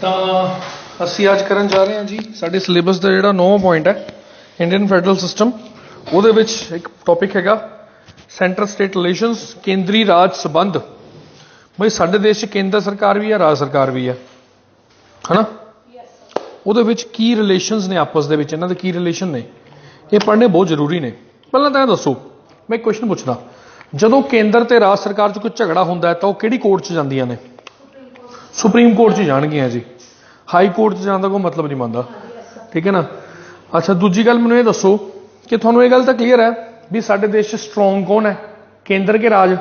ਤਾਂ ਅਸੀਂ ਅੱਜ ਕਰਨ ਜਾ ਰਹੇ ਹਾਂ ਜੀ ਸਾਡੇ ਸਿਲੇਬਸ ਦਾ ਜਿਹੜਾ 9ਵਾਂ ਪੁਆਇੰਟ ਹੈ ਇੰਡੀਅਨ ਫੈਡਰਲ ਸਿਸਟਮ। ਉਹਦੇ ਵਿੱਚ ਇੱਕ ਟੌਪਿਕ ਹੈਗਾ ਸੈਂਟਰ ਸਟੇਟ ਰਿਲੇਸ਼ਨਸ, ਕੇਂਦਰੀ ਰਾਜ ਸੰਬੰਧ। ਬਈ ਸਾਡੇ ਦੇਸ਼ 'ਚ ਕੇਂਦਰ ਸਰਕਾਰ ਵੀ ਹੈ, ਰਾਜ ਸਰਕਾਰ ਵੀ ਹੈ, ਹੈ ਨਾ। ਉਹਦੇ ਵਿੱਚ ਕੀ ਰਿਲੇਸ਼ਨਸ ਨੇ ਆਪਸ ਦੇ ਵਿੱਚ, ਇਹਨਾਂ ਦੇ ਕੀ ਰਿਲੇਸ਼ਨ ਨੇ, ਇਹ ਪੜ੍ਹਨੇ ਬਹੁਤ ਜ਼ਰੂਰੀ ਨੇ। ਪਹਿਲਾਂ ਤਾਂ ਇਹ ਦੱਸੋ, ਮੈਂ ਇੱਕ ਕੁਐਸਚਨ ਪੁੱਛਦਾ, ਜਦੋਂ ਕੇਂਦਰ ਤੇ ਰਾਜ ਸਰਕਾਰ 'ਚ ਕੋਈ ਝਗੜਾ ਹੁੰਦਾ ਹੈ ਤਾਂ ਉਹ ਕਿਹੜੀ ਕੋਰਟ 'ਚ ਜਾਂਦੀਆਂ ਨੇ? ਸੁਪਰੀਮ ਕੋਰਟ 'ਚ ਜਾਣਗੀਆਂ ਜੀ। ਹਾਈ ਕੋਰਟ 'ਚ ਜਾਣ ਦਾ ਕੋਈ ਮਤਲਬ ਨਹੀਂ ਬਣਦਾ, ਠੀਕ ਹੈ ਨਾ। ਅੱਛਾ, ਦੂਜੀ ਗੱਲ ਮੈਨੂੰ ਇਹ ਦੱਸੋ ਕਿ ਤੁਹਾਨੂੰ ਇਹ ਗੱਲ ਤਾਂ ਕਲੀਅਰ ਹੈ ਵੀ ਸਾਡੇ ਦੇਸ਼ 'ਚ ਸਟਰੋਂਗ ਕੌਣ ਹੈ, ਕੇਂਦਰ ਕੇ ਰਾਜ?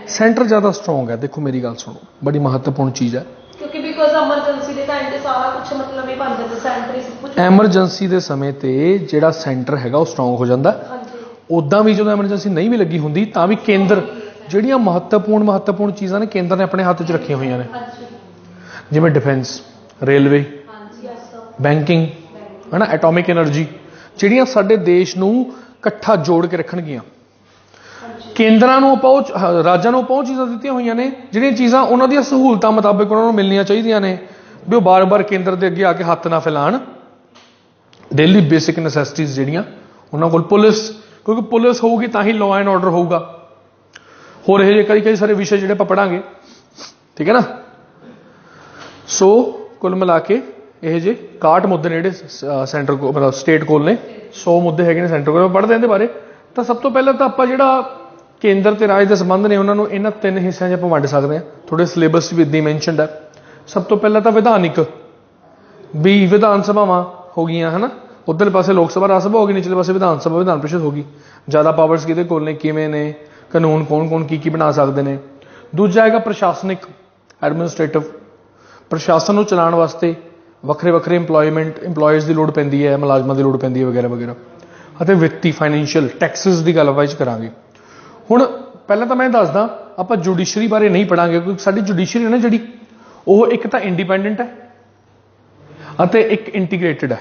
ਸੈਂਟਰ ਜ਼ਿਆਦਾ ਸਟਰੋਂਗ ਹੈ। ਦੇਖੋ ਮੇਰੀ ਗੱਲ ਸੁਣੋ, ਬੜੀ ਮਹੱਤਵਪੂਰਨ ਚੀਜ਼ ਹੈ, ਕਿਉਂਕਿ ਬਿਕੋਜ਼ ਐਮਰਜੈਂਸੀ ਦੇ ਟਾਈਮ ਤੇ ਸਾਰਾ ਕੁਝ ਮਤਲਬ ਹੀ ਬਣ ਜਾਂਦਾ, ਸੈਂਟਰ ਹੀ ਸਭ ਕੁਝ। ਐਮਰਜੈਂਸੀ ਦੇ ਸਮੇਂ ਤੇ ਜਿਹੜਾ ਸੈਂਟਰ ਹੈਗਾ ਉਹ ਸਟਰੋਂਗ ਹੋ ਜਾਂਦਾ। ਉੱਦਾਂ ਵੀ ਜਦੋਂ ਐਮਰਜੈਂਸੀ ਨਹੀਂ ਵੀ ਲੱਗੀ ਹੁੰਦੀ ਤਾਂ ਵੀ ਕੇਂਦਰ ਜਿਹੜੀਆਂ ਮਹੱਤਵਪੂਰਨ ਚੀਜ਼ਾਂ ਨੇ ਕੇਂਦਰ ਨੇ ਆਪਣੇ ਹੱਥ 'ਚ ਰੱਖੀਆਂ ਹੋਈਆਂ ਨੇ, ਜਿਵੇਂ ਡਿਫੈਂਸ, ਰੇਲਵੇ, ਬੈਂਕਿੰਗ, ਹੈ ਨਾ, ਐਟੋਮਿਕ ਐਨਰਜੀ, ਜਿਹੜੀਆਂ ਸਾਡੇ ਦੇਸ਼ ਨੂੰ ਇਕੱਠਾ ਜੋੜ ਕੇ ਰੱਖਣਗੀਆਂ। ਕੇਂਦਰਾਂ ਨੂੰ ਆਪਾਂ ਰਾਜਾਂ ਨੂੰ ਆਪਾਂ ਉਹ ਚੀਜ਼ਾਂ ਦਿੱਤੀਆਂ ਹੋਈਆਂ ਨੇ ਜਿਹੜੀਆਂ ਚੀਜ਼ਾਂ ਉਹਨਾਂ ਦੀਆਂ ਸਹੂਲਤਾਂ ਮੁਤਾਬਿਕ ਉਹਨਾਂ ਨੂੰ ਮਿਲਣੀਆਂ ਚਾਹੀਦੀਆਂ ਨੇ, ਵੀ ਉਹ ਬਾਰ-ਬਾਰ ਕੇਂਦਰ ਦੇ ਅੱਗੇ ਆ ਕੇ ਹੱਥ ਨਾ ਫੈਲਾਣ। ਡੇਲੀ ਬੇਸਿਕ ਨੈਸੈਸਿਟੀਜ਼ ਜਿਹੜੀਆਂ ਉਹਨਾਂ ਕੋਲ, ਪੁਲਿਸ, ਕਿਉਂਕਿ ਪੁਲਿਸ ਹੋਊਗੀ ਤਾਂ ਹੀ ਲਾਅ ਐਂਡ ਆਰਡਰ ਹੋਊਗਾ। ਹੋਰ ਇਹ ਜਿਹੇ ਕਈ ਸਾਰੇ ਵਿਸ਼ੇ ਜਿਹੜੇ ਆਪਾਂ ਪੜ੍ਹਾਂਗੇ, ਠੀਕ ਹੈ ਨਾ। ਸੋ ਕੁੱਲ ਮਿਲਾ ਕੇ ਇਹ ਜਿਹੇ 61 ਮੁੱਦੇ ਨੇ ਜਿਹੜੇ ਸੈਂਟਰ ਕੋਲ, ਮਤਲਬ ਸਟੇਟ ਕੋਲ ਨੇ। 100 ਮੁੱਦੇ ਹੈਗੇ ਨੇ ਸੈਂਟਰ ਕੋਲ। ਪੜ੍ਹਦੇ ਇਹਦੇ ਬਾਰੇ ਤਾਂ ਸਭ ਤੋਂ ਪਹਿਲਾਂ ਤਾਂ ਆਪਾਂ ਜਿਹੜਾ ਕੇਂਦਰ ਤੇ ਰਾਜ ਦੇ ਸੰਬੰਧ ਨੇ ਉਹਨਾਂ ਨੂੰ ਇਹਨਾਂ 3 ਹਿੱਸਿਆਂ 'ਚ ਆਪਾਂ ਵੰਡ ਸਕਦੇ ਹਾਂ। ਥੋੜੇ ਸਿਲੇਬਸ 'ਚ ਵੀ ਇੱਦਾਂ ਹੀ ਮੈਨਸ਼ਨਡ ਹੈ। ਸਭ ਤੋਂ ਪਹਿਲਾਂ ਤਾਂ ਵਿਧਾਨਿਕ, ਵੀ ਵਿਧਾਨ ਸਭਾਵਾਂ ਹੋ ਗਈਆਂ, ਹੈ ਨਾ। ਉੱਧਰਲੇ ਪਾਸੇ ਲੋਕ ਸਭਾ, ਰਾਜ ਸਭਾ ਹੋ ਗਈ, ਨਿਚਲੇ ਪਾਸੇ ਵਿਧਾਨ ਸਭਾ, ਵਿਧਾਨ ਪ੍ਰੀਸ਼ਦ ਹੋ ਗਈ। ਜ਼ਿਆਦਾ ਪਾਵਰਸ ਕਿਹਦੇ ਕੋਲ ਨੇ, ਕਿਵੇਂ ਨੇ, ਕਾਨੂੰਨ ਕੌਣ ਕੀ ਬਣਾ ਸਕਦੇ ਨੇ। ਦੂਜਾ ਹੈਗਾ ਪ੍ਰਸ਼ਾਸਨਿਕ, ਐਡਮਿਨਿਸਟ੍ਰੇਟਿਵ। ਪ੍ਰਸ਼ਾਸਨ ਨੂੰ ਚਲਾਉਣ ਵਾਸਤੇ ਵੱਖਰੇ ਇੰਪਲੋਇਜ਼ ਦੀ ਲੋੜ ਪੈਂਦੀ ਹੈ, ਮੁਲਾਜ਼ਮਾਂ ਦੀ ਲੋੜ ਪੈਂਦੀ ਹੈ, ਵਗੈਰਾ ਵਗੈਰਾ। ਅਤੇ ਵਿੱਤੀ, ਫਾਈਨੈਂਸ਼ੀਅਲ, ਟੈਕਸਿਸ ਦੀ ਗੱਲ ਆਪਾਂ ਕਰਾਂਗੇ। ਹੁਣ ਪਹਿਲਾਂ ਤਾਂ ਮੈਂ ਦੱਸਦਾ, ਆਪਾਂ ਜੁਡੀਸ਼ਰੀ ਬਾਰੇ ਨਹੀਂ ਪੜ੍ਹਾਂਗੇ ਕਿਉਂਕਿ ਸਾਡੀ ਜੁਡੀਸ਼ਰੀ ਹੈ ਨਾ ਜਿਹੜੀ, ਉਹ ਇੱਕ ਤਾਂ ਇੰਡੀਪੈਂਡੈਂਟ ਹੈ ਅਤੇ ਇੱਕ ਇੰਟੀਗ੍ਰੇਟਿਡ ਹੈ।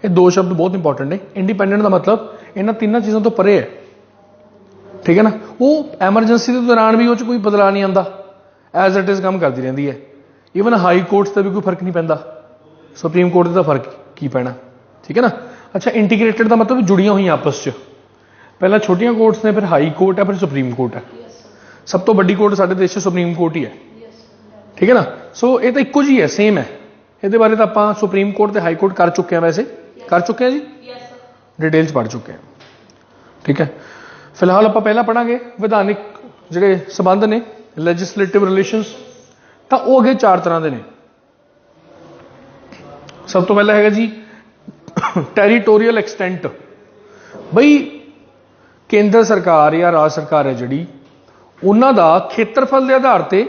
ਇਹ 2 ਸ਼ਬਦ ਬਹੁਤ ਇੰਪੋਰਟੈਂਟ ਨੇ। ਇੰਡੀਪੈਂਡੈਂਟ ਦਾ ਮਤਲਬ ਇਹਨਾਂ 3 ਚੀਜ਼ਾਂ ਤੋਂ ਪਰੇ ਹੈ, ਠੀਕ ਹੈ ਨਾ। ਉਹ ਐਮਰਜੈਂਸੀ ਦੇ ਦੌਰਾਨ ਵੀ ਉਹ 'ਚ ਕੋਈ ਬਦਲਾਅ ਨਹੀਂ ਆਉਂਦਾ, ਐਜ਼ ਇਟ ਇਜ਼ ਕੰਮ ਕਰਦੀ ਰਹਿੰਦੀ ਹੈ। ਈਵਨ ਹਾਈ ਕੋਰਟਸ 'ਤੇ ਵੀ ਕੋਈ ਫਰਕ ਨਹੀਂ ਪੈਂਦਾ, ਸੁਪਰੀਮ ਕੋਰਟ ਦਾ ਫਰਕ ਕੀ ਪੈਣਾ, ਠੀਕ ਹੈ ਨਾ। ਅੱਛਾ, ਇੰਟੀਗ੍ਰੇਟਿਡ ਦਾ ਮਤਲਬ ਜੁੜੀਆਂ ਹੋਈਆਂ ਆਪਸ 'ਚ। ਪਹਿਲਾਂ ਛੋਟੀਆਂ ਕੋਰਟਸ ਨੇ, ਫਿਰ ਹਾਈ ਕੋਰਟ ਹੈ, ਫਿਰ ਸੁਪਰੀਮ ਕੋਰਟ ਹੈ। ਸਭ ਤੋਂ ਵੱਡੀ ਕੋਰਟ ਸਾਡੇ ਦੇਸ਼ 'ਚ ਸੁਪਰੀਮ ਕੋਰਟ ਹੀ ਹੈ, ਠੀਕ ਹੈ ਨਾ। ਸੋ ਇਹ ਤਾਂ ਇੱਕੋ ਜਿਹੀ ਹੈ, ਸੇਮ ਹੈ। ਇਹਦੇ ਬਾਰੇ ਤਾਂ ਆਪਾਂ ਸੁਪਰੀਮ ਕੋਰਟ ਤੇ ਹਾਈ ਕੋਰਟ ਕਰ ਚੁੱਕੇ ਹਾਂ, ਵੈਸੇ ਕਰ ਚੁੱਕੇ ਹਾਂ ਜੀ, ਡਿਟੇਲ 'ਚ ਪੜ੍ਹ ਚੁੱਕੇ ਹਾਂ, ਠੀਕ ਹੈ। ਫਿਲਹਾਲ ਆਪਾਂ ਪਹਿਲਾਂ ਪੜ੍ਹਾਂਗੇ ਵਿਧਾਨਿਕ ਜਿਹੜੇ ਸੰਬੰਧ ਨੇ, ਲੈਜਿਸਲੇਟਿਵ ਰਿਲੇਸ਼ਨਸ। ਤਾਂ ਉਹ ਅੱਗੇ 4 ਤਰ੍ਹਾਂ ਦੇ ਨੇ। ਸਭ ਤੋਂ ਪਹਿਲਾਂ ਹੈਗਾ ਜੀ ਟੈਰੀਟੋਰੀਅਲ ਐਕਸਟੈਂਟ। ਬਈ ਕੇਂਦਰ ਸਰਕਾਰ ਜਾਂ ਰਾਜ ਸਰਕਾਰ ਹੈ ਜਿਹੜੀ, ਉਹਨਾਂ ਦਾ ਖੇਤਰਫਲ ਦੇ ਆਧਾਰ ਤੇ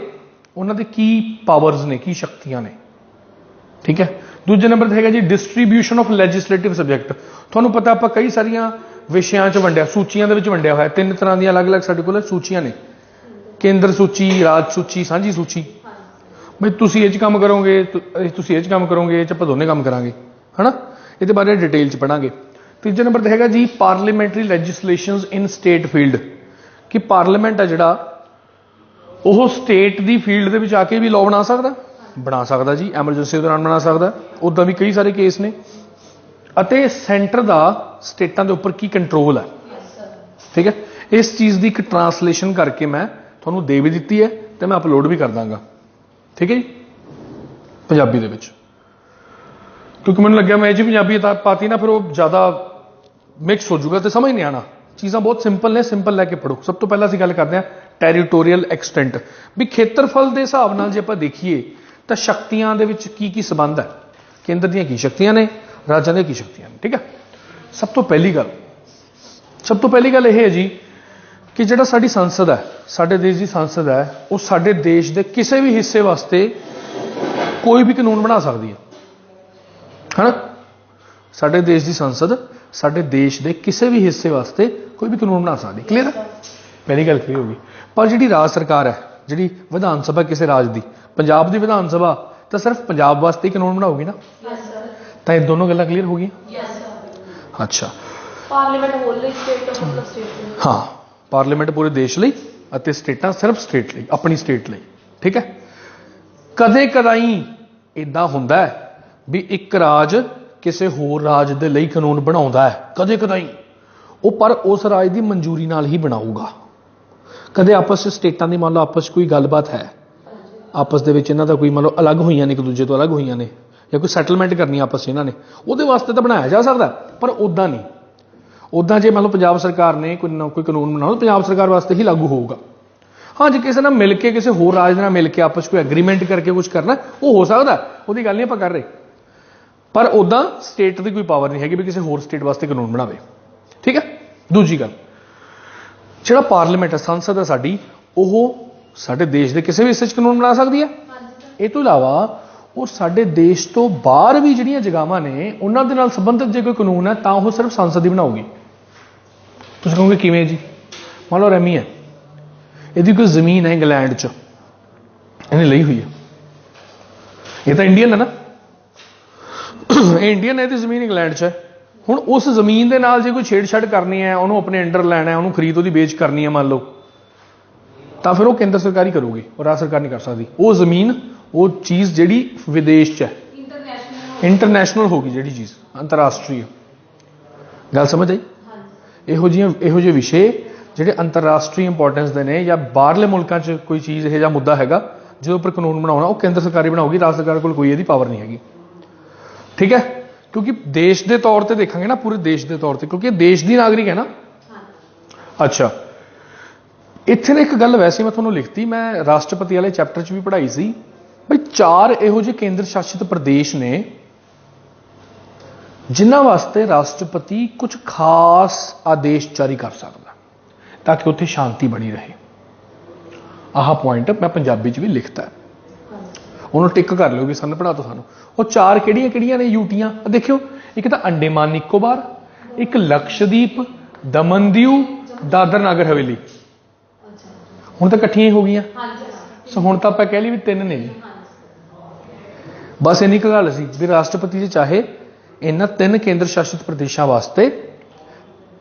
ਉਹਨਾਂ ਦੇ ਕੀ ਪਾਵਰਸ ਨੇ, ਕੀ ਸ਼ਕਤੀਆਂ ਨੇ, ਠੀਕ ਹੈ। ਦੂਜੇ ਨੰਬਰ ਤੇ ਹੈਗਾ ਜੀ ਡਿਸਟਰੀਬਿਊਸ਼ਨ ਆਫ ਲੈਜਿਸਲੇਟਿਵ ਸਬਜੈਕਟ। ਤੁਹਾਨੂੰ ਪਤਾ ਆਪਾਂ ਕਈ ਸਾਰੀਆਂ ਵਿਸ਼ਿਆਂ 'ਚ ਵੰਡਿਆ, ਸੂਚੀਆਂ ਦੇ ਵਿੱਚ ਵੰਡਿਆ ਹੋਇਆ। 3 ਤਰ੍ਹਾਂ ਦੀਆਂ ਅਲੱਗ-ਅਲੱਗ ਸਾਡੇ ਕੋਲ ਸੂਚੀਆਂ ਨੇ, ਕੇਂਦਰ ਸੂਚੀ, ਰਾਜ ਸੂਚੀ, ਸਾਂਝੀ ਸੂਚੀ। ਬਈ ਤੁਸੀਂ ਇਹ 'ਚ ਕੰਮ ਕਰੋਗੇ, ਤੁਸੀਂ ਇਹ 'ਚ ਕੰਮ ਕਰੋਗੇ, ਇਹ 'ਚ ਆਪਾਂ ਦੋਨੇ ਕੰਮ ਕਰਾਂਗੇ, ਹੈ ਨਾ। ਇਹਦੇ ਬਾਰੇ ਡਿਟੇਲ 'ਚ ਪੜ੍ਹਾਂਗੇ। ਤੀਜੇ ਨੰਬਰ ਤੇ ਹੈਗਾ ਜੀ ਪਾਰਲੀਮੈਂਟਰੀ ਲੈਜਿਸਲੇਸ਼ਨਸ ਇਨ ਸਟੇਟ ਫੀਲਡ, ਕਿ ਪਾਰਲੀਮੈਂਟ ਹੈ ਜਿਹੜਾ ਉਹ ਸਟੇਟ ਦੀ ਫੀਲਡ ਦੇ ਵਿੱਚ ਆ ਕੇ ਵੀ ਲਾਅ ਬਣਾ ਸਕਦਾ ਜੀ, ਐਮਰਜੈਂਸੀ ਦੇ ਦੌਰਾਨ ਬਣਾ ਸਕਦਾ। ਉੱਦਾਂ ਵੀ ਕਈ ਸਾਰੇ ਕੇਸ ਨੇ। ਅਤੇ ਸੈਂਟਰ ਦਾ ਸਟੇਟਾਂ ਦੇ ਉੱਪਰ ਕੀ ਕੰਟਰੋਲ ਹੈ, ਠੀਕ ਹੈ। ਇਸ ਚੀਜ਼ ਦੀ ਇੱਕ ਟਰਾਂਸਲੇਸ਼ਨ ਕਰਕੇ ਮੈਂ ਤੁਹਾਨੂੰ ਦੇ ਵੀ ਦਿੱਤੀ ਹੈ ਤੇ ਮੈਂ ਅਪਲੋਡ ਵੀ ਕਰ ਦਾਂਗਾ, ਠੀਕ ਹੈ ਜੀ, ਪੰਜਾਬੀ ਦੇ ਵਿੱਚ। ਕਿਉਂਕਿ ਮੈਨੂੰ ਲੱਗਿਆ ਮੈਂ ਇਹ 'ਚ ਪੰਜਾਬੀ ਪਾਤੀ ਨਾ, ਫਿਰ ਉਹ ਜ਼ਿਆਦਾ ਮਿਕਸ ਹੋ ਜਾਊਗਾ ਤੇ ਸਮਝ ਨਹੀਂ ਆਉਣਾ। ਚੀਜ਼ਾਂ ਬਹੁਤ ਸਿੰਪਲ ਨੇ, ਸਿੰਪਲ ਲੈ ਕੇ ਪੜ੍ਹੋ। ਸਭ ਤੋਂ ਪਹਿਲਾਂ ਅਸੀਂ ਗੱਲ ਕਰਦੇ ਹਾਂ ਟੈਰੀਟੋਰੀਅਲ ਐਕਸਟੈਂਟ। ਵੀ ਖੇਤਰਫਲ ਦੇ ਹਿਸਾਬ ਨਾਲ ਜੇ ਆਪਾਂ ਦੇਖੀਏ ਤਾਂ ਸ਼ਕਤੀਆਂ ਦੇ ਵਿੱਚ ਕੀ ਕੀ ਸੰਬੰਧ ਹੈ, ਕੇਂਦਰ ਦੀਆਂ ਕੀ ਸ਼ਕਤੀਆਂ ਨੇ, ਰਾਜਾਂ ਦੀਆਂ ਕੀ ਸ਼ਕਤੀਆਂ ਨੇ, ਠੀਕ ਹੈ। ਸਭ ਤੋਂ ਪਹਿਲੀ ਗੱਲ ਇਹ ਹੈ ਜੀ ਕਿ ਜਿਹੜਾ ਸਾਡੀ ਸੰਸਦ ਹੈ, ਸਾਡੇ ਦੇਸ਼ ਦੀ ਸੰਸਦ ਹੈ, ਉਹ ਸਾਡੇ ਦੇਸ਼ ਦੇ ਕਿਸੇ ਵੀ ਹਿੱਸੇ ਵਾਸਤੇ ਕੋਈ ਵੀ ਕਾਨੂੰਨ ਬਣਾ ਸਕਦੀ ਹੈ, ਹੈ ਨਾ। ਸਾਡੇ ਦੇਸ਼ ਦੀ ਸੰਸਦ ਸਾਡੇ ਦੇਸ਼ ਦੇ ਕਿਸੇ ਵੀ ਹਿੱਸੇ ਵਾਸਤੇ ਕੋਈ ਵੀ ਕਾਨੂੰਨ ਬਣਾ ਸਕਦੀ, ਕਲੀਅਰ ਹੈ। ਪਹਿਲੀ ਗੱਲ ਕਲੀਅਰ ਹੋ ਗਈ। ਪਰ ਜਿਹੜੀ ਰਾਜ ਸਰਕਾਰ ਹੈ, ਜਿਹੜੀ ਵਿਧਾਨ ਸਭਾ ਕਿਸੇ ਰਾਜ ਦੀ, ਪੰਜਾਬ ਦੀ ਵਿਧਾਨ ਸਭਾ ਤਾਂ ਸਿਰਫ ਪੰਜਾਬ ਵਾਸਤੇ ਹੀ ਕਾਨੂੰਨ ਬਣਾਉਗੀ ਨਾ। ਤਾਂ ਇਹ ਦੋਨੋਂ ਗੱਲਾਂ ਕਲੀਅਰ ਹੋ ਗਈਆਂ। ਅੱਛਾ, ਪਾਰਲੀਮੈਂਟ ਹੋਲ ਲਈ ਸਟੇਟ, ਮਤਲਬ ਸਟੇਟ, ਹਾਂ, ਪਾਰਲੀਮੈਂਟ ਪੂਰੇ ਦੇਸ਼ ਲਈ ਅਤੇ ਸਟੇਟਾਂ ਸਿਰਫ ਸਟੇਟ ਲਈ, ਆਪਣੀ ਸਟੇਟ ਲਈ, ਠੀਕ ਹੈ। ਕਦੇ ਕਦਾਈ इदां हुंदा है भी एक राज किसी होर राज दे लई कानून बनाउंदा है कदे कदाई, वो पर उस राज की मंजूरी नाल ही बनाऊगा। कदे आपस स्टेटां दी मान लो आपस कोई गलबात है, आपस दे विच इन्हां दा कोई मान लो अलग होईयां ने, एक दूजे तो अलग होईयां ने, या कोई सैटलमेंट करनी आपस इन्हां ने, उहदे वास्ते तो बनाया जा सकदा, पर उदां नहीं। उदां जे मान लो पंजाब सरकार ने कोई कानून बनाओ, पंजाब सरकार वास्ते ही लागू होऊगा। हाँ जे किसी नाल मिल के, किसी होर राज नाल मिल के आपस कोई एग्रीमेंट करके कुछ करना, वो हो सकदा, उहदी गल नहीं आपां कर रहे, पर उदां स्टेट की कोई पावर नहीं हैगी भी किसी होर स्टेट वास्ते कानून बनावे। ठीक है। दूजी गल, जिहड़ा पार्लीमेंट है, संसद है साडी, वो साडे देश के किसी भी हिस्से कानून बना सकती है। ये तो इलावा वो साडे देश तो बाहर भी जिहड़ियां जगहावां ने उन्हां दे नाल संबंधित जे कोई कानून है तां वो सिर्फ संसद ही बनाऊगी। तुसीं कहोगे किवें जी? मान लो रैमी है, यदि कोई जमीन है इंग्लैंड च, इन्हें ली हुई है, ये तो इंडियन है ना, ये इंडियन है, जमीन इंग्लैंड च है। हुण उस जमीन के नाल जे कोई छेड़छाड़ करनी है, उन्होंने अपने अंडर लैना है, उन्होंने खरीद उसकी बेच करनी है मान लो, तो फिर वो केंद्र सरकार ही करूगी और राज्य सरकार नहीं कर सकती। वो जमीन, वो चीज़ जिहड़ी विदेश च है, इंटरनैशनल होगी, जिहड़ी चीज़ अंतरराष्ट्रीय। गल समझ आई? इहो जिहे विषय जिहड़े अंतरराष्ट्रीय इंपोर्टेंस दे ने या बाहरले मुल्कां च कोई चीज़ इहो जिहा मुद्दा हैगा जिहदे उपर कानून बनाउणा, वो केंद्र सरकार ही बनाऊगी, राज्य सरकार कोल कोई इहदी पावर नहीं हैगी। ठीक है। क्योंकि देश के तौर पर देखेंगे ना, पूरे देश के तौर पर, क्योंकि देश की नागरिक है ना। अच्छा, इत्थे एक गल वैसे मैं थोड़ा लिखती, मैं राष्ट्रपति वाले चैप्टर च भी पढ़ाई सी, भाई 4 इहो जिहे केंद्र शासित प्रदेश ने जिन्हां वास्ते राष्ट्रपति कुछ खास आदेश जारी कर सकता ताकि उत्थे शांति बनी रहे। आह पॉइंट मैं पंजाबी च भी लिखता है, उन्होंने टिक कर लो कि सन पढ़ा तो सानू। वो 4 किहड़ियां ने यूटियां देखियो, एक तो अंडेमान निकोबार, एक लक्षद्वीप, दमन-दीव, दादर नगर हवेली, हुण तो इकट्ठियां ही हो गई। सो हुण तो आपां कह ली भी 3 ने जी। बस इन्नी गल सी भी राष्ट्रपति जी चाहे इन्हां 3 केंद्र शासित प्रदेशों वास्ते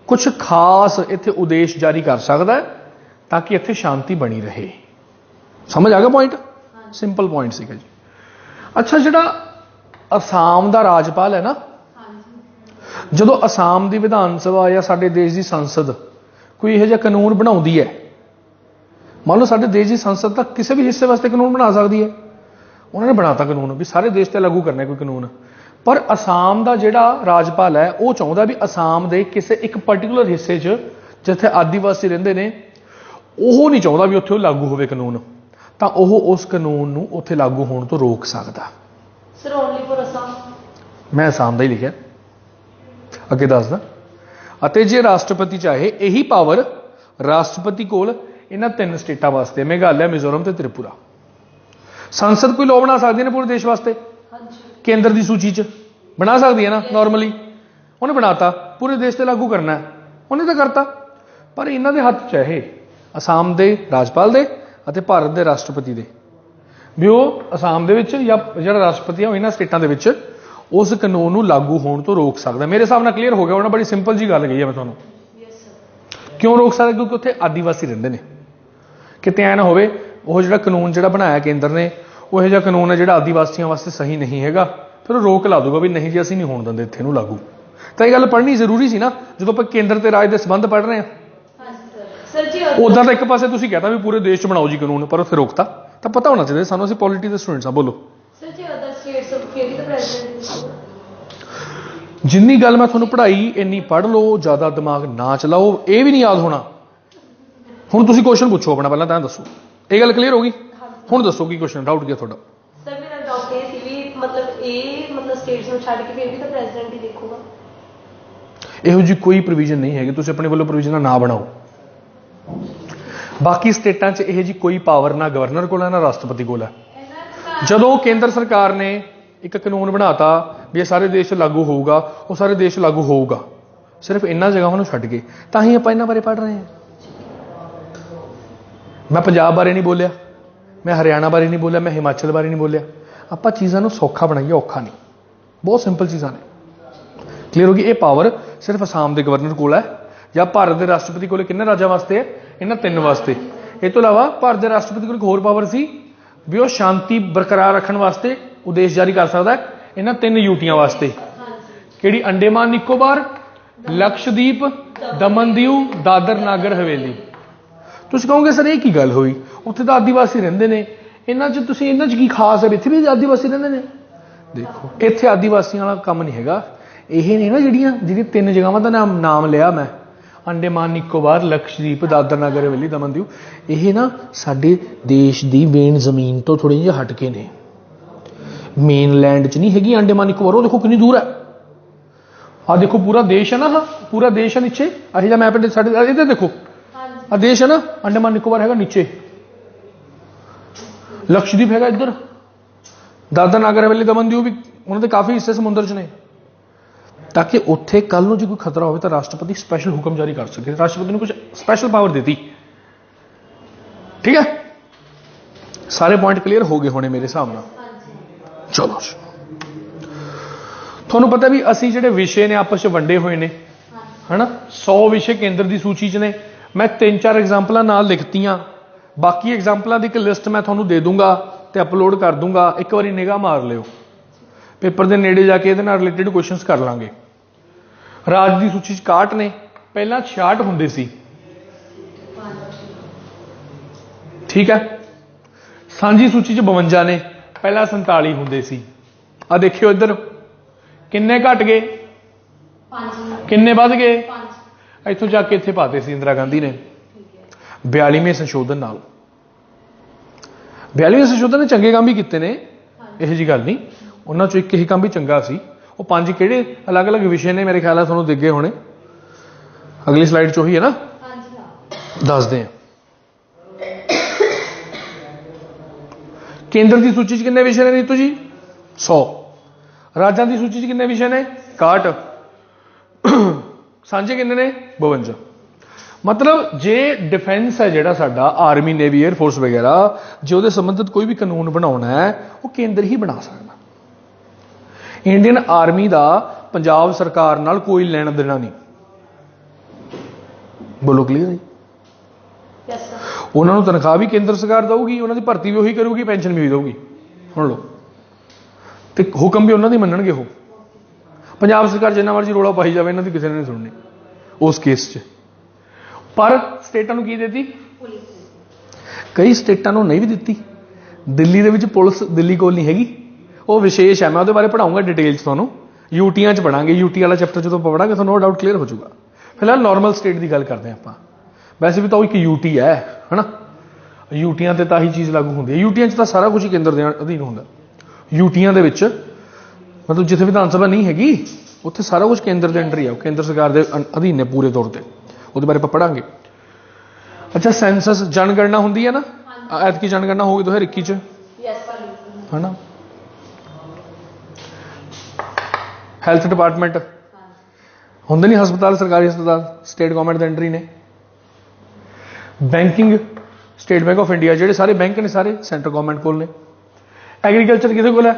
कुछ खास इत्थे उदेश जारी कर सकता है ताकि इत्थे शांति बनी रहे। समझ आ गया पॉइंट? सिंपल पॉइंट सीगा जी। अच्छा, जिहड़ा असम का राजपाल है ना, जदों असम की विधान सभा या साडे देश की संसद कोई इहो जिहा कानून बनाउंदी है, मान लो साडे देश की संसद तक किसी भी हिस्से वास्ते कानून बना सकती है, उन्होंने बनाता कानून भी सारे देश पर लागू करना है कोई कानून, पर असम का जिहड़ा राजपाल है वो चाहुंदा भी असम के किसी एक पर्टिकुलर हिस्से च जिथे आदिवासी रहिंदे ने, वो नहीं चाहुंदा भी उत्थे लागू होवे कानून, तो वह उस कानून नूं उत्थे लागू होने तो रोक सकता। Sir only for Assam? मैं असम का ही लिखा, अगे दसदा। अते जे राष्ट्रपति चाहे, यही पावर राष्ट्रपति कोल इन्हां 3 स्टेटां वास्ते, मेघालय, मिजोरम ते त्रिपुरा। संसद कोई लॉ बना सकती है पूरे देश वास्ते, केंद्र की सूची च बना सकती है ना, नॉर्मली उन्हें बनाता, पूरे देश से लागू करना है, उन्हें तो करता, पर इन्हां दे हत्थ च है असम के राजपाल दे अते भारत के राष्ट्रपति दे भी वो असम दे विच या जिहड़ा राष्ट्रपति है वो इन्हां स्टेटां दे विच उस कानून नूं लागू होने तो रोक सकता। मेरे हिसाब नाल क्लीयर हो गया होना, बड़ी सिंपल जी गल कही है मैं तुहानूं। क्यों रोक सकता? क्योंकि उत्थे आदिवासी रहिंदे ने, किते ऐ ना होवे वो जिहड़ा कानून जिहड़ा बनाया केंद्र ने वो इहो जिहा कानून है जिहड़ा आदिवासियों वास्ते सही नहीं हैगा, फिर रोक ला दूगा भी नहीं जी असीं नहीं होण दिंदे इत्थे नूं लागू। तो ये गल पढ़नी जरूरी सी ना जदों आपां केंद्र ते राज दे संबंध पढ़ रहे हैं। उदां तो एक पासे तुसीं कहता भी पूरे देश च बनाओ जी कानून, पर उत्थे रोकता, तो पता होना चाहिए सानूं, असीं पॉलिटी दे स्टूडेंट्स आ। बोलो जिन्नी गल मैं तुहानूं पढ़ाई इन्नी पढ़ लो, ज़्यादा दिमाग ना चलाओ, ये भी नहीं याद होना। हुण तुसीं क्वेश्चन पूछो अपना, पहलां तां दसो ये गल क्लीयर होगी। हुण दसो की क्वेश्चन, डाउट क्या तुहाडा? सर मेरा डाउट ये सी भी मतलब स्टेट्स ਨੂੰ ਛੱਡ के फिर भी तो प्रेसिडेंट ही देखूगा। ਇਹੋ जी कोई प्रोविजन नहीं हैगी, तुसीं अपने वालों प्रोविजन ना बनाओ। बाकी स्टेटां 'ਚ ਇਹੋ जी कोई पावर ना गवर्नर कोल है ना राष्ट्रपति कोल है। जदों केंद्र सरकार ने एक कानून बनाता भी सारे देश लागू होगा, वो सारे देश लागू होगा, सिर्फ इन्हां जगहों छड्ड के, तां ही आपां इन्हां बारे पढ़ रहे हैं। मैं पंजाब बारे नहीं बोलिया, मैं हरियाणा बारे नहीं बोलिया, मैं हिमाचल बारे नहीं बोलिया। आपां चीज़ां नूं सौखा बनाइए, औखा नहीं, बहुत सिंपल चीज़ां ने। क्लीयर होगी? ये पावर सिर्फ असम के गवर्नर कोल है या भारत के राष्ट्रपति कोल किन्ने राज्यां वास्ते है? इन्हां 3 वास्ते। इस तो इलावा भारत के राष्ट्रपति कोल एक होर पावर सी भी वो शांति बरकरार रखने वास्ते ਉਹ ਦੇਸ਼ ਜਾਰੀ ਕਰ ਸਕਦਾ ਇਹਨਾਂ 3 ਯੂਟੀਆਂ ਵਾਸਤੇ, ਕਿਹੜੀ? ਅੰਡੇਮਾਨ ਨਿਕੋਬਾਰ, ਲਕਸ਼ਦੀਪ, ਦਮਨਦੀਵ, ਦਾਦਰ ਨਾਗਰ ਹਵੇਲੀ। ਤੁਸੀਂ ਕਹੋਗੇ ਸਰ ਇਹ ਕੀ ਗੱਲ ਹੋਈ, ਉੱਥੇ ਤਾਂ ਆਦੀਵਾਸੀ ਰਹਿੰਦੇ ਨੇ, ਇਹਨਾਂ 'ਚ ਤੁਸੀਂ ਇਹਨਾਂ 'ਚ ਕੀ ਖਾਸ ਹੈ, ਇੱਥੇ ਵੀ ਆਦੀਵਾਸੀ ਰਹਿੰਦੇ ਨੇ? ਦੇਖੋ ਇੱਥੇ ਆਦੀਵਾਸੀਆਂ ਵਾਲਾ ਕੰਮ ਨਹੀਂ ਹੈਗਾ, ਇਹ ਨੇ ਨਾ ਜਿਹੜੀਆਂ 3 ਜਗ੍ਹਾਵਾਂ ਦਾ ਨਾਮ ਲਿਆ ਮੈਂ, ਅੰਡੇਮਾਨ ਨਿਕੋਬਾਰ, ਲਕਸ਼ਦੀਪ, ਦਾਦਰ ਨਾਗਰ ਹਵੇਲੀ, ਦਮਨਦੀਵ, ਇਹ ਨਾ ਸਾਡੇ ਦੇਸ਼ ਦੀ ਮੇਨ ਜ਼ਮੀਨ ਤੋਂ ਥੋੜ੍ਹੇ ਜਿਹੇ ਹਟ ਕੇ ਨੇ, ਮੇਨ ਲੈਂਡ 'ਚ ਨਹੀਂ ਹੈਗੀ ਅੰਡੇਮਾਨ ਨਿਕੋਬਾਰ। ਉਹ ਦੇਖੋ ਕਿੰਨੀ ਦੂਰ ਹੈ, ਆਹ ਦੇਖੋ ਪੂਰਾ ਦੇਸ਼ ਹੈ ਨਾ, ਆਹ ਪੂਰਾ ਦੇਸ਼ ਹੈ ਨੀਚੇ, ਇਹੋ ਜਿਹਾ ਮੈਪ ਸਾਡੇ ਇੱਧਰ ਦੇਖੋ, ਆਹ ਦੇਸ਼ ਹੈ ਨਾ, ਅੰਡੇਮਾਨ ਨਿਕੋਬਾਰ ਹੈਗਾ ਨੀਚੇ, ਲਕਸ਼ਦੀਪ ਹੈਗਾ ਇੱਧਰ, ਦਾਦਰ ਨਾਗਰ ਹਵੇਲੀ, ਦਮਨਦੀਵ ਵੀ ਉਹਨਾਂ ਦੇ ਕਾਫੀ ਹਿੱਸੇ ਸਮੁੰਦਰ 'ਚ ਨੇ, ਤਾਂ ਕਿ ਉੱਥੇ ਕੱਲ ਨੂੰ ਜੇ ਕੋਈ ਖਤਰਾ ਹੋਵੇ ਤਾਂ ਰਾਸ਼ਟਰਪਤੀ ਸਪੈਸ਼ਲ ਹੁਕਮ ਜਾਰੀ ਕਰ ਸਕੇ। ਰਾਸ਼ਟਰਪਤੀ ਨੂੰ ਕੁਝ ਸਪੈਸ਼ਲ ਪਾਵਰ ਦਿੱਤੀ। ਠੀਕ ਹੈ, ਸਾਰੇ ਪੁਆਇੰਟ ਕਲੀਅਰ ਹੋ ਗਏ ਹੋਣੇ ਮੇਰੇ ਹਿਸਾਬ ਨਾਲ। ਚਲੋ ਤੁਹਾਨੂੰ ਪਤਾ ਵੀ ਅਸੀਂ ਜਿਹੜੇ ਵਿਸ਼ੇ ਨੇ ਆਪਸ 'ਚ ਵੰਡੇ ਹੋਏ ਨੇ, ਹਨਾ, 100 ਵਿਸ਼ੇ ਕੇਂਦਰ ਦੀ ਸੂਚੀ 'ਚ ਨੇ। ਮੈਂ 3-4 ਐਗਜ਼ਾਮਪਲਾਂ ਨਾਲ ਲਿਖਤੀਆਂ, ਬਾਕੀ ਐਗਜ਼ਾਮਪਲਾਂ ਦੀ ਇੱਕ ਲਿਸਟ ਮੈਂ ਤੁਹਾਨੂੰ ਦੇ ਦੂੰਗਾ ਤੇ ਅਪਲੋਡ ਕਰ ਦੂੰਗਾ, ਇੱਕ ਵਾਰੀ ਨਿਗਾਹ ਮਾਰ ਲਿਓ, ਪੇਪਰ ਦੇ ਨੇੜੇ ਜਾ ਕੇ ਇਹਦੇ ਨਾਲ ਰਿਲੇਟਡ ਕੁਐਸਚਨਸ ਕਰ ਲਾਂਗੇ। ਰਾਜ ਦੀ ਸੂਚੀ 'ਚ 61 ਨੇ, ਪਹਿਲਾਂ 66 ਹੁੰਦੇ ਸੀ, ਠੀਕ ਹੈ। ਸਾਂਝੀ ਸੂਚੀ 'ਚ 52 ਨੇ, ਪਹਿਲਾਂ 47 ਹੁੰਦੇ ਸੀ। ਆ ਦੇਖਿਓ ਇੱਧਰ ਕਿੰਨੇ ਘਟ ਗਏ, 5 ਕਿੰਨੇ ਵੱਧ ਗਏ, 5 ਇੱਥੋਂ ਜਾ ਕੇ ਇੱਥੇ ਪਾਤੇ ਸੀ ਇੰਦਰਾ ਗਾਂਧੀ ਨੇ 42ਵੇਂ ਸੰਸ਼ੋਧਨ ਨਾਲ। 42ਵੇਂ ਸੰਸ਼ੋਧਨ ਨੇ ਚੰਗੇ ਕੰਮ ਵੀ ਕੀਤੇ ਨੇ, ਇਹੋ ਜਿਹੀ ਗੱਲ ਨਹੀਂ, ਉਹਨਾਂ 'ਚੋਂ ਇੱਕ ਹੀ ਕੰਮ ਵੀ ਚੰਗਾ ਸੀ। ਉਹ 5 ਕਿਹੜੇ ਅਲੱਗ-ਅਲੱਗ ਵਿਸ਼ੇ ਨੇ, ਮੇਰੇ ਖਿਆਲ ਨਾਲ ਤੁਹਾਨੂੰ ਦਿਖ ਗਏ ਹੋਣੇ, ਅਗਲੀ ਸਲਾਈਡ 'ਚ ਉਹੀ ਹੈ ਨਾ, ਦੱਸਦੇ ਆ। ਕੇਂਦਰ ਦੀ ਸੂਚੀ 'ਚ ਕਿੰਨੇ ਵਿਸ਼ੇ ਨੇ ਨੀਤੂ ਜੀ? 100। ਰਾਜਾਂ ਦੀ ਸੂਚੀ 'ਚ ਕਿੰਨੇ ਵਿਸ਼ੇ ਨੇ? 61। ਸਾਂਝੇ ਕਿੰਨੇ ਨੇ? 52। ਮਤਲਬ ਜੇ ਡਿਫੈਂਸ ਹੈ ਜਿਹੜਾ ਸਾਡਾ, ਆਰਮੀ, ਨੇਵੀ, 에ਅਰ ਫੋਰਸ ਵਗੈਰਾ, ਜੇ ਉਹਦੇ ਸੰਬੰਧਿਤ ਕੋਈ ਵੀ ਕਾਨੂੰਨ ਬਣਾਉਣਾ ਹੈ ਉਹ ਕੇਂਦਰ ਹੀ ਬਣਾ ਸਕਦਾ। ਇੰਡੀਅਨ ਆਰਮੀ ਦਾ ਪੰਜਾਬ ਸਰਕਾਰ ਨਾਲ ਕੋਈ ਲੈਣਾ ਦੇਣਾ ਨਹੀਂ। ਬੋਲੋ ਕਲੀਅਰ ਹੈ? ਉਹਨਾਂ ਨੂੰ ਤਨਖਾਹ ਵੀ ਕੇਂਦਰ ਸਰਕਾਰ ਦਊਗੀ, ਉਹਨਾਂ ਦੀ ਭਰਤੀ ਵੀ ਉਹੀ ਕਰੂਗੀ, ਪੈਨਸ਼ਨ ਵੀ ਉਹੀ ਦਊਗੀ। ਸੁਣ ਲਓ, ਤੇ ਹੁਕਮ ਵੀ ਉਹਨਾਂ ਦੀ ਮੰਨਣਗੇ ਉਹ। ਪੰਜਾਬ ਸਰਕਾਰ ਜਿੰਨਾ ਮਰਜ਼ੀ ਰੌਲਾ ਪਾਈ ਜਾਵੇ, ਇਹਨਾਂ ਦੀ ਕਿਸੇ ਨੇ ਨਹੀਂ ਸੁਣਨੀ ਉਸ ਕੇਸ 'ਚ। ਪਰ ਸਟੇਟਾਂ ਨੂੰ ਕੀ ਦਿੱਤੀ? ਕਈ ਸਟੇਟਾਂ ਨੂੰ ਨਹੀਂ ਵੀ ਦਿੱਤੀ। ਦਿੱਲੀ ਦੇ ਵਿੱਚ ਪੁਲਿਸ ਦਿੱਲੀ ਕੋਲ ਨਹੀਂ ਹੈਗੀ, ਉਹ ਵਿਸ਼ੇਸ਼ ਹੈ, ਮੈਂ ਉਹਦੇ ਬਾਰੇ ਪੜ੍ਹਾਊਂਗਾ ਡਿਟੇਲ 'ਚ ਤੁਹਾਨੂੰ, ਯੂਟੀਆਂ 'ਚ ਪੜਾਂਗੇ। ਯੂਟੀ ਵਾਲਾ ਚੈਪਟਰ ਜਦੋਂ ਆਪਾਂ ਪੜਾਂਗੇ ਤੁਹਾਨੂੰ ਨੋ ਡਾਊਟ ਕਲੀਅਰ ਹੋ ਜਾਊਗਾ। ਫਿਲਹਾਲ ਨਾਰਮਲ ਸਟੇਟ ਦੀ ਗੱਲ ਕਰਦੇ ਹਾਂ ਆਪਾਂ। ਵੈਸੇ ਵੀ ਤਾਂ ਉਹ ਇੱਕ ਯੂਟੀ ਹੈ, ਹਨਾ, ਯੂਟੀਆਂ ਤੇ ਤਾਂ ਹੀ ਚੀਜ਼ ਲਾਗੂ ਹੁੰਦੀ ਹੈ। ਯੂਟੀਆਂ 'ਚ ਤਾਂ ਸਾਰਾ ਕੁਝ ਹੀ ਕੇਂਦਰ ਦੇ ਅਧੀਨ ਹੁੰਦਾ। ਯੂਟੀਆਂ ਦੇ ਵਿੱਚ ਮਤਲਬ ਜਿੱਥੇ ਵਿਧਾਨ ਸਭਾ ਨਹੀਂ ਹੈਗੀ ਉੱਥੇ ਸਾਰਾ ਕੁਝ ਕੇਂਦਰ ਦੇ ਅੰਡਰ ਹੀ ਆ, ਉਹ ਕੇਂਦਰ ਸਰਕਾਰ ਦੇ ਅਧੀਨ ਨੇ ਪੂਰੇ ਤੌਰ ਤੇ। ਉਹਦੇ ਬਾਰੇ ਆਪਾਂ ਪੜਾਂਗੇ। ਅੱਛਾ, ਸੈਂਸਸ ਜਨਗਣਨਾ ਹੁੰਦੀ ਹੈ ਨਾ, ਐਤਕੀ ਜਨਗਣਨਾ ਹੋਊਗੀ 2021 'ਚ, ਹਨਾ। ਹੈਲਥ ਡਿਪਾਰਟਮੈਂਟ ਹੁੰਦੇ ਨਹੀਂ, ਹਸਪਤਾਲ, ਸਰਕਾਰੀ ਹਸਪਤਾਲ ਸਟੇਟ ਗਵਰਨਮੈਂਟ ਦੇ ਅੰਡਰ ਹੀ ਨੇ। Banking, state bank of India, ਜਿਹੜੇ ਸਾਰੇ ਬੈਂਕ ਨੇ ਸਾਰੇ ਸੈਂਟਰ ਗਵਰਨਮੈਂਟ ਕੋਲ ਨੇ। ਐਗਰੀਕਲਚਰ ਕਿਹਦੇ ਕੋਲ ਹੈ?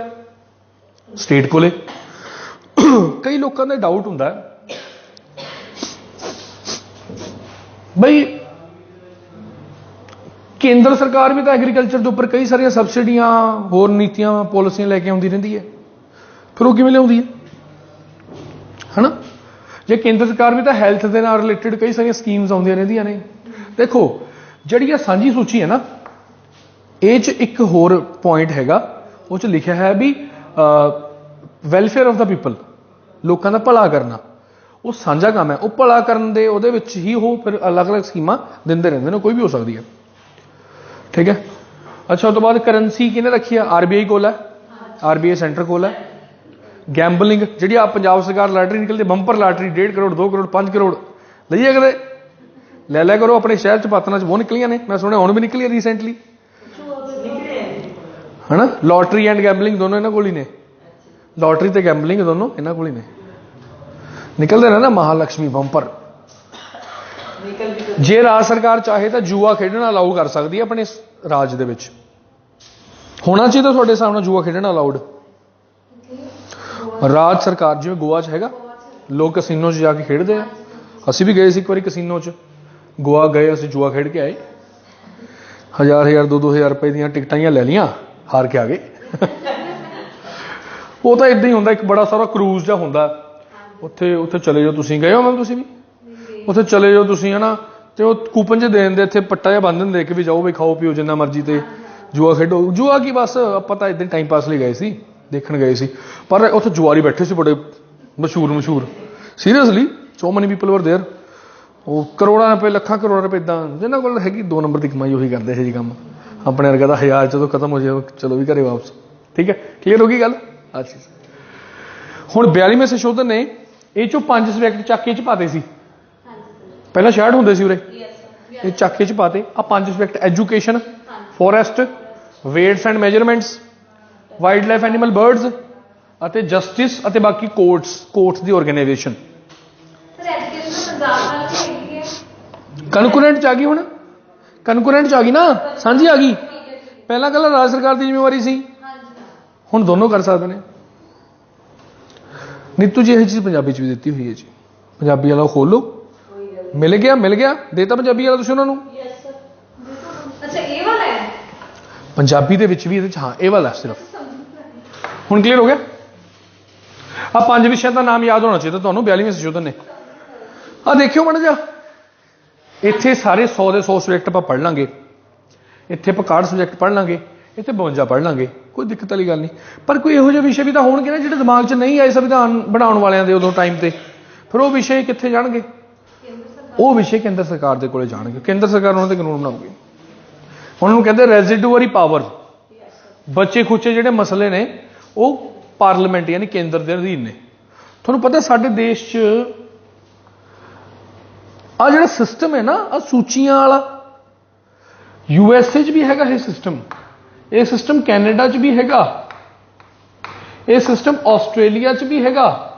ਸਟੇਟ ਕੋਲੇ। ਕਈ ਲੋਕਾਂ ਦਾ ਡਾਊਟ ਹੁੰਦਾ ਬਈ ਕੇਂਦਰ ਸਰਕਾਰ ਵੀ ਤਾਂ ਐਗਰੀਕਲਚਰ ਦੇ ਉੱਪਰ ਕਈ ਸਾਰੀਆਂ ਸਬਸਿਡੀਆਂ, ਹੋਰ ਨੀਤੀਆਂ, ਪਾਲਿਸੀਆਂ ਲੈ ਕੇ ਆਉਂਦੀ ਰਹਿੰਦੀ ਹੈ, ਫਿਰ ਉਹ ਕਿਵੇਂ ਲਿਆਉਂਦੀ ਹੈ, ਹਨਾ। ਜੇ ਕੇਂਦਰ ਸਰਕਾਰ ਵੀ ਤਾਂ ਹੈਲਥ ਦੇ ਨਾਲ ਰਿਲੇਟਡ ਕਈ ਸਾਰੀਆਂ ਸਕੀਮਸ ਆਉਂਦੀਆਂ ਰਹਿੰਦੀਆਂ ਨੇ। ਦੇਖੋ ਜਿਹੜੀ ਆ ਸਾਂਝੀ ਸੂਚੀ ਹੈ ਨਾ, ਇਹ 'ਚ ਇੱਕ ਹੋਰ ਪੁਆਇੰਟ ਹੈਗਾ, ਉਹ 'ਚ ਲਿਖਿਆ ਹੈ ਵੀ ਵੈਲਫੇਅਰ ਆਫ ਦਾ ਪੀਪਲ, ਲੋਕਾਂ ਦਾ ਭਲਾ ਕਰਨਾ, ਉਹ ਸਾਂਝਾ ਕੰਮ ਹੈ। ਉਹ ਭਲਾ ਕਰਨ ਦੇ ਉਹਦੇ ਵਿੱਚ ਹੀ ਉਹ ਫਿਰ ਅਲੱਗ-ਅਲੱਗ ਸਕੀਮਾਂ ਦਿੰਦੇ ਰਹਿੰਦੇ ਨੇ, ਕੋਈ ਵੀ ਹੋ ਸਕਦੀ ਹੈ, ਠੀਕ ਹੈ। ਅੱਛਾ, ਉਹ ਤੋਂ ਬਾਅਦ ਕਰੰਸੀ ਕਿਹਨੇ ਰੱਖੀ ਆ? ਆਰਬੀਆਈ ਕੋਲ ਹੈ, ਆਰਬੀਆਈ ਸੈਂਟਰ ਕੋਲ ਹੈ। ਗੈਂਬਲਿੰਗ, ਜਿਹੜੀ ਆ ਪੰਜਾਬ ਸਰਕਾਰ ਲਾਟਰੀ ਨਿਕਲਦੀ, ਬੰਪਰ ਲਾਟਰੀ, 1.5 ਕਰੋੜ, 2 ਕਰੋੜ, 5 ਕਰੋੜ, ਲਈਏ ਕਦੇ? ਲੈ ਲਿਆ ਕਰੋ। ਆਪਣੇ ਸ਼ਹਿਰ 'ਚ ਪਾਤਨਾਂ 'ਚ ਬਹੁਤ ਨਿਕਲੀਆਂ ਨੇ, ਮੈਂ ਸੁਣਿਆ ਹੁਣ ਵੀ ਨਿਕਲੀ ਰੀਸੈਂਟਲੀ, ਹਨਾ। ਲੋਟਰੀ ਐਂਡ ਗੈਂਬਲਿੰਗ ਦੋਨੋਂ ਇਹਨਾਂ ਕੋਲ ਹੀ ਨੇ, ਲੋਟਰੀ ਤੇ ਗੈਂਬਲਿੰਗ ਦੋਨੋਂ ਇਹਨਾਂ ਕੋਲ ਹੀ ਨੇ, ਨਿਕਲਦੇ ਨੇ ਨਾ ਮਹਾਲਕਸ਼ਮੀ ਬੰਪਰ। ਜੇ ਰਾਜ ਸਰਕਾਰ ਚਾਹੇ ਤਾਂ ਜੂਆ ਖੇਡਣਾ ਅਲਾਉ ਕਰ ਸਕਦੀ ਹੈ ਆਪਣੇ ਰਾਜ ਦੇ ਵਿੱਚ। ਹੋਣਾ ਚਾਹੀਦਾ ਤੁਹਾਡੇ ਹਿਸਾਬ ਨਾਲ ਜੂਆ ਖੇਡਣਾ ਅਲਾਉਡ? ਰਾਜ ਸਰਕਾਰ, ਜਿਵੇਂ ਗੋਆ 'ਚ ਹੈਗਾ, ਲੋਕ ਕਸੀਨੋ 'ਚ ਜਾ ਕੇ ਖੇਡਦੇ ਆ। ਅਸੀਂ ਵੀ ਗਏ ਸੀ ਇੱਕ ਵਾਰੀ ਕਸੀਨੋ 'ਚ, ਗੋਆ ਗਏ, ਅਸੀਂ ਜੂਆ ਖੇਡ ਕੇ ਆਏ। 1000 2,000 ਰੁਪਏ ਦੀਆਂ ਟਿਕਟਾਂ ਲੈ ਲਈਆਂ, ਹਾਰ ਕੇ ਆ ਗਏ। ਉਹ ਤਾਂ ਇਦਾਂ ਹੀ ਹੁੰਦਾ, ਇੱਕ ਬੜਾ ਸਾਰਾ ਕਰੂਜ਼ ਜਿਹਾ ਹੁੰਦਾ, ਉੱਥੇ ਉੱਥੇ ਚਲੇ ਜਾਓ ਤੁਸੀਂ, ਗਏ ਹੋ ਮੈਮ ਤੁਸੀਂ ਵੀ? ਉੱਥੇ ਚਲੇ ਜਾਓ ਤੁਸੀਂ ਹੈ ਨਾ, ਤੇ ਉਹ ਕੂਪਨ 'ਚ ਦੇ ਦਿੰਦੇ, ਇੱਥੇ ਪੱਟਾ ਜਿਹਾ ਬੰਨ ਦਿੰਦੇ ਕਿ ਵੀ ਜਾਓ ਵੀ ਖਾਓ ਪੀਓ ਜਿੰਨਾ ਮਰਜ਼ੀ, ਤੇ ਜੂਆ ਖੇਡੋ। ਜੂਆ ਕੀ ਬਸ ਆਪਾਂ ਤਾਂ ਇੱਦਾਂ ਟਾਈਮ ਪਾਸ ਲਈ ਗਏ ਸੀ, ਦੇਖਣ ਗਏ ਸੀ, ਪਰ ਉੱਥੇ ਜੁਆਰੀ ਬੈਠੇ ਸੀ ਬੜੇ ਮਸ਼ਹੂਰ ਸੀਰੀਅਸਲੀ, ਸੋ ਮਨੀ ਪੀਪਲ ਵਰ ਦੇਅਰ। ਉਹ ਕਰੋੜਾਂ ਰੁਪਏ, ਲੱਖਾਂ ਕਰੋੜਾਂ ਰੁਪਏ ਇੱਦਾਂ ਜਿਹਨਾਂ ਕੋਲ ਹੈਗੀ 2 ਨੰਬਰ ਦੀ ਕਮਾਈ ਉਹੀ ਕਰਦੇ ਇਹ ਜੀ ਕੰਮ। ਆਪਣੇ ਵਰਗਾ ਤਾਂ 1000 ਜਦੋਂ ਖਤਮ ਹੋ ਜਾਏ ਚਲੋ ਵੀ ਘਰੇ ਵਾਪਸ। ਠੀਕ ਹੈ, ਕਲੀਅਰ ਹੋ ਗਈ ਗੱਲ? ਅੱਛਾ, ਹੁਣ 42ਵੇਂ ਸੰਸ਼ੋਧਨ ਨੇ ਇਹ 'ਚੋਂ 5 ਸਬਜੈਕਟ ਚੱਕ ਕੇ 'ਚ ਪਾਤੇ ਸੀ। ਪਹਿਲਾਂ 66 ਹੁੰਦੇ ਸੀ ਉਰੇ, ਇਹ ਚੱਕ ਕੇ 'ਚ ਪਾਤੇ ਆ 5 subject: education, forest, weights and measurements, wildlife animal birds ਅਤੇ ਜਸਟਿਸ, ਅਤੇ ਬਾਕੀ ਕੋਰਟਸ ਦੀ ਆਰਗੇਨਾਈਜੇਸ਼ਨ। ਕਨਕੁਰੈਂਟ 'ਚ ਆ ਗਈ, ਹੁਣ ਕਨਕੁਰੈਂਟ 'ਚ ਆ ਗਈ ਨਾ, ਸਾਂਝੀ ਆ ਗਈ। ਪਹਿਲਾਂ ਕੱਲਾ ਰਾਜ ਸਰਕਾਰ ਦੀ ਜ਼ਿੰਮੇਵਾਰੀ ਸੀ, ਹੁਣ ਦੋਨੋਂ ਕਰ ਸਕਦੇ ਨੇ। ਨੀਤੂ ਜੀ ਇਹ ਚੀਜ਼ ਪੰਜਾਬੀ 'ਚ ਵੀ ਦਿੱਤੀ ਹੋਈ ਹੈ ਜੀ, ਪੰਜਾਬੀ ਵਾਲਾ ਖੋਲੋ, ਮਿਲ ਗਿਆ ਦੇਤਾ ਪੰਜਾਬੀ ਵਾਲਾ ਤੁਸੀਂ ਉਹਨਾਂ ਨੂੰ। ਅੱਛਾ ਇਹ ਵਾਲਾ ਹੈ ਪੰਜਾਬੀ ਦੇ ਵਿੱਚ ਵੀ ਇਹਦੇ 'ਚ, ਹਾਂ ਇਹ ਵਾਲਾ ਸਿਰਫ। ਹੁਣ ਕਲੀਅਰ ਹੋ ਗਿਆ? ਆ 5 ਵਿਸ਼ਿਆਂ ਦਾ ਨਾਮ ਯਾਦ ਹੋਣਾ ਚਾਹੀਦਾ ਤੁਹਾਨੂੰ 42ਵੇਂ ਸੰਸ਼ੋਧਨ ਨੇ। ਆ ਦੇਖਿਓ ਮਾੜਾ ਜਿਹਾ, ਇੱਥੇ ਸਾਰੇ 100 ਦੇ 100 ਸਬਜੈਕਟ ਆਪਾਂ ਪੜ੍ਹ ਲਾਂਗੇ, ਇੱਥੇ ਆਪਾਂ 61 ਸਬਜੈਕਟ ਪੜ੍ਹ ਲਾਂਗੇ, ਇੱਥੇ 52 ਪੜ੍ਹ ਲਾਂਗੇ, ਕੋਈ ਦਿੱਕਤ ਵਾਲੀ ਗੱਲ ਨਹੀਂ। ਪਰ ਕੋਈ ਇਹੋ ਜਿਹੇ ਵਿਸ਼ੇ ਵੀ ਤਾਂ ਹੋਣਗੇ ਨਾ ਜਿਹੜੇ ਦਿਮਾਗ 'ਚ ਨਹੀਂ ਆਏ ਸੰਵਿਧਾਨ ਬਣਾਉਣ ਵਾਲਿਆਂ ਦੇ ਉਦੋਂ ਟਾਈਮ ਤੇ, ਫਿਰ ਉਹ ਵਿਸ਼ੇ ਕਿੱਥੇ ਜਾਣਗੇ? ਉਹ ਵਿਸ਼ੇ ਕੇਂਦਰ ਸਰਕਾਰ ਦੇ ਕੋਲੇ ਜਾਣਗੇ, ਕੇਂਦਰ ਸਰਕਾਰ ਉਹਨਾਂ ਦੇ ਕਾਨੂੰਨ ਬਣਾਉਗੀ। ਉਹਨਾਂ ਨੂੰ ਕਹਿੰਦੇ ਰੈਜ਼ੀਡੂਅਰੀ ਪਾਵਰ। ਬੱਚੇ ਖੁੱਚੇ ਜਿਹੜੇ ਮਸਲੇ ਨੇ ਉਹ ਪਾਰਲੀਮੈਂਟ ਯਾਨੀ ਕੇਂਦਰ ਦੇ ਅਧੀਨ ਨੇ। ਤੁਹਾਨੂੰ ਪਤਾ ਸਾਡੇ ਦੇਸ਼ 'ਚ ਆ ਜਿਹੜਾ ਸਿਸਟਮ ਹੈ ਨਾ, ਆ ਸੂਚੀਆਂ ਵਾਲਾ, USA 'ਚ ਵੀ ਹੈਗਾ ਇਹ ਸਿਸਟਮ ਕੈਨੇਡਾ 'ਚ ਵੀ ਹੈਗਾ, ਇਹ ਸਿਸਟਮ ਆਸਟ੍ਰੇਲੀਆ 'ਚ ਵੀ ਹੈਗਾ।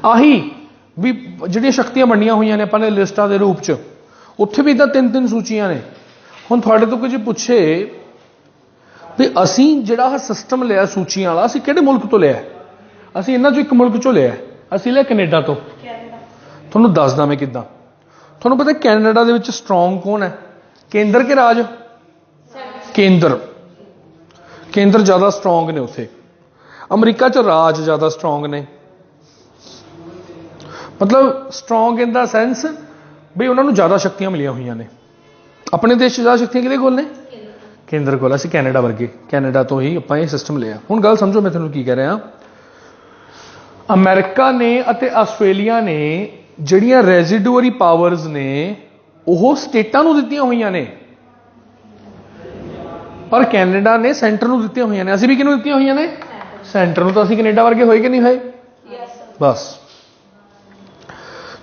ਆਹੀ ਵੀ ਜਿਹੜੀਆਂ ਸ਼ਕਤੀਆਂ ਵੰਡੀਆਂ ਹੋਈਆਂ ਨੇ ਆਪਾਂ ਨੇ ਲਿਸਟਾਂ ਦੇ ਰੂਪ 'ਚ, ਉੱਥੇ ਵੀ ਤਾਂ 3-3 ਸੂਚੀਆਂ ਨੇ। ਹੁਣ ਤੁਹਾਡੇ ਤੋਂ ਕੁਝ ਪੁੱਛੇ ਵੀ ਅਸੀਂ ਜਿਹੜਾ ਸਿਸਟਮ ਲਿਆ ਸੂਚੀਆਂ ਵਾਲਾ, ਅਸੀਂ ਕਿਹੜੇ ਮੁਲਕ ਤੋਂ ਲਿਆ? ਅਸੀਂ ਇਹਨਾਂ 'ਚੋਂ ਇੱਕ ਮੁਲਕ 'ਚੋਂ ਲਿਆ, ਅਸੀਂ ਲਿਆ ਕੈਨੇਡਾ ਤੋਂ। ਤੁਹਾਨੂੰ ਦੱਸਦਾ ਮੈਂ ਕਿੱਦਾਂ। ਤੁਹਾਨੂੰ ਪਤਾ ਕੈਨੇਡਾ ਦੇ ਵਿੱਚ ਸਟਰੋਂਗ ਕੌਣ ਹੈ, ਕੇਂਦਰ ਕੇ ਰਾਜ? ਕੇਂਦਰ ਜ਼ਿਆਦਾ ਸਟਰੋਂਗ ਨੇ ਉੱਥੇ। ਅਮਰੀਕਾ 'ਚ ਰਾਜ ਜ਼ਿਆਦਾ ਸਟਰੋਂਗ ਨੇ, ਮਤਲਬ ਸਟਰੋਂਗ ਇਨ ਦਾ ਸੈਂਸ ਵੀ ਉਹਨਾਂ ਨੂੰ ਜ਼ਿਆਦਾ ਸ਼ਕਤੀਆਂ ਮਿਲੀਆਂ ਹੋਈਆਂ ਨੇ। ਆਪਣੇ ਦੇਸ਼ 'ਚ ਜ਼ਿਆਦਾ ਸ਼ਕਤੀਆਂ ਕਿਹਦੇ ਕੋਲ ਨੇ? ਕੇਂਦਰ ਕੋਲ। ਅਸੀਂ ਕੈਨੇਡਾ ਵਰਗੇ, ਕੈਨੇਡਾ ਤੋਂ ਹੀ ਆਪਾਂ ਇਹ ਸਿਸਟਮ ਲਿਆ। ਹੁਣ ਗੱਲ ਸਮਝੋ ਮੈਂ ਤੁਹਾਨੂੰ ਕੀ ਕਹਿ ਰਿਹਾ। ਅਮਰੀਕਾ ਨੇ ਅਤੇ ਆਸਟ੍ਰੇਲੀਆ ਨੇ ਜਿਹੜੀਆਂ ਰੈਜ਼ੀਡੂਅਰੀ ਪਾਵਰਸ ਨੇ ਉਹ ਸਟੇਟਾਂ ਨੂੰ ਦਿੱਤੀਆਂ ਹੋਈਆਂ ਨੇ, ਪਰ ਕੈਨੇਡਾ ਨੇ ਸੈਂਟਰ ਨੂੰ ਦਿੱਤੀਆਂ ਹੋਈਆਂ ਨੇ। ਅਸੀਂ ਵੀ ਕਿਹਨੂੰ ਦਿੱਤੀਆਂ ਹੋਈਆਂ ਨੇ? ਸੈਂਟਰ ਨੂੰ। ਤਾਂ ਅਸੀਂ ਕੈਨੇਡਾ ਵਰਗੇ ਹੋਏ ਕਿ ਨਹੀਂ ਹੋਏ? ਬਸ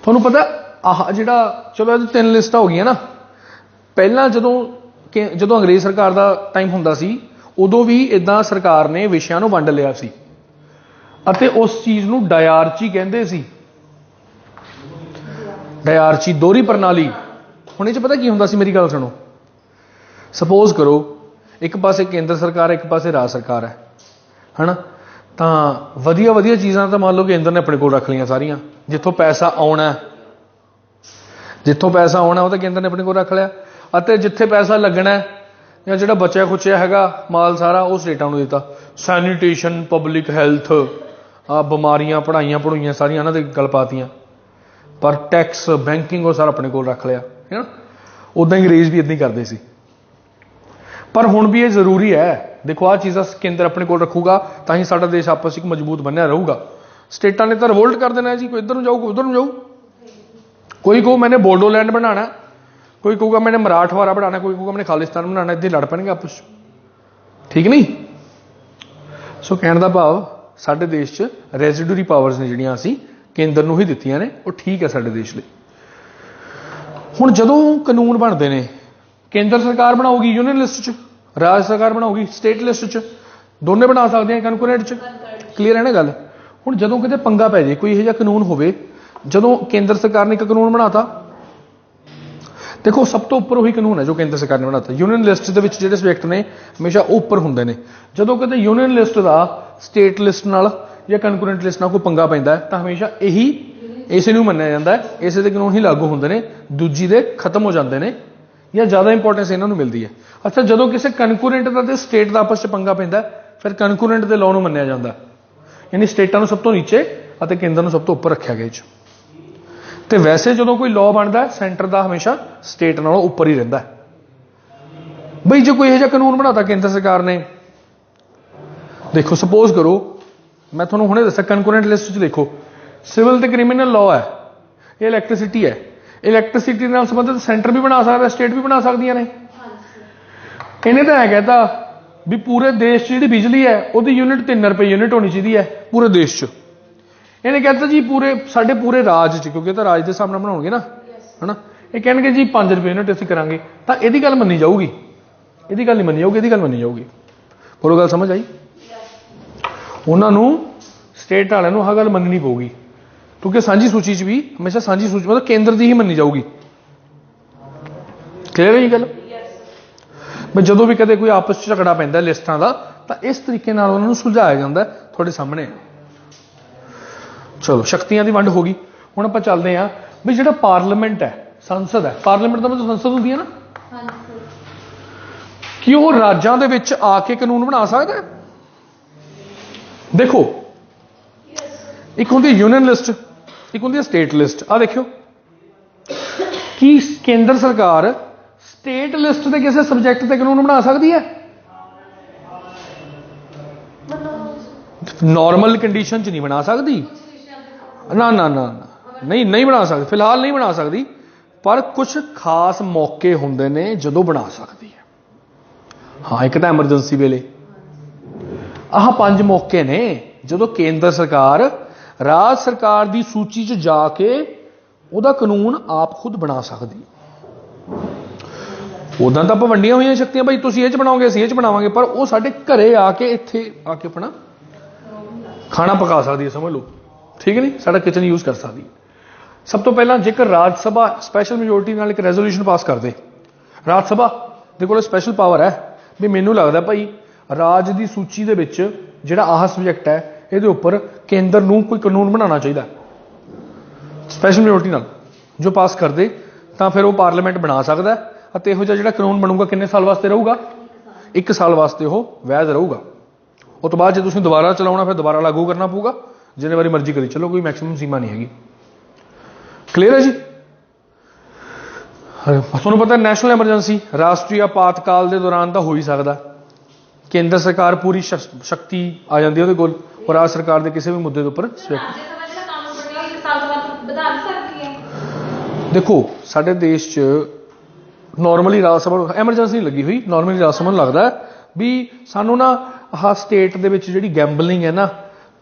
ਤੁਹਾਨੂੰ ਪਤਾ ਆਹ ਜਿਹੜਾ, ਚਲੋ ਇਹ 3 ਲਿਸਟਾਂ ਹੋ ਗਈਆਂ ਨਾ। ਪਹਿਲਾਂ ਜਦੋਂ ਅੰਗਰੇਜ਼ ਸਰਕਾਰ ਦਾ ਟਾਈਮ ਹੁੰਦਾ ਸੀ ਉਦੋਂ ਵੀ ਇਦਾਂ ਸਰਕਾਰ ਨੇ ਵਿਸ਼ਿਆਂ ਨੂੰ ਵੰਡ ਲਿਆ ਸੀ ਅਤੇ ਉਸ ਚੀਜ਼ ਨੂੰ ਡਾਇਆਰਚੀ ਕਹਿੰਦੇ ਸੀ। ਡਾਇਆਰਚੀ, ਦੋਹਰੀ ਪ੍ਰਣਾਲੀ। ਹੁਣ ਇਹ 'ਚ ਪਤਾ ਕੀ ਹੁੰਦਾ ਸੀ, ਮੇਰੀ ਗੱਲ ਸੁਣੋ। ਸਪੋਜ਼ ਕਰੋ ਇੱਕ ਪਾਸੇ ਕੇਂਦਰ ਸਰਕਾਰ ਹੈ, ਇੱਕ ਪਾਸੇ ਰਾਜ ਸਰਕਾਰ ਹੈ ਨਾ, ਤਾਂ ਵਧੀਆ ਚੀਜ਼ਾਂ ਤਾਂ ਮੰਨ ਲਓ ਕੇਂਦਰ ਨੇ ਆਪਣੇ ਕੋਲ ਰੱਖ ਲਈਆਂ ਸਾਰੀਆਂ। ਜਿੱਥੋਂ ਪੈਸਾ ਆਉਣਾ ਉਹ ਤਾਂ ਕੇਂਦਰ ਨੇ ਆਪਣੇ ਕੋਲ ਰੱਖ ਲਿਆ, ਅਤੇ ਜਿੱਥੇ ਪੈਸਾ ਲੱਗਣਾ ਜਾਂ ਜਿਹੜਾ ਬਚਿਆ ਖੁੱਚਿਆ ਹੈਗਾ ਮਾਲ ਸਾਰਾ ਉਹ ਸਟੇਟਾਂ ਨੂੰ ਦਿੱਤਾ। ਸੈਨੀਟੇਸ਼ਨ, ਪਬਲਿਕ ਹੈਲਥ, ਆ ਬਿਮਾਰੀਆਂ, ਪੜ੍ਹਾਈਆਂ ਸਾਰੀਆਂ ਇਹਨਾਂ ਦੇ ਗੱਲ ਪਾਤੀਆਂ। ਪਰ ਟੈਕਸ, ਬੈਂਕਿੰਗ ਉਹ ਸਾਰਾ ਆਪਣੇ ਕੋਲ ਰੱਖ ਲਿਆ ਹੈ ਨਾ। ਉੱਦਾਂ ਹੀ ਅੰਗਰੇਜ਼ ਵੀ ਇੱਦਾਂ ਹੀ ਕਰਦੇ ਸੀ। ਪਰ ਹੁਣ ਵੀ ਇਹ ਜ਼ਰੂਰੀ ਹੈ। ਦੇਖੋ ਆਹ ਚੀਜ਼ਾਂ ਕੇਂਦਰ ਆਪਣੇ ਕੋਲ ਰੱਖੂਗਾ ਤਾਂ ਹੀ ਸਾਡਾ ਦੇਸ਼ ਆਪਸ ਵਿੱਚ ਮਜ਼ਬੂਤ ਬਣਿਆ ਰਹੂਗਾ। ਸਟੇਟਾਂ ਨੇ ਤਾਂ ਰਿਵੋਲਟ ਕਰ ਦੇਣਾ ਜੀ, ਕੋਈ ਇੱਧਰ ਨੂੰ ਜਾਊ, ਕੋਈ ਉੱਧਰ ਨੂੰ ਜਾਊ। ਕੋਈ ਕਹੂ ਮੈਨੇ ਬੋਡੋਲੈਂਡ ਬਣਾਉਣਾ, ਕੋਈ ਕਹੂਗਾ ਮੈਨੇ ਮਰਾਠਵਾੜਾ ਬਣਾਉਣਾ, ਕੋਈ ਕਹੂਗਾ ਮੈਨੇ ਖਾਲਿਸਤਾਨ ਬਣਾਉਣਾ। ਇੱਥੇ ਲੜ ਪੈਣਗੇ ਆਪਸ 'ਚ, ਠੀਕ ਨਹੀਂ? ਸੋ ਕਹਿਣ ਦਾ ਭਾਵ ਸਾਡੇ ਦੇਸ਼ 'ਚ ਰੈਜ਼ੀਡੂਅਰੀ ਪਾਵਰਸ ਨੇ ਜਿਹੜੀਆਂ ਅਸੀਂ ਕੇਂਦਰ ਨੂੰ ਹੀ ਦਿੱਤੀਆਂ ਨੇ, ਉਹ ਠੀਕ ਹੈ ਸਾਡੇ ਦੇਸ਼ ਲਈ। ਹੁਣ ਜਦੋਂ ਕਾਨੂੰਨ ਬਣਦੇ ਨੇ, ਕੇਂਦਰ ਸਰਕਾਰ ਬਣਾਉਗੀ ਯੂਨੀਅਨ ਲਿਸਟ 'ਚ, ਰਾਜ ਸਰਕਾਰ ਬਣਾਉਗੀ ਸਟੇਟ ਲਿਸਟ 'ਚ, ਦੋਨੇ ਬਣਾ ਸਕਦੇ ਆ ਕਨਕੁਰੈਂਟ 'ਚ। ਕਲੀਅਰ ਹੈ ਨਾ ਗੱਲ? ਹੁਣ ਜਦੋਂ ਕਿਤੇ ਪੰਗਾ ਪੈ ਜੇ, ਕੋਈ ਇਹੋ ਜਿਹਾ ਕਾਨੂੰਨ ਹੋਵੇ, ਜਦੋਂ ਕੇਂਦਰ ਸਰਕਾਰ ਨੇ ਇੱਕ ਕਾਨੂੰਨ ਬਣਾਤਾ, ਦੇਖੋ ਸਭ ਤੋਂ ਉੱਪਰ ਉਹੀ ਕਾਨੂੰਨ ਹੈ ਜੋ ਕੇਂਦਰ ਸਰਕਾਰ ਨੇ ਬਣਾਤਾ। ਯੂਨੀਅਨ ਲਿਸਟ ਦੇ ਵਿੱਚ ਜਿਹੜੇ ਸਬਜੈਕਟ ਨੇ ਹਮੇਸ਼ਾ ਉਹ ਉੱਪਰ ਹੁੰਦੇ ਨੇ। ਜਦੋਂ ਕਿਤੇ ਯੂਨੀਅਨ ਲਿਸਟ ਦਾ ਸਟੇਟ ਲਿਸਟ ਨਾਲ ਜਾਂ ਕਨਕੁਰੈਂਟ ਲਿਸਟ ਨਾਲ ਕੋਈ ਪੰਗਾ ਪੈਂਦਾ ਤਾਂ ਹਮੇਸ਼ਾ ਇਸੇ ਨੂੰ ਮੰਨਿਆ ਜਾਂਦਾ ਹੈ, ਇਸੇ ਦੇ ਕਾਨੂੰਨ ਹੀ ਲਾਗੂ ਹੁੰਦੇ ਨੇ, ਦੂਜੀ ਦੇ ਖਤਮ ਹੋ ਜਾਂਦੇ ਨੇ ਜਾਂ ਜ਼ਿਆਦਾ ਇੰਪੋਰਟੈਂਸ ਇਹਨਾਂ ਨੂੰ ਮਿਲਦੀ ਹੈ। ਅੱਛਾ, ਜਦੋਂ ਕਿਸੇ ਕਨਕੁਰੈਂਟ ਦਾ ਤੇ ਸਟੇਟ ਦਾ ਆਪਸ 'ਚ ਪੰਗਾ ਪੈਂਦਾ ਫਿਰ ਕਨਕੂਰੈਂਟ ਦੇ ਲਾਅ ਨੂੰ ਮੰਨਿਆ ਜਾਂਦਾ, ਯਾਨੀ ਸਟੇਟਾਂ ਨੂੰ ਸਭ ਤੋਂ ਨੀਚੇ ਅਤੇ ਕੇਂਦਰ ਨੂੰ ਸਭ ਤੋਂ ਉੱਪਰ ਰੱਖਿਆ ਗਿਆ ਇਹ 'ਚ। ਤੇ ਵੈਸੇ ਜਦੋਂ ਕੋਈ ਲਾਅ ਬਣਦਾ ਸੈਂਟਰ ਦਾ ਹਮੇਸ਼ਾ ਸਟੇਟ ਨਾਲੋਂ ਉੱਪਰ ਹੀ ਰਹਿੰਦਾ। ਬਈ ਜੇ ਕੋਈ ਇਹੋ ਜਿਹਾ ਕਾਨੂੰਨ ਬਣਾਤਾ ਕੇਂਦਰ ਸਰਕਾਰ ਨੇ, ਦੇਖੋ ਸਪੋਜ਼ ਕਰੋ ਮੈਂ ਤੁਹਾਨੂੰ ਹੁਣੇ ਦੱਸਿਆ ਕਨਕੂਰੈਂਟ ਲਿਸਟ 'ਚ ਦੇਖੋ ਸਿਵਲ ਤੇ ਕ੍ਰਿਮੀਨਲ ਲਾਅ ਹੈ, ਇਹ ਇਲੈਕਟ੍ਰਿਸਿਟੀ ਹੈ, ਇਲੈਕਟ੍ਰਿਸਿਟੀ ਨਾਲ ਸੰਬੰਧਿਤ ਸੈਂਟਰ ਵੀ ਬਣਾ ਸਕਦਾ, ਸਟੇਟ ਵੀ ਬਣਾ ਸਕਦੀਆਂ ਨੇ। ਇਹਨੇ ਤਾਂ ਐ ਕਹਿਤਾ ਵੀ ਪੂਰੇ ਦੇਸ਼ 'ਚ ਜਿਹੜੀ ਬਿਜਲੀ ਹੈ ਉਹਦੀ ਯੂਨਿਟ 3 ਰੁਪਏ ਯੂਨਿਟ ਹੋਣੀ ਚਾਹੀਦੀ ਹੈ ਪੂਰੇ ਦੇਸ਼ 'ਚ। ਇਹਨੇ ਕਹਿਤਾ ਜੀ ਸਾਡੇ ਪੂਰੇ ਰਾਜ 'ਚ, ਕਿਉਂਕਿ ਇਹ ਤਾਂ ਰਾਜ ਦੇ ਹਿਸਾਬ ਨਾਲ ਬਣਾਉਣਗੇ ਨਾ, ਹਨਾ। ਇਹ ਕਹਿਣਗੇ ਜੀ 5 ਰੁਪਏ ਯੂਨਿਟ ਅਸੀਂ ਕਰਾਂਗੇ, ਤਾਂ ਇਹਦੀ ਗੱਲ ਮੰਨੀ ਜਾਊਗੀ, ਇਹਦੀ ਗੱਲ ਨਹੀਂ ਮੰਨੀ ਜਾਊਗੀ, ਇਹਦੀ ਗੱਲ ਮੰਨੀ ਜਾਊਗੀ। ਹੋਰ ਗੱਲ ਸਮਝ ਆਈ? ਉਹਨਾਂ ਨੂੰ ਸਟੇਟ ਵਾਲਿਆਂ ਨੂੰ ਆਹ ਗੱਲ ਮੰਨਣੀ ਪਊਗੀ, ਕਿਉਂਕਿ ਸਾਂਝੀ ਸੂਚੀ 'ਚ ਵੀ ਹਮੇਸ਼ਾ ਸਾਂਝੀ ਸੂਚੀ ਮਤਲਬ ਕੇਂਦਰ ਦੀ ਹੀ ਮੰਨੀ ਜਾਊਗੀ। ਕਲੀਅਰ ਹੈ ਇਹ ਗੱਲ? ਬਈ ਜਦੋਂ ਵੀ ਕਦੇ ਕੋਈ ਆਪਸ 'ਚ ਝਗੜਾ ਪੈਂਦਾ ਲਿਸਟਾਂ ਦਾ, ਤਾਂ ਇਸ ਤਰੀਕੇ ਨਾਲ ਉਹਨਾਂ ਨੂੰ ਸੁਲਝਾਇਆ ਜਾਂਦਾ ਤੁਹਾਡੇ ਸਾਹਮਣੇ। ਚਲੋ ਸ਼ਕਤੀਆਂ ਦੀ ਵੰਡ ਹੋ ਗਈ। ਹੁਣ ਆਪਾਂ ਚੱਲਦੇ ਹਾਂ ਵੀ ਜਿਹੜਾ ਪਾਰਲੀਮੈਂਟ ਹੈ, ਸੰਸਦ ਹੈ, ਪਾਰਲੀਮੈਂਟ ਦਾ ਮਤਲਬ ਸੰਸਦ ਹੁੰਦੀ ਹੈ ਨਾ, ਕਿ ਉਹ ਰਾਜਾਂ ਦੇ ਵਿੱਚ ਆ ਕੇ ਕਾਨੂੰਨ ਬਣਾ ਸਕਦਾ ਹੈ? ਦੇਖੋ ਇੱਕ ਹੁੰਦੀ ਯੂਨੀਅਨ ਲਿਸਟ, ਇੱਕ ਹੁੰਦੀ ਹੈ ਸਟੇਟ ਲਿਸਟ। ਆ ਦੇਖਿਓ ਕੀ ਕੇਂਦਰ ਸਰਕਾਰ ਸਟੇਟ ਲਿਸਟ ਦੇ ਕਿਸੇ ਸਬਜੈਕਟ ਤੇ ਕਾਨੂੰਨ ਬਣਾ ਸਕਦੀ ਹੈ? ਨਾਰਮਲ ਕੰਡੀਸ਼ਨ 'ਚ ਨਹੀਂ ਬਣਾ ਸਕਦੀ, ਨਾ ਨਾ ਨਾ ਨਹੀਂ ਬਣਾ ਸਕਦੀ, ਫਿਲਹਾਲ ਨਹੀਂ ਬਣਾ ਸਕਦੀ, ਪਰ ਕੁਝ ਖਾਸ ਮੌਕੇ ਹੁੰਦੇ ਨੇ ਜਦੋਂ ਬਣਾ ਸਕਦੀ ਹੈ। ਹਾਂ, ਇੱਕ ਤਾਂ ਐਮਰਜੈਂਸੀ ਵੇਲੇ। ਆਹ 5 ਮੌਕੇ ਨੇ ਜਦੋਂ ਕੇਂਦਰ ਸਰਕਾਰ ਰਾਜ ਸਰਕਾਰ ਦੀ ਸੂਚੀ 'ਚ ਜਾ ਕੇ ਉਹਦਾ ਕਾਨੂੰਨ ਆਪ ਖੁਦ ਬਣਾ ਸਕਦੀ। ਉਦਾਂ ਤਾਂ ਆਪਾਂ ਵੰਡੀਆਂ ਹੋਈਆਂ ਸ਼ਕਤੀਆਂ, ਭਾਈ ਤੁਸੀਂ ਇਹ 'ਚ ਬਣਾਓਗੇ ਅਸੀਂ ਇਹ 'ਚ ਬਣਾਵਾਂਗੇ, ਪਰ ਉਹ ਸਾਡੇ ਘਰੇ ਆ ਕੇ ਇੱਥੇ ਆ ਕੇ ਆਪਣਾ ਖਾਣਾ ਪਕਾ ਸਕਦੀ ਹੈ, ਸਮਝ ਲਓ, ਠੀਕ ਹੈ ਨਹੀਂ, ਸਾਡਾ ਕਿਚਨ ਯੂਜ਼ ਕਰ ਸਕਦੀ ਹੈ। ਸਭ ਤੋਂ ਪਹਿਲਾਂ ਜੇਕਰ ਰਾਜ ਸਭਾ ਸਪੈਸ਼ਲ ਮੈਜੋਰਟੀ ਨਾਲ ਇੱਕ ਰੈਜ਼ੋਲੂਸ਼ਨ ਪਾਸ ਕਰਦੇ, ਰਾਜ ਸਭਾ ਦੇ ਕੋਲ ਸਪੈਸ਼ਲ ਪਾਵਰ ਹੈ ਵੀ ਮੈਨੂੰ ਲੱਗਦਾ ਭਾਈ ਰਾਜ ਦੀ ਸੂਚੀ ਦੇ ਵਿੱਚ ਜਿਹੜਾ ਆਹ ਸਬਜੈਕਟ ਹੈ ਇਹਦੇ ਉੱਪਰ ਕੇਂਦਰ ਨੂੰ ਕੋਈ ਕਾਨੂੰਨ ਬਣਾਉਣਾ ਚਾਹੀਦਾ, ਸਪੈਸ਼ਲ ਮੈਜੋਰਟੀ ਨਾਲ ਜੋ ਪਾਸ ਕਰਦੇ, ਤਾਂ ਫਿਰ ਉਹ ਪਾਰਲੀਮੈਂਟ ਬਣਾ ਸਕਦਾ। ਅਤੇ ਇਹੋ ਜਿਹਾ ਜਿਹੜਾ ਕਾਨੂੰਨ ਬਣੂਗਾ ਕਿੰਨੇ ਸਾਲ ਵਾਸਤੇ ਰਹੂਗਾ? 1 ਸਾਲ ਵਾਸਤੇ ਉਹ ਵੈਧ ਰਹੂਗਾ। ਉਹ ਤੋਂ ਬਾਅਦ ਜੇ ਤੁਸੀਂ ਦੁਬਾਰਾ ਚਲਾਉਣਾ ਫਿਰ ਦੁਬਾਰਾ ਲਾਗੂ ਕਰਨਾ ਪਊਗਾ, ਜਿੰਨੇ ਵਾਰੀ ਮਰਜ਼ੀ ਕਰੀ ਚਲੋ, ਕੋਈ ਮੈਕਸਿਮਮ ਸੀਮਾ ਨਹੀਂ ਹੈਗੀ। ਕਲੀਅਰ ਹੈ ਜੀ? ਤੁਹਾਨੂੰ ਪਤਾ ਨੈਸ਼ਨਲ ਐਮਰਜੈਂਸੀ ਰਾਸ਼ਟਰੀ ਆਪਾਤਕਾਲ ਦੇ ਦੌਰਾਨ ਤਾਂ ਹੋ ਹੀ ਸਕਦਾ, ਕੇਂਦਰ ਸਰਕਾਰ ਪੂਰੀ ਸ਼ਕਤੀ ਆ ਜਾਂਦੀ ਉਹਦੇ ਕੋਲ, ਔਰ ਰਾਜ ਸਰਕਾਰ ਦੇ ਕਿਸੇ ਵੀ ਮੁੱਦੇ ਦੇ ਉੱਪਰ ਦੇਖੋ ਸਾਡੇ ਦੇਸ਼ 'ਚ ਨਾਰਮਲੀ ਰਾਜ ਸਭਾ ਨੂੰ ਐਮਰਜੈਂਸੀ ਨਹੀਂ ਲੱਗੀ ਹੋਈ, ਨਾਰਮਲੀ ਰਾਜ ਸਭਾ ਨੂੰ ਲੱਗਦਾ ਵੀ ਸਾਨੂੰ ਨਾ ਆਹ ਸਟੇਟ ਦੇ ਵਿੱਚ ਜਿਹੜੀ ਗੈਂਬਲਿੰਗ ਹੈ ਨਾ,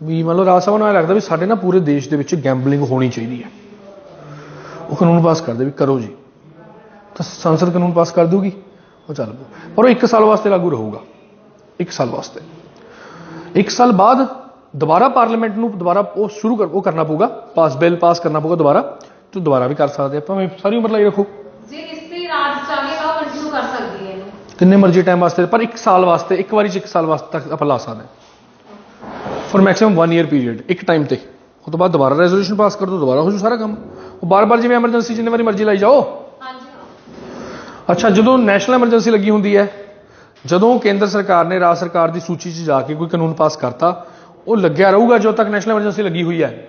ਵੀ ਮੰਨ ਲਓ ਰਾਜ ਸਭਾ ਨੂੰ ਲੱਗਦਾ ਵੀ ਸਾਡੇ ਨਾ ਪੂਰੇ ਦੇਸ਼ ਦੇ ਵਿੱਚ ਗੈਂਬਲਿੰਗ ਹੋਣੀ ਚਾਹੀਦੀ ਹੈ, ਉਹ ਕਾਨੂੰਨ ਪਾਸ ਕਰਦੇ ਵੀ ਕਰੋ ਜੀ, ਤਾਂ ਸੰਸਦ ਕਾਨੂੰਨ ਪਾਸ ਕਰ ਦੂਗੀ, ਉਹ ਚੱਲ ਪਊ, ਪਰ ਉਹ 1 ਸਾਲ ਵਾਸਤੇ ਲਾਗੂ ਰਹੂਗਾ, 1 ਸਾਲ ਵਾਸਤੇ। 1 ਸਾਲ ਬਾਅਦ ਦੁਬਾਰਾ ਪਾਰਲੀਮੈਂਟ ਨੂੰ ਦੁਬਾਰਾ ਉਹ ਕਰਨਾ ਪਊਗਾ, ਬਿੱਲ ਪਾਸ ਕਰਨਾ ਪਊਗਾ ਦੁਬਾਰਾ, ਤੂੰ ਦੁਬਾਰਾ ਵੀ ਕਰ ਸਕਦੇ ਆਪਾਂ, ਸਾਰੀ ਉਮਰ ਲਈ ਰੱਖੋ ਕਿੰਨੇ ਮਰਜ਼ੀ ਟਾਈਮ ਵਾਸਤੇ, ਪਰ 1 ਸਾਲ ਵਾਸਤੇ, ਇੱਕ ਵਾਰੀ 'ਚ 1 ਸਾਲ ਵਾਸਤੇ ਤੱਕ ਆਪਾਂ ਲਾ ਸਕਦੇ ਹਾਂ, ਫॉर ਮੈਕਸਿਮਮ 1 ਈਅਰ ਪੀਰੀਅਡ, ਇੱਕ ਟਾਈਮ ਤੇ। ਉਹ ਤੋਂ ਬਾਅਦ ਦੁਬਾਰਾ ਰੈਜ਼ੋਲੂਸ਼ਨ ਪਾਸ ਕਰ ਦੋ, ਦੁਬਾਰਾ ਹੋ ਜੂ ਸਾਰਾ ਕੰਮ। ਉਹ ਬਾਰ-ਬਾਰ ਜਿਵੇਂ ਐਮਰਜੈਂਸੀ ਜਿੰਨੇ ਵਾਰੀ ਮਰਜ਼ੀ ਲਾਈ ਜਾਓ। ਅੱਛਾ, ਜਦੋਂ ਨੈਸ਼ਨਲ ਐਮਰਜੈਂਸੀ ਲੱਗੀ ਹੁੰਦੀ ਹੈ, ਜਦੋਂ ਕੇਂਦਰ ਸਰਕਾਰ ਨੇ ਰਾਜ ਸਰਕਾਰ ਦੀ ਸੂਚੀ 'ਚ ਜਾ ਕੇ ਕੋਈ ਕਾਨੂੰਨ ਪਾਸ ਕਰਤਾ, ਉਹ ਲੱਗਿਆ ਰਹੂਗਾ ਜਦੋਂ ਤੱਕ ਨੈਸ਼ਨਲ ਐਮਰਜੈਂਸੀ ਲੱਗੀ ਹੋਈ ਹੈ।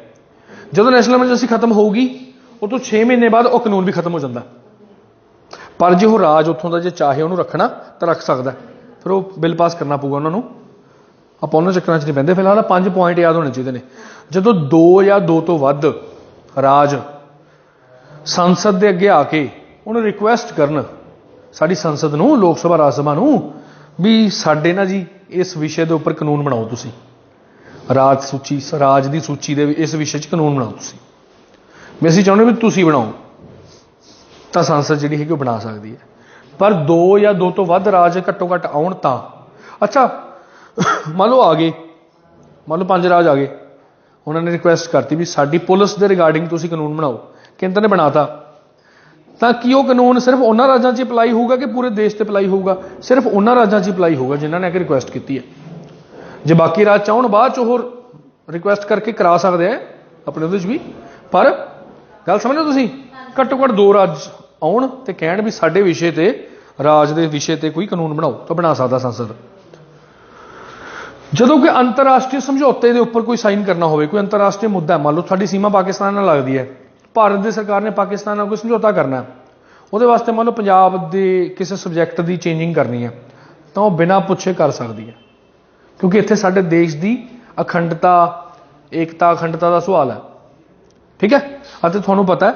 ਜਦੋਂ ਨੈਸ਼ਨਲ ਐਮਰਜੈਂਸੀ ਖਤਮ ਹੋਊਗੀ ਉਹ ਤੋਂ 6 ਮਹੀਨੇ ਬਾਅਦ ਉਹ ਕਾਨੂੰਨ ਵੀ ਖਤਮ ਹੋ ਜਾਂਦਾ, ਪਰ ਜੇ ਉਹ ਰਾਜ ਉੱਥੋਂ ਦਾ ਜੇ ਚਾਹੇ ਉਹਨੂੰ ਰੱਖਣਾ ਤਾਂ ਰੱਖ ਸਕਦਾ, ਫਿਰ ਉਹ ਬਿੱਲ ਪਾਸ ਕਰਨਾ ਪਊਗਾ ਉਹਨਾਂ ਨੂੰ। ਆਪਾਂ ਉਹਨਾਂ ਚੱਕਰਾਂ 'ਚ ਨਹੀਂ ਪੈਂਦੇ। ਫਿਲਹਾਲ 5 ਪੁਆਇੰਟ ਯਾਦ ਹੋਣੇ ਚਾਹੀਦੇ ਨੇ। ਜਦੋਂ 2 ਜਾਂ 2 ਤੋਂ ਵੱਧ ਰਾਜ ਸੰਸਦ ਦੇ ਅੱਗੇ ਆ ਕੇ ਉਹਨੂੰ ਰਿਕੁਐਸਟ ਕਰਨ, ਸਾਡੀ ਸੰਸਦ ਨੂੰ, ਲੋਕ ਸਭਾ ਰਾਜ ਸਭਾ ਨੂੰ, ਵੀ ਸਾਡੇ ਨਾ ਜੀ ਇਸ ਵਿਸ਼ੇ ਦੇ ਉੱਪਰ ਕਾਨੂੰਨ ਬਣਾਓ, ਤੁਸੀਂ ਰਾਜ ਦੀ ਸੂਚੀ ਦੇ ਇਸ ਵਿਸ਼ੇ 'ਚ ਕਾਨੂੰਨ ਬਣਾਓ ਤੁਸੀਂ, ਵੀ ਅਸੀਂ ਚਾਹੁੰਦੇ ਵੀ ਤੁਸੀਂ ਬਣਾਓ, ਤਾਂ ਸੰਸਦ ਜਿਹੜੀ ਹੈਗੀ ਉਹ ਬਣਾ ਸਕਦੀ ਹੈ। ਪਰ 2 ਜਾਂ 2 ਤੋਂ ਵੱਧ ਰਾਜ ਘੱਟੋ ਘੱਟ ਆਉਣ ਤਾਂ। ਅੱਛਾ ਮੰਨ ਲਓ ਆ ਗਏ, ਮੰਨ ਲਓ 5 ਰਾਜ ਆ ਗਏ, ਉਹਨਾਂ ਨੇ ਰਿਕੁਐਸਟ ਕਰਤੀ ਵੀ ਸਾਡੀ ਪੁਲਿਸ ਦੇ ਰਿਗਾਰਡਿੰਗ ਤੁਸੀਂ ਕਾਨੂੰਨ ਬਣਾਓ, ਕੇਂਦਰ ਨੇ ਬਣਾਤਾ, ਤਾਂ ਕੀ ਉਹ ਕਾਨੂੰਨ ਸਿਰਫ ਉਹਨਾਂ ਰਾਜਾਂ 'ਚ ਅਪਲਾਈ ਹੋਊਗਾ ਕਿ ਪੂਰੇ ਦੇਸ਼ 'ਤੇ ਅਪਲਾਈ ਹੋਊਗਾ? ਸਿਰਫ ਉਹਨਾਂ ਰਾਜਾਂ 'ਚ ਅਪਲਾਈ ਹੋਊਗਾ ਜਿਨ੍ਹਾਂ ਨੇ ਆ ਕੇ ਰਿਕੁਐਸਟ ਕੀਤੀ ਹੈ। ਜੇ ਬਾਕੀ ਰਾਜ ਚਾਹੁਣ ਬਾਅਦ 'ਚ ਉਹ ਰਿਕੁਐਸਟ ਕਰਕੇ ਕਰਾ ਸਕਦੇ ਆ ਆਪਣੇ ਉਹਦੇ 'ਚ ਵੀ, ਪਰ ਗੱਲ ਸਮਝੋ ਤੁਸੀਂ, ਘੱਟੋ ਘੱਟ 2 ਰਾਜ ਆਉਣ ਤੇ ਕਹਿਣ ਵੀ ਸਾਡੇ ਵਿਸ਼ੇ ਤੇ, ਰਾਜ ਦੇ ਵਿਸ਼ੇ ਤੇ ਕੋਈ ਕਾਨੂੰਨ ਬਣਾਓ, ਤਾਂ ਬਣਾ ਸਕਦਾ ਸੰਸਦ। ਜਦੋਂ ਕੋਈ ਅੰਤਰਰਾਸ਼ਟਰੀ ਸਮਝੌਤੇ ਦੇ ਉੱਪਰ ਕੋਈ ਸਾਈਨ ਕਰਨਾ ਹੋਵੇ, ਕੋਈ ਅੰਤਰਰਾਸ਼ਟਰੀ ਮੁੱਦਾ ਹੈ, ਮੰਨ ਲਓ ਸਾਡੀ ਸੀਮਾ ਪਾਕਿਸਤਾਨ ਨਾਲ ਲੱਗਦੀ ਹੈ, ਭਾਰਤ ਦੀ ਸਰਕਾਰ ਨੇ ਪਾਕਿਸਤਾਨ ਨਾਲ ਕੋਈ ਸਮਝੌਤਾ ਕਰਨਾ ਹੈ, ਉਹਦੇ ਵਾਸਤੇ ਮੰਨ ਲਓ ਪੰਜਾਬ ਦੇ ਕਿਸੇ ਸਬਜੈਕਟ ਦੀ ਚੇਂਜਿੰਗ ਕਰਨੀ ਹੈ, ਤਾਂ ਉਹ ਬਿਨਾਂ ਪੁੱਛੇ ਕਰ ਸਕਦੀ ਹੈ, ਕਿਉਂਕਿ ਇੱਥੇ ਸਾਡੇ ਦੇਸ਼ ਦੀ ਅਖੰਡਤਾ, ਏਕਤਾ, ਅਖੰਡਤਾ ਦਾ ਸਵਾਲ ਹੈ। ਠੀਕ ਹੈ। ਅਤੇ ਤੁਹਾਨੂੰ ਪਤਾ ਹੈ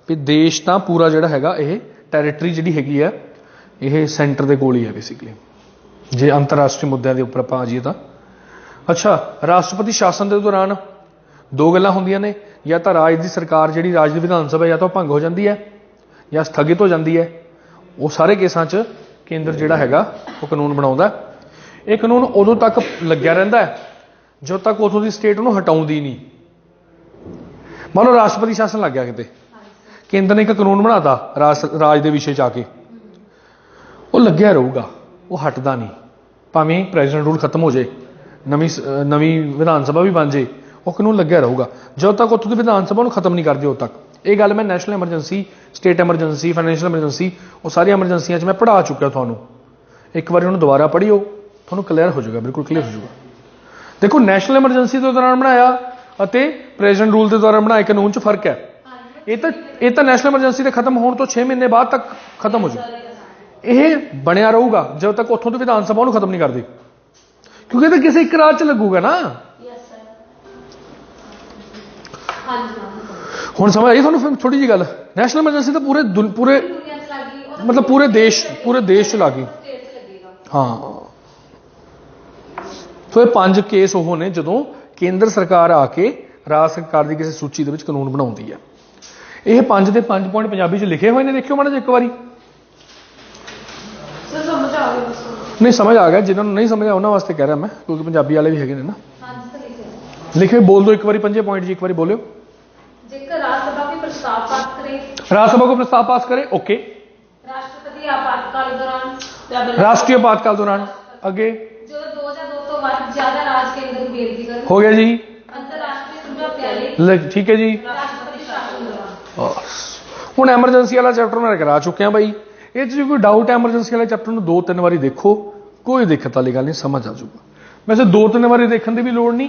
ਵੀ ਦੇਸ਼ ਤਾਂ ਪੂਰਾ ਜਿਹੜਾ ਹੈਗਾ, ਇਹ ਟੈਰੀਟਰੀ ਜਿਹੜੀ ਹੈਗੀ ਹੈ, ਇਹ ਸੈਂਟਰ ਦੇ ਕੋਲ ਹੀ ਹੈ ਬੇਸਿਕਲੀ, ਜੇ ਅੰਤਰਰਾਸ਼ਟਰੀ ਮੁੱਦਿਆਂ ਦੇ ਉੱਪਰ ਆਪਾਂ ਆ ਜਾਈਏ ਤਾਂ। ਅੱਛਾ, ਰਾਸ਼ਟਰਪਤੀ ਸ਼ਾਸਨ ਦੇ ਦੌਰਾਨ ਦੋ ਗੱਲਾਂ ਹੁੰਦੀਆਂ ਨੇ, ਜਾਂ ਤਾਂ ਰਾਜ ਦੀ ਸਰਕਾਰ ਜਿਹੜੀ ਰਾਜ ਦੀ ਵਿਧਾਨ ਸਭਾ ਜਾਂ ਤਾਂ ਭੰਗ ਹੋ ਜਾਂਦੀ ਹੈ ਜਾਂ ਸਥਗਿਤ ਹੋ ਜਾਂਦੀ ਹੈ। ਉਹ ਸਾਰੇ ਕੇਸਾਂ 'ਚ ਕੇਂਦਰ ਜਿਹੜਾ ਹੈਗਾ ਉਹ ਕਾਨੂੰਨ ਬਣਾਉਂਦਾ। ਇਹ ਕਾਨੂੰਨ ਉਦੋਂ ਤੱਕ ਲੱਗਿਆ ਰਹਿੰਦਾ ਹੈ ਜਦੋਂ ਤੱਕ ਉਥੋਂ ਦੀ ਸਟੇਟ ਉਹਨੂੰ ਹਟਾਉਂਦੀ ਨਹੀਂ। ਮੰਨ ਲਓ ਰਾਸ਼ਟਰਪਤੀ ਸ਼ਾਸਨ ਲੱਗ ਗਿਆ ਕਿਤੇ, ਕੇਂਦਰ ਨੇ ਇੱਕ ਕਾਨੂੰਨ ਬਣਾਤਾ ਰਾਜ ਦੇ ਵਿਸ਼ੇ 'ਚ ਆ ਕੇ, ਉਹ ਲੱਗਿਆ ਰਹੂਗਾ, ਉਹ ਹਟਦਾ ਨਹੀਂ, ਭਾਵੇਂ ਪ੍ਰੈਜ਼ੀਡੈਂਟ ਰੂਲ ਖਤਮ ਹੋ ਜਾਏ, ਨਵੀਂ ਵਿਧਾਨ ਸਭਾ ਵੀ ਬਣ ਜਾਏ, ਉਹ ਕਾਨੂੰਨ ਲੱਗਿਆ ਰਹੂਗਾ ਜਦੋਂ ਤੱਕ ਉੱਥੋਂ ਦੀ ਵਿਧਾਨ ਸਭਾ ਨੂੰ ਖਤਮ ਨਹੀਂ ਕਰਦੀ ਉਦੋਂ ਤੱਕ। ਇਹ ਗੱਲ ਮੈਂ national emergency, state emergency, financial emergency, ਉਹ ਸਾਰੀਆਂ ਐਮਰਜੈਂਸੀਆਂ 'ਚ ਮੈਂ ਪੜ੍ਹਾ ਚੁੱਕਿਆ ਤੁਹਾਨੂੰ। ਇੱਕ ਵਾਰੀ ਉਹਨੂੰ ਦੁਬਾਰਾ ਪੜ੍ਹਿਓ, ਤੁਹਾਨੂੰ ਕਲੀਅਰ ਹੋ ਜਾਊਗਾ, ਬਿਲਕੁਲ ਕਲੀਅਰ ਹੋ ਜਾਊਗਾ। ਦੇਖੋ, ਨੈਸ਼ਨਲ ਐਮਰਜੈਂਸੀ ਦੇ ਦੌਰਾਨ ਬਣਾਇਆ ਅਤੇ ਪ੍ਰੈਜ਼ੀਡੈਂਟ ਰੂਲ ਦੇ ਦੌਰਾਨ ਬਣਾਏ ਕਾਨੂੰਨ 'ਚ ਫਰਕ ਹੈ। ਇਹ ਤਾਂ ਨੈਸ਼ਨਲ ਐਮਰਜੈਂਸੀ ਦੇ ਖਤਮ ਹੋਣ ਤੋਂ 6 ਮਹੀਨੇ ਬਾਅਦ ਤੱਕ ਖਤਮ ਹੋ ਜਾਊ। ਇਹ ਬਣਿਆ ਰਹੂਗਾ ਜਦੋਂ ਤੱਕ ਉੱਥੋਂ ਦੀ ਵਿਧਾਨ ਸਭਾ ਉਹਨੂੰ ਖਤਮ ਨਹੀਂ ਕਰਦੀ, ਕਿਉਂਕਿ ਇਹ ਤਾਂ ਕਿਸੇ ਇੱਕ ਰਾਜ 'ਚ ਲੱਗੂਗਾ ਨਾ। ਹੁਣ ਸਮਝ ਆਈ ਤੁਹਾਨੂੰ ਫਿਰ ਥੋੜੀ ਜਿਹੀ ਗੱਲ? ਨੈਸ਼ਨਲ ਐਮਰਜੈਂਸੀ ਤਾਂ ਪੂਰੇ ਮਤਲਬ ਪੂਰੇ ਦੇਸ਼ 'ਚ ਲੱਗ ਗਈ। ਹਾਂ, ਸੋ ਇਹ 5 ਕੇਸ ਉਹ ਨੇ ਜਦੋਂ ਕੇਂਦਰ ਸਰਕਾਰ ਆ ਕੇ ਰਾਜ ਸਰਕਾਰ ਦੀ ਕਿਸੇ ਸੂਚੀ ਦੇ ਵਿੱਚ ਕਾਨੂੰਨ ਬਣਾਉਂਦੀ ਹੈ। ਇਹ 5 ਦੇ 5 ਪੁਆਇੰਟ ਪੰਜਾਬੀ 'ਚ ਲਿਖੇ ਹੋਏ ਨੇ, ਦੇਖਿਓ ਮਾੜਾ ਜਿਹਾ ਇੱਕ ਵਾਰੀ। ਨਹੀਂ ਸਮਝ ਆ ਗਿਆ, ਜਿਨ੍ਹਾਂ ਨੂੰ ਨਹੀਂ ਸਮਝ ਆ ਉਹਨਾਂ ਵਾਸਤੇ ਕਹਿ ਰਿਹਾ ਮੈਂ, ਕਿਉਂਕਿ ਪੰਜਾਬੀ ਵਾਲੇ ਵੀ ਹੈਗੇ ਨੇ ਨਾ। ਲਿਖੇ ਬੋਲ ਦੋ ਇੱਕ ਵਾਰੀ, 5 ਪੁਆਇੰਟ ਜੀ ਇੱਕ ਵਾਰੀ ਬੋਲਿਓ। ਜੇਕਰ ਰਾਜ ਸਭਾ ਕੋਈ प्रस्ताव पास करे, राज सभा को प्रस्ताव पास करे, ओके। राष्ट्रपति आपातकाल दौरान, राष्ट्रीय आपातकाल दौरान, आगे जो 2 ਜਾਂ 2 ਤੋਂ ਵੱਧ ਜ਼ਿਆਦਾ ਰਾਜ ਕੇਂਦਰ ਨੂੰ ਬੇਨਤੀ ਕਰਨ, हो गया जी। ਅੰਤਰਰਾਸ਼ਟਰੀ ਸਮਝੌਤੇ ਲਈ ठीक है जी। ਰਾਸ਼ਟਰਪਤੀ ਸ਼ਾਸਨ ਦੌਰਾਨ। ਹੁਣ ਐਮਰਜੈਂਸੀ ਵਾਲਾ ਚੈਪਟਰ ਮੈਂ ਕਰਾ ਚੁੱਕਿਆ ਬਾਈ, ਇਹ 'ਚ ਜੇ ਕੋਈ ਡਾਊਟ ਹੈ ਐਮਰਜੈਂਸੀ ਵਾਲੇ ਚੈਪਟਰ ਨੂੰ 2-3 ਵਾਰੀ ਦੇਖੋ, ਕੋਈ ਦਿੱਕਤ ਵਾਲੀ ਗੱਲ ਨਹੀਂ, ਸਮਝ ਆ ਜਾਊਗਾ। ਵੈਸੇ 2-3 ਵਾਰੀ ਦੇਖਣ ਦੀ ਵੀ ਲੋੜ ਨਹੀਂ,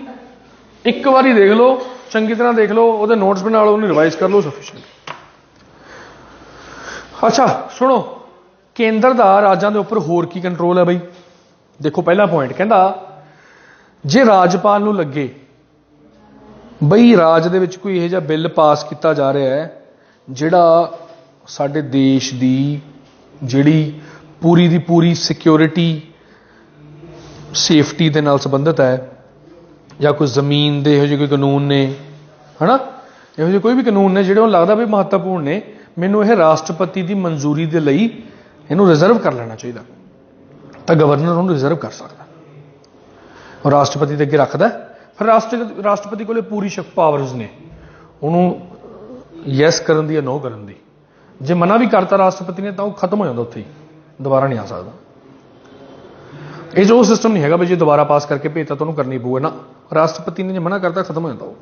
ਇੱਕ ਵਾਰੀ ਦੇਖ ਲਓ, ਚੰਗੀ ਤਰ੍ਹਾਂ ਦੇਖ ਲਓ, ਉਹਦੇ ਨੋਟਸ ਬਣਾ ਲਓ, ਉਹਨੂੰ ਰਿਵਾਈਜ਼ ਕਰ ਲਓ, ਸਫੀਸ਼ੀਐਂਟ। ਅੱਛਾ ਸੁਣੋ, ਕੇਂਦਰ ਦਾ ਰਾਜਾਂ ਦੇ ਉੱਪਰ ਹੋਰ ਕੀ ਕੰਟਰੋਲ ਹੈ ਬਈ? ਦੇਖੋ, ਪਹਿਲਾ ਪੁਆਇੰਟ ਕਹਿੰਦਾ ਜੇ ਰਾਜਪਾਲ ਨੂੰ ਲੱਗੇ ਬਈ ਰਾਜ ਦੇ ਵਿੱਚ ਕੋਈ ਇਹੋ ਜਿਹਾ ਬਿੱਲ ਪਾਸ ਕੀਤਾ ਜਾ ਰਿਹਾ ਹੈ ਜਿਹੜਾ ਸਾਡੇ ਦੇਸ਼ ਦੀ ਜਿਹੜੀ ਪੂਰੀ ਦੀ ਪੂਰੀ ਸਿਕਿਉਰਿਟੀ, ਸੇਫਟੀ ਦੇ ਨਾਲ ਸੰਬੰਧਿਤ ਹੈ, ਜਾਂ ਕੋਈ ਜ਼ਮੀਨ ਦੇ ਇਹੋ ਜਿਹੇ ਕੋਈ ਕਾਨੂੰਨ ਨੇ, ਹੈ ਨਾ, ਇਹੋ ਜਿਹੇ ਕੋਈ ਵੀ ਕਾਨੂੰਨ ਨੇ ਜਿਹੜੇ ਉਹ ਲੱਗਦਾ ਵੀ ਮਹੱਤਵਪੂਰਨ ਨੇ, ਮੈਨੂੰ ਇਹ ਰਾਸ਼ਟਰਪਤੀ ਦੀ ਮਨਜ਼ੂਰੀ ਦੇ ਲਈ ਇਹਨੂੰ ਰਿਜ਼ਰਵ ਕਰ ਲੈਣਾ ਚਾਹੀਦਾ, ਤਾਂ ਗਵਰਨਰ ਉਹਨੂੰ ਰਿਜ਼ਰਵ ਕਰ ਸਕਦਾ, ਉਹ ਰਾਸ਼ਟਰਪਤੀ ਦੇ ਅੱਗੇ ਰੱਖਦਾ। ਫਿਰ ਰਾਸ਼ਟਰਪਤੀ ਕੋਲੇ ਪੂਰੀ ਪਾਵਰਸ ਨੇ ਉਹਨੂੰ ਯੈਸ ਕਰਨ ਦੀ ਜਾਂ ਨੋ ਕਰਨ ਦੀ। ਜੇ ਮਨਾ ਵੀ ਕਰਤਾ ਰਾਸ਼ਟਰਪਤੀ ਨੇ ਤਾਂ ਉਹ ਖਤਮ ਹੋ ਜਾਂਦਾ, ਉੱਥੇ ਹੀ ਦੁਬਾਰਾ ਨਹੀਂ ਆ ਸਕਦਾ। ਇਹ ਜੋ ਸਿਸਟਮ ਨਹੀਂ ਹੈਗਾ ਵੀ ਜੇ ਦੁਬਾਰਾ ਪਾਸ ਕਰਕੇ ਭੇਜਤਾ ਤਾਂ ਉਹਨੂੰ ਕਰਨੀ ਪਊਗਾ ਨਾ, ਰਾਸ਼ਟਰਪਤੀ ਨੇ ਜੇ ਮਨਾ ਕਰਤਾ ਖਤਮ ਹੋ ਜਾਂਦਾ ਉਹ।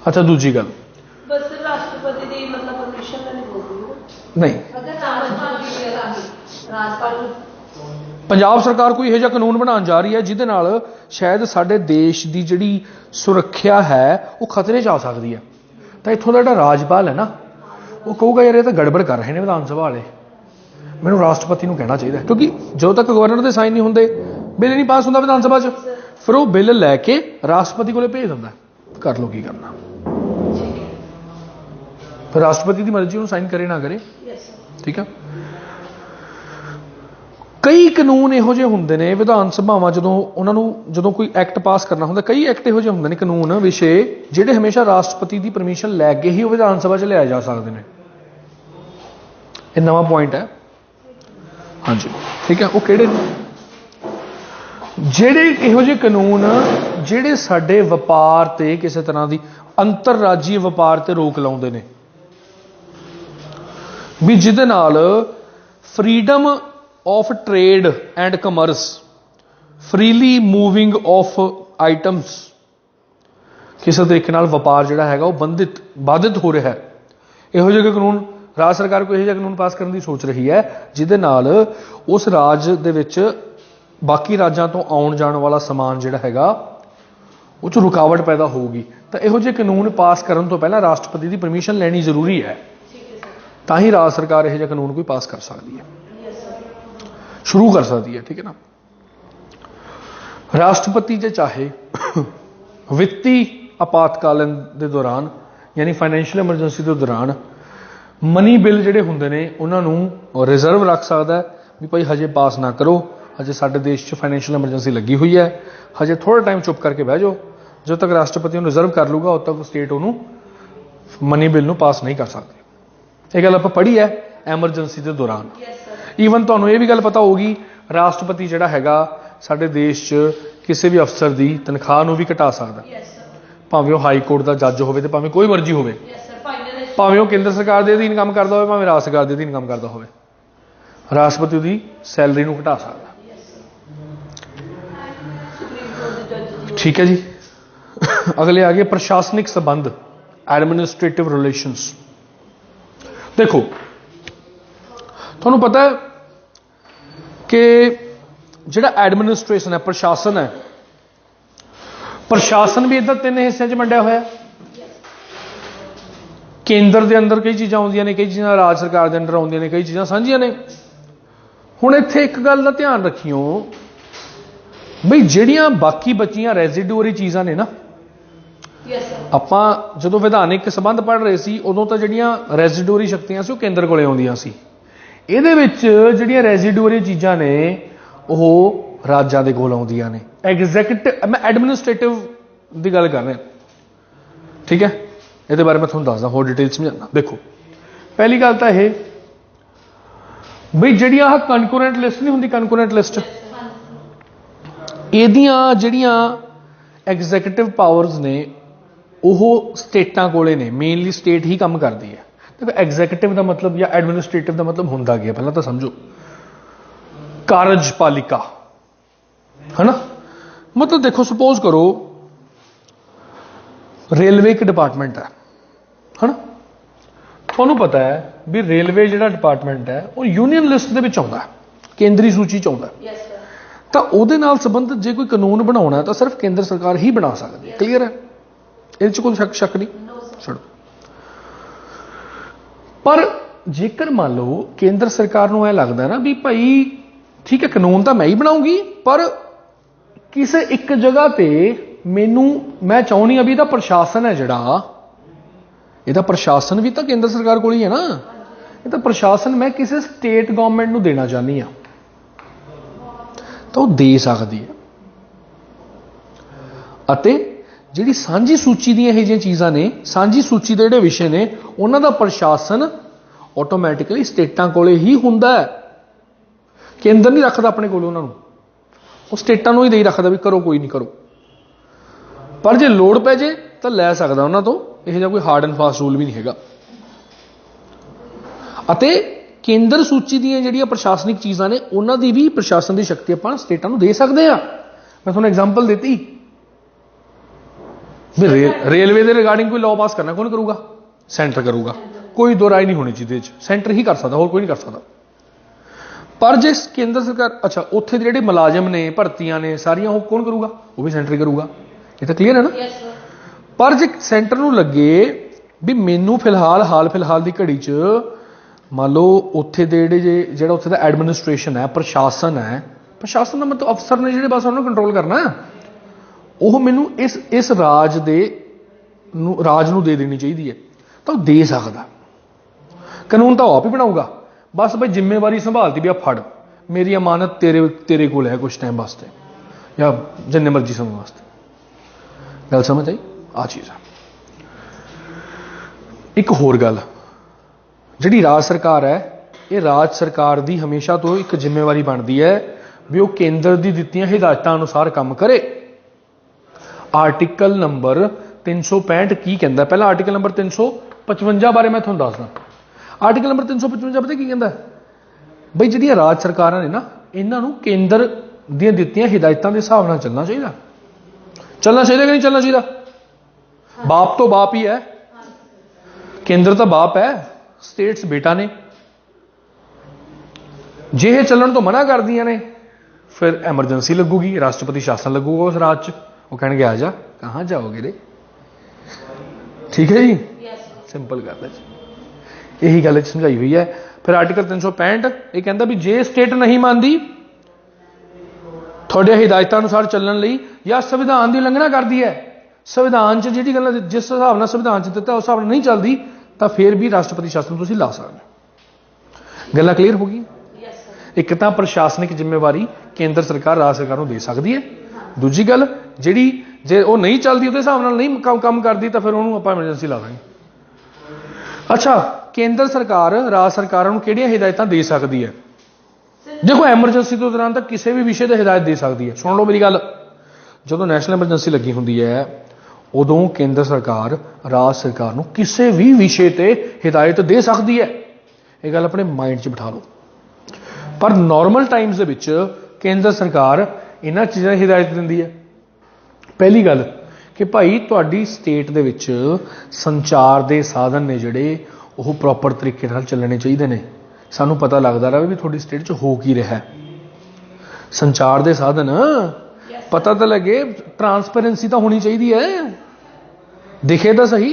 ਅੱਛਾ, ਦੂਜੀ ਗੱਲ, ਬਸ ਰਾਸ਼ਟਰਪਤੀ ਦੀ ਮਤਲਬ ਪਰਮਿਸ਼ਨ ਤਾਂ ਨਹੀਂ ਬੋਲਦੀ ਨਹੀਂ, ਅਗਰ ਰਾਜਪਾਲ ਪੰਜਾਬ ਸਰਕਾਰ ਕੋਈ ਇਹੋ ਜਿਹਾ ਕਾਨੂੰਨ ਬਣਾਉਣ ਜਾ ਰਹੀ ਹੈ ਜਿਹਦੇ ਨਾਲ ਸ਼ਾਇਦ ਸਾਡੇ ਦੇਸ਼ ਦੀ ਜਿਹੜੀ ਸੁਰੱਖਿਆ ਹੈ ਉਹ ਖਤਰੇ 'ਚ ਆ ਸਕਦੀ ਹੈ, ਤਾਂ ਇੱਥੋਂ ਦਾ ਜਿਹੜਾ ਰਾਜਪਾਲ ਹੈ ਨਾ, ਉਹ ਕਹੂਗਾ ਯਾਰ ਇਹ ਤਾਂ ਗੜਬੜ ਕਰ ਰਹੇ ਨੇ ਵਿਧਾਨ ਸਭਾ ਵਾਲੇ, ਮੈਨੂੰ ਰਾਸ਼ਟਰਪਤੀ ਨੂੰ ਕਹਿਣਾ ਚਾਹੀਦਾ, ਕਿਉਂਕਿ ਜਦੋਂ ਤੱਕ ਗਵਰਨਰ ਦੇ ਸਾਈਨ ਨਹੀਂ ਹੁੰਦੇ ਬਿੱਲ ਨਹੀਂ ਪਾਸ ਹੁੰਦਾ ਵਿਧਾਨ ਸਭਾ 'ਚ, ਫਿਰ ਉਹ ਬਿੱਲ ਲੈ ਕੇ ਰਾਸ਼ਟਰਪਤੀ ਕੋਲੇ ਭੇਜ ਦਿੰਦਾ, ਕਰ ਲਓ ਕੀ ਕਰਨਾ। ਫਿਰ ਰਾਸ਼ਟਰਪਤੀ ਦੀ ਮਰਜ਼ੀ, ਉਹਨੂੰ ਸਾਈਨ ਕਰੇ ਨਾ ਕਰੇ, ਠੀਕ ਹੈ। ਕਈ ਕਾਨੂੰਨ ਇਹੋ ਜਿਹੇ ਹੁੰਦੇ ਨੇ ਵਿਧਾਨ ਸਭਾਵਾਂ ਜਦੋਂ ਕੋਈ ਐਕਟ ਪਾਸ ਕਰਨਾ ਹੁੰਦਾ, ਕਈ ਐਕਟ ਇਹੋ ਜਿਹੇ ਹੁੰਦੇ ਨੇ ਕਾਨੂੰਨ ਵਿਸ਼ੇ ਜਿਹੜੇ ਹਮੇਸ਼ਾ ਰਾਸ਼ਟਰਪਤੀ ਦੀ ਪਰਮਿਸ਼ਨ ਲੈ ਕੇ ਹੀ ਉਹ ਵਿਧਾਨ ਸਭਾ 'ਚ ਲਿਆਏ ਜਾ ਸਕਦੇ ਨੇ। ਇਹ ਨਵਾਂ ਪੁਆਇੰਟ ਹੈ, ਹਾਂਜੀ ਠੀਕ ਹੈ। ਉਹ ਕਿਹੜੇ ਨੇ? ਜਿਹੜੇ ਇਹੋ ਜਿਹੇ ਕਾਨੂੰਨ ਜਿਹੜੇ ਸਾਡੇ ਵਪਾਰ ਤੇ ਕਿਸੇ ਤਰ੍ਹਾਂ ਦੀ ਅੰਤਰਰਾਜੀ ਵਪਾਰ ਤੇ ਰੋਕ ਲਾਉਂਦੇ ਨੇ, ਵੀ ਜਿਹਦੇ ਨਾਲ freedom of trade and commerce, freely moving of items, किसी तरीके नाल वपार जिहड़ा हैगा वो बाधित हो रहा है। इहो जिहे कानून राज सरकार कोई इहो जिहा कानून पास करने की सोच रही है जिहदे नाल उस राज दे विच ਬਾਕੀ ਰਾਜਾਂ ਤੋਂ ਆਉਣ ਜਾਣ ਵਾਲਾ ਸਮਾਨ ਜਿਹੜਾ ਹੈਗਾ ਉਹ 'ਚ ਰੁਕਾਵਟ ਪੈਦਾ ਹੋਊਗੀ ਤਾਂ ਇਹੋ ਜਿਹੇ ਕਾਨੂੰਨ ਪਾਸ ਕਰਨ ਤੋਂ ਪਹਿਲਾਂ ਰਾਸ਼ਟਰਪਤੀ ਦੀ ਪਰਮਿਸ਼ਨ ਲੈਣੀ ਜ਼ਰੂਰੀ ਹੈ ਤਾਂ ਹੀ ਰਾਜ ਸਰਕਾਰ ਇਹੋ ਜਿਹਾ ਕਾਨੂੰਨ ਕੋਈ ਪਾਸ ਕਰ ਸਕਦੀ ਹੈ ਸ਼ੁਰੂ ਕਰ ਸਕਦੀ ਹੈ ਠੀਕ ਹੈ ਨਾ ਰਾਸ਼ਟਰਪਤੀ ਜੇ ਚਾਹੇ ਵਿੱਤੀ ਆਪਾਤਕਾਲੀਨ ਦੇ ਦੌਰਾਨ ਯਾਨੀ ਫਾਈਨੈਂਸ਼ੀਅਲ ਐਮਰਜੈਂਸੀ ਦੇ ਦੌਰਾਨ ਮਨੀ ਬਿੱਲ ਜਿਹੜੇ ਹੁੰਦੇ ਨੇ ਉਹਨਾਂ ਨੂੰ ਰਿਜ਼ਰਵ ਰੱਖ ਸਕਦਾ ਹੈ ਵੀ ਭਾਈ ਹਜੇ ਪਾਸ ਨਾ ਕਰੋ ਹਜੇ ਸਾਡੇ ਦੇਸ਼ 'ਚ ਫਾਈਨੈਂਸ਼ੀਅਲ ਐਮਰਜੈਂਸੀ ਲੱਗੀ ਹੋਈ ਹੈ ਹਜੇ ਥੋੜ੍ਹਾ ਟਾਈਮ ਚੁੱਪ ਕਰਕੇ ਬਹਿ ਜਾਓ ਜਦੋਂ ਤੱਕ ਰਾਸ਼ਟਰਪਤੀ ਉਹਨੂੰ ਰਿਜ਼ਰਵ ਕਰ ਲੂਗਾ ਉਦੋਂ ਤੱਕ ਸਟੇਟ ਉਹਨੂੰ ਮਨੀ ਬਿੱਲ ਨੂੰ ਪਾਸ ਨਹੀਂ ਕਰ ਸਕਦੇ ਇਹ ਗੱਲ ਆਪਾਂ ਪੜ੍ਹੀ ਹੈ ਐਮਰਜੈਂਸੀ ਦੇ ਦੌਰਾਨ ਈਵਨ ਤੁਹਾਨੂੰ ਇਹ ਵੀ ਗੱਲ ਪਤਾ ਹੋਊਗੀ ਰਾਸ਼ਟਰਪਤੀ ਜਿਹੜਾ ਹੈਗਾ ਸਾਡੇ ਦੇਸ਼ 'ਚ ਕਿਸੇ ਵੀ ਅਫਸਰ ਦੀ ਤਨਖਾਹ ਨੂੰ ਵੀ ਘਟਾ ਸਕਦਾ ਭਾਵੇਂ ਉਹ ਹਾਈ ਕੋਰਟ ਦਾ ਜੱਜ ਹੋਵੇ ਤੇ ਭਾਵੇਂ ਕੋਈ ਮਰਜ਼ੀ ਹੋਵੇ ਭਾਵੇਂ ਉਹ ਕੇਂਦਰ ਸਰਕਾਰ ਦੇ ਅਧੀਨ ਕੰਮ ਕਰਦਾ ਹੋਵੇ ਭਾਵੇਂ ਰਾਜ ਸਰਕਾਰ ਦੇ ਅਧੀਨ ਕੰਮ ਕਰਦਾ ਹੋਵੇ ਰਾਸ਼ਟਰਪਤੀ ਦੀ ਸੈਲਰੀ ਨੂੰ ਘਟਾ ਸਕਦਾ ਠੀਕ ਹੈ ਜੀ ਅਗਲੇ ਆ ਗਏ ਪ੍ਰਸ਼ਾਸਨਿਕ ਸੰਬੰਧ ਐਡਮਿਨਿਸਟ੍ਰੇਟਿਵ ਰਿਲੇਸ਼ਨਸ ਦੇਖੋ ਤੁਹਾਨੂੰ ਪਤਾ ਹੈ ਕਿ ਜਿਹੜਾ ਐਡਮਿਨਿਸਟ੍ਰੇਸ਼ਨ ਹੈ ਪ੍ਰਸ਼ਾਸਨ ਹੈ ਪ੍ਰਸ਼ਾਸਨ ਵੀ ਇੱਧਰ ਤਿੰਨ ਹਿੱਸਿਆਂ 'ਚ ਵੰਡਿਆ ਹੋਇਆ ਕੇਂਦਰ ਦੇ ਅੰਦਰ ਕਈ ਚੀਜ਼ਾਂ ਆਉਂਦੀਆਂ ਨੇ ਕਈ ਚੀਜ਼ਾਂ ਰਾਜ ਸਰਕਾਰ ਦੇ ਅੰਦਰ ਆਉਂਦੀਆਂ ਨੇ ਕਈ ਚੀਜ਼ਾਂ ਸਾਂਝੀਆਂ ਨੇ ਹੁਣ ਇੱਥੇ ਇੱਕ ਗੱਲ ਦਾ ਧਿਆਨ ਰੱਖਿਓ ਬਈ ਜਿਹੜੀਆਂ ਬਾਕੀ ਬਚੀਆਂ ਰੈਜ਼ੀਡੂਅਰੀ ਚੀਜ਼ਾਂ ਨੇ ਨਾ ਆਪਾਂ ਜਦੋਂ ਵਿਧਾਨਿਕ ਸੰਬੰਧ ਪੜ੍ਹ ਰਹੇ ਸੀ ਉਦੋਂ ਤਾਂ ਜਿਹੜੀਆਂ ਰੈਜ਼ੀਡੂਅਰੀ ਸ਼ਕਤੀਆਂ ਸੀ ਉਹ ਕੇਂਦਰ ਕੋਲੇ ਆਉਂਦੀਆਂ ਸੀ ਇਹਦੇ ਵਿੱਚ ਜਿਹੜੀਆਂ ਰੈਜ਼ੀਡੂਅਰੀ ਚੀਜ਼ਾਂ ਨੇ ਉਹ ਰਾਜਾਂ ਦੇ ਕੋਲ ਆਉਂਦੀਆਂ ਨੇ ਐਗਜ਼ੈਕਟਿਵ ਮੈਂ ਐਡਮਿਨਿਸਟ੍ਰੇਟਿਵ ਦੀ ਗੱਲ ਕਰ ਰਿਹਾ ਠੀਕ ਹੈ ਇਹਦੇ ਬਾਰੇ ਮੈਂ ਤੁਹਾਨੂੰ ਦੱਸਦਾ ਹੋਰ ਡਿਟੇਲ ਸਮਝਾਉਣਾ ਦੇਖੋ ਪਹਿਲੀ ਗੱਲ ਤਾਂ ਇਹ ਬਈ ਜਿਹੜੀਆਂ ਆਹ ਕਨਕਰੈਂਟ ਲਿਸਟ ਨਹੀਂ ਹੁੰਦੀ ਕਨਕਰੈਂਟ ਲਿਸਟ ਇਹਦੀਆਂ ਜਿਹੜੀਆਂ ਐਗਜ਼ੈਕਟਿਵ ਪਾਵਰਸ ਨੇ ਉਹ ਸਟੇਟਾਂ ਕੋਲੇ ਨੇ ਮੇਨਲੀ ਸਟੇਟ ਹੀ ਕੰਮ ਕਰਦੀ ਹੈ ਦੇਖੋ ਐਗਜ਼ੈਕਟਿਵ ਦਾ ਮਤਲਬ ਜਾਂ ਐਡਮਿਨਿਸਟ੍ਰੇਟਿਵ ਦਾ ਮਤਲਬ ਹੁੰਦਾ ਕੀ ਹੈ ਪਹਿਲਾਂ ਤਾਂ ਸਮਝੋ ਕਾਰਜਪਾਲਿਕਾ है ना मतलब देखो सपोज करो रेलवे एक डिपार्टमेंट है ना ਤੁਹਾਨੂੰ ਪਤਾ ਹੈ ਵੀ ਰੇਲਵੇ ਜਿਹੜਾ ਡਿਪਾਰਟਮੈਂਟ ਹੈ ਉਹ ਯੂਨੀਅਨ ਲਿਸਟ ਦੇ ਵਿੱਚ ਆਉਂਦਾ ਹੈ ਕੇਂਦਰੀ ਸੂਚੀ 'ਚ ਆਉਂਦਾ ਹੈ ਤਾਂ ਉਹਦੇ ਨਾਲ ਸੰਬੰਧਿਤ ਜੇ ਕੋਈ ਕਾਨੂੰਨ ਬਣਾਉਣਾ ਹੈ ਤਾਂ ਸਿਰਫ ਕੇਂਦਰ ਸਰਕਾਰ ਹੀ ਬਣਾ ਸਕਦੀ ਹੈ ਕਲੀਅਰ ਹੈ ਇਹਦੇ 'ਚ ਕੋਈ ਸ਼ੱਕ ਨਹੀਂ ਛੱਡੋ ਪਰ ਜੇਕਰ ਮੰਨ ਲਓ ਕੇਂਦਰ ਸਰਕਾਰ ਨੂੰ ਇਹ ਲੱਗਦਾ ਨਾ ਵੀ ਭਾਈ ਠੀਕ ਹੈ ਕਾਨੂੰਨ ਤਾਂ ਮੈਂ ਹੀ ਬਣਾਉਂਗੀ ਪਰ ਕਿਸੇ ਇੱਕ ਜਗ੍ਹਾ ਤੇ ਮੈਂ ਚਾਹੁੰਦੀ ਹਾਂ ਵੀ ਇਹਦਾ ਪ੍ਰਸ਼ਾਸਨ ਹੈ ਜਿਹੜਾ ਇਹਦਾ ਪ੍ਰਸ਼ਾਸਨ ਵੀ ਤਾਂ ਕੇਂਦਰ ਸਰਕਾਰ ਕੋਲ ਹੀ ਹੈ ਨਾ ਇਹ ਤਾਂ ਪ੍ਰਸ਼ਾਸਨ ਮੈਂ ਕਿਸੇ ਸਟੇਟ ਗਵਰਨਮੈਂਟ ਨੂੰ ਦੇਣਾ ਚਾਹੁੰਦੀ ਹਾਂ ਤਾਂ ਉਹ ਦੇ ਸਕਦੀ ਹੈ ਅਤੇ ਜਿਹੜੀ ਸਾਂਝੀ ਸੂਚੀ ਦੀਆਂ ਇਹ ਜਿਹੀਆਂ ਚੀਜ਼ਾਂ ਨੇ ਸਾਂਝੀ ਸੂਚੀ ਦੇ ਜਿਹੜੇ ਵਿਸ਼ੇ ਨੇ ਉਹਨਾਂ ਦਾ ਪ੍ਰਸ਼ਾਸਨ ਆਟੋਮੈਟਿਕਲੀ ਸਟੇਟਾਂ ਕੋਲੇ ਹੀ ਹੁੰਦਾ ਹੈ ਕੇਂਦਰ ਨਹੀਂ ਰੱਖਦਾ ਆਪਣੇ ਕੋਲ ਉਹਨਾਂ ਨੂੰ ਉਹ ਸਟੇਟਾਂ ਨੂੰ ਹੀ ਦੇ ਰੱਖਦਾ ਵੀ ਕਰੋ ਕੋਈ ਨਹੀਂ ਕਰੋ ਪਰ ਜੇ ਲੋੜ ਪੈ ਜੇ ਤਾਂ ਲੈ ਸਕਦਾ ਉਹਨਾਂ ਤੋਂ ਇਹ ਜਿਹਾ ਕੋਈ ਹਾਰਡ ਐਂਡ ਫਾਸਟ ਰੂਲ ਵੀ ਨਹੀਂ ਹੈਗਾ ਅਤੇ ਕੇਂਦਰ ਸੂਚੀ ਦੀਆਂ ਜਿਹੜੀਆਂ ਪ੍ਰਸ਼ਾਸਨਿਕ ਚੀਜ਼ਾਂ ਨੇ ਉਹਨਾਂ ਦੀ ਵੀ ਪ੍ਰਸ਼ਾਸਨ ਦੀ ਸ਼ਕਤੀ ਆਪਾਂ ਸਟੇਟਾਂ ਨੂੰ ਦੇ ਸਕਦੇ ਆ ਮੈਂ ਤੁਹਾਨੂੰ ਐਗਜ਼ਾਮਪਲ ਦਿੱਤੀ ਰੇਲਵੇ ਦੇ ਰਿਗਾਰਡਿੰਗ ਕੋਈ ਲਾਅ ਪਾਸ ਕਰਨਾ ਕੌਣ ਕਰੂਗਾ ਸੈਂਟਰ ਕਰੂਗਾ ਕੋਈ ਦੋ ਰਾਏ ਨਹੀਂ ਹੋਣੀ ਚਾਹੀਦੀ ਸੈਂਟਰ ਹੀ ਕਰ ਸਕਦਾ ਹੋਰ ਕੋਈ ਨਹੀਂ ਕਰ ਸਕਦਾ ਪਰ ਜੇ ਕੇਂਦਰ ਸਰਕਾਰ ਅੱਛਾ ਉੱਥੇ ਦੇ ਜਿਹੜੇ ਮੁਲਾਜ਼ਮ ਨੇ ਭਰਤੀਆਂ ਨੇ ਸਾਰੀਆਂ ਉਹ ਕੌਣ ਕਰੂਗਾ ਉਹ ਵੀ ਸੈਂਟਰ ਹੀ ਕਰੂਗਾ ਇਹ ਤਾਂ ਕਲੀਅਰ ਹੈ ਨਾ ਪਰ ਜੇ ਸੈਂਟਰ ਨੂੰ ਲੱਗੇ ਵੀ ਮੈਨੂੰ ਹਾਲ ਫਿਲਹਾਲ ਦੀ ਘੜੀ 'ਚ ਮੰਨ ਲਓ ਉੱਥੇ ਦੇ ਜਿਹੜਾ ਉੱਥੇ ਦਾ ਐਡਮਿਨਿਸਟ੍ਰੇਸ਼ਨ ਹੈ ਪ੍ਰਸ਼ਾਸਨ ਦਾ ਮਤਲਬ ਅਫਸਰ ਨੇ ਜਿਹੜੇ ਬਸ ਉਹਨੂੰ ਕੰਟਰੋਲ ਕਰਨਾ ਉਹ ਮੈਨੂੰ ਇਸ ਰਾਜ ਨੂੰ ਦੇ ਦੇਣੀ ਚਾਹੀਦੀ ਹੈ ਤਾਂ ਉਹ ਦੇ ਸਕਦਾ ਕਾਨੂੰਨ ਤਾਂ ਉਹ ਆਪ ਹੀ ਬਣਾਊਗਾ ਬਸ ਬਈ ਜ਼ਿੰਮੇਵਾਰੀ ਸੰਭਾਲਦੀ ਵੀ ਆ ਫੜ ਮੇਰੀ ਅਮਾਨਤ ਤੇਰੇ ਕੋਲ ਹੈ ਕੁਛ ਟਾਈਮ ਵਾਸਤੇ ਜਾਂ ਜਿੰਨੇ ਮਰਜ਼ੀ ਸਮੇਂ ਵਾਸਤੇ ਗੱਲ ਸਮਝ ਆਈ ਆ ਚੀਜ਼ ਇੱਕ ਹੋਰ ਗੱਲ ਜਿਹੜੀ ਰਾਜ ਸਰਕਾਰ ਹੈ ਇਹ ਰਾਜ ਸਰਕਾਰ ਦੀ ਹਮੇਸ਼ਾ ਤੋਂ ਇੱਕ ਜ਼ਿੰਮੇਵਾਰੀ ਬਣਦੀ ਹੈ ਵੀ ਉਹ ਕੇਂਦਰ ਦੀ ਦਿੱਤੀਆਂ ਹਿਦਾਇਤਾਂ ਅਨੁਸਾਰ ਕੰਮ ਕਰੇ ਆਰਟੀਕਲ ਨੰਬਰ 365 ਕੀ ਕਹਿੰਦਾ ਪਹਿਲਾਂ ਆਰਟੀਕਲ ਨੰਬਰ 355 ਬਾਰੇ ਮੈਂ ਤੁਹਾਨੂੰ ਦੱਸਦਾ ਆਰਟੀਕਲ ਨੰਬਰ 355 ਪਤਾ ਕੀ ਕਹਿੰਦਾ ਬਈ ਜਿਹੜੀਆਂ ਰਾਜ ਸਰਕਾਰਾਂ ਨੇ ਨਾ ਇਹਨਾਂ ਨੂੰ ਕੇਂਦਰ ਦੀਆਂ ਦਿੱਤੀਆਂ ਹਿਦਾਇਤਾਂ ਦੇ ਹਿਸਾਬ ਨਾਲ ਚੱਲਣਾ ਚਾਹੀਦਾ ਕਿ ਨਹੀਂ ਚੱਲਣਾ ਚਾਹੀਦਾ ਬਾਪ ਤੋਂ ਬਾਪ ਹੀ ਹੈ ਕੇਂਦਰ ਤਾਂ ਬਾਪ ਹੈ ਸਟੇਟਸ ਬੇਟਾ ਨੇ ਜੇ ਇਹ ਚੱਲਣ ਤੋਂ ਮਨਾ ਕਰਦੀਆਂ ਨੇ फिर एमरजेंसी लगूगी, राष्ट्रपति शासन लगूगा उस राज च, वो कहेंगे आ जा, कहाँ जाओगे रे। ठीक है जी, सिंपल गल है जी, यही गल समझाई हुई है। फिर आर्टिकल 365 ये कहता भी जे स्टेट नहीं मानती थोड़े हिदायत अनुसार चलने लई या संविधान की उलंघना करती है, संविधान च जी गल जिस हिसाब से संविधान च दिता उस हिसाब नहीं चलती, तो फिर भी राष्ट्रपति शासन तुसीं ला सकते। गल्लां क्लीयर हो गई। एक तो प्रशासनिक जिम्मेवारी केंद्र सरकार राज्य सरकार को दे सकती है, दूजी गल जी जे वो नहीं चलती उस हिसाब नाल नहीं काम करती तो फिर उन्होंने आपां एमरजेंसी ला देंगे। अच्छा, केंद्र सरकार राज्य सरकारों को किहड़ियां हिदायतां दे सकती है? देखो एमरजेंसी के दौरान तो किसी भी विषय की हिदायत दे सकती है। सुन लो मेरी गल, जो नैशनल एमरजेंसी लगी होंगी है उदों केंद्र सरकार राज्य सरकार को किसी भी विषय पर हिदायत दे सकती है। ये गल अपने माइंड च बिठा लो। पर नॉर्मल टाइम्स दे विच केंद्र सरकार इन्हां चीज़ां की हिदायत दिंदी है। पहली गल कि भाई तुहाडी स्टेट दे विच संचार के साधन ने जिहड़े वो प्रॉपर तरीके नाल चलने चाहिए ने। सानू पता लगता रहे भी थोड़ी स्टेट च हो की रहा है। संचार के साधन पता तो लगे, ट्रांसपेरेंसी तो होनी चाहिए है, दिखे तो सही।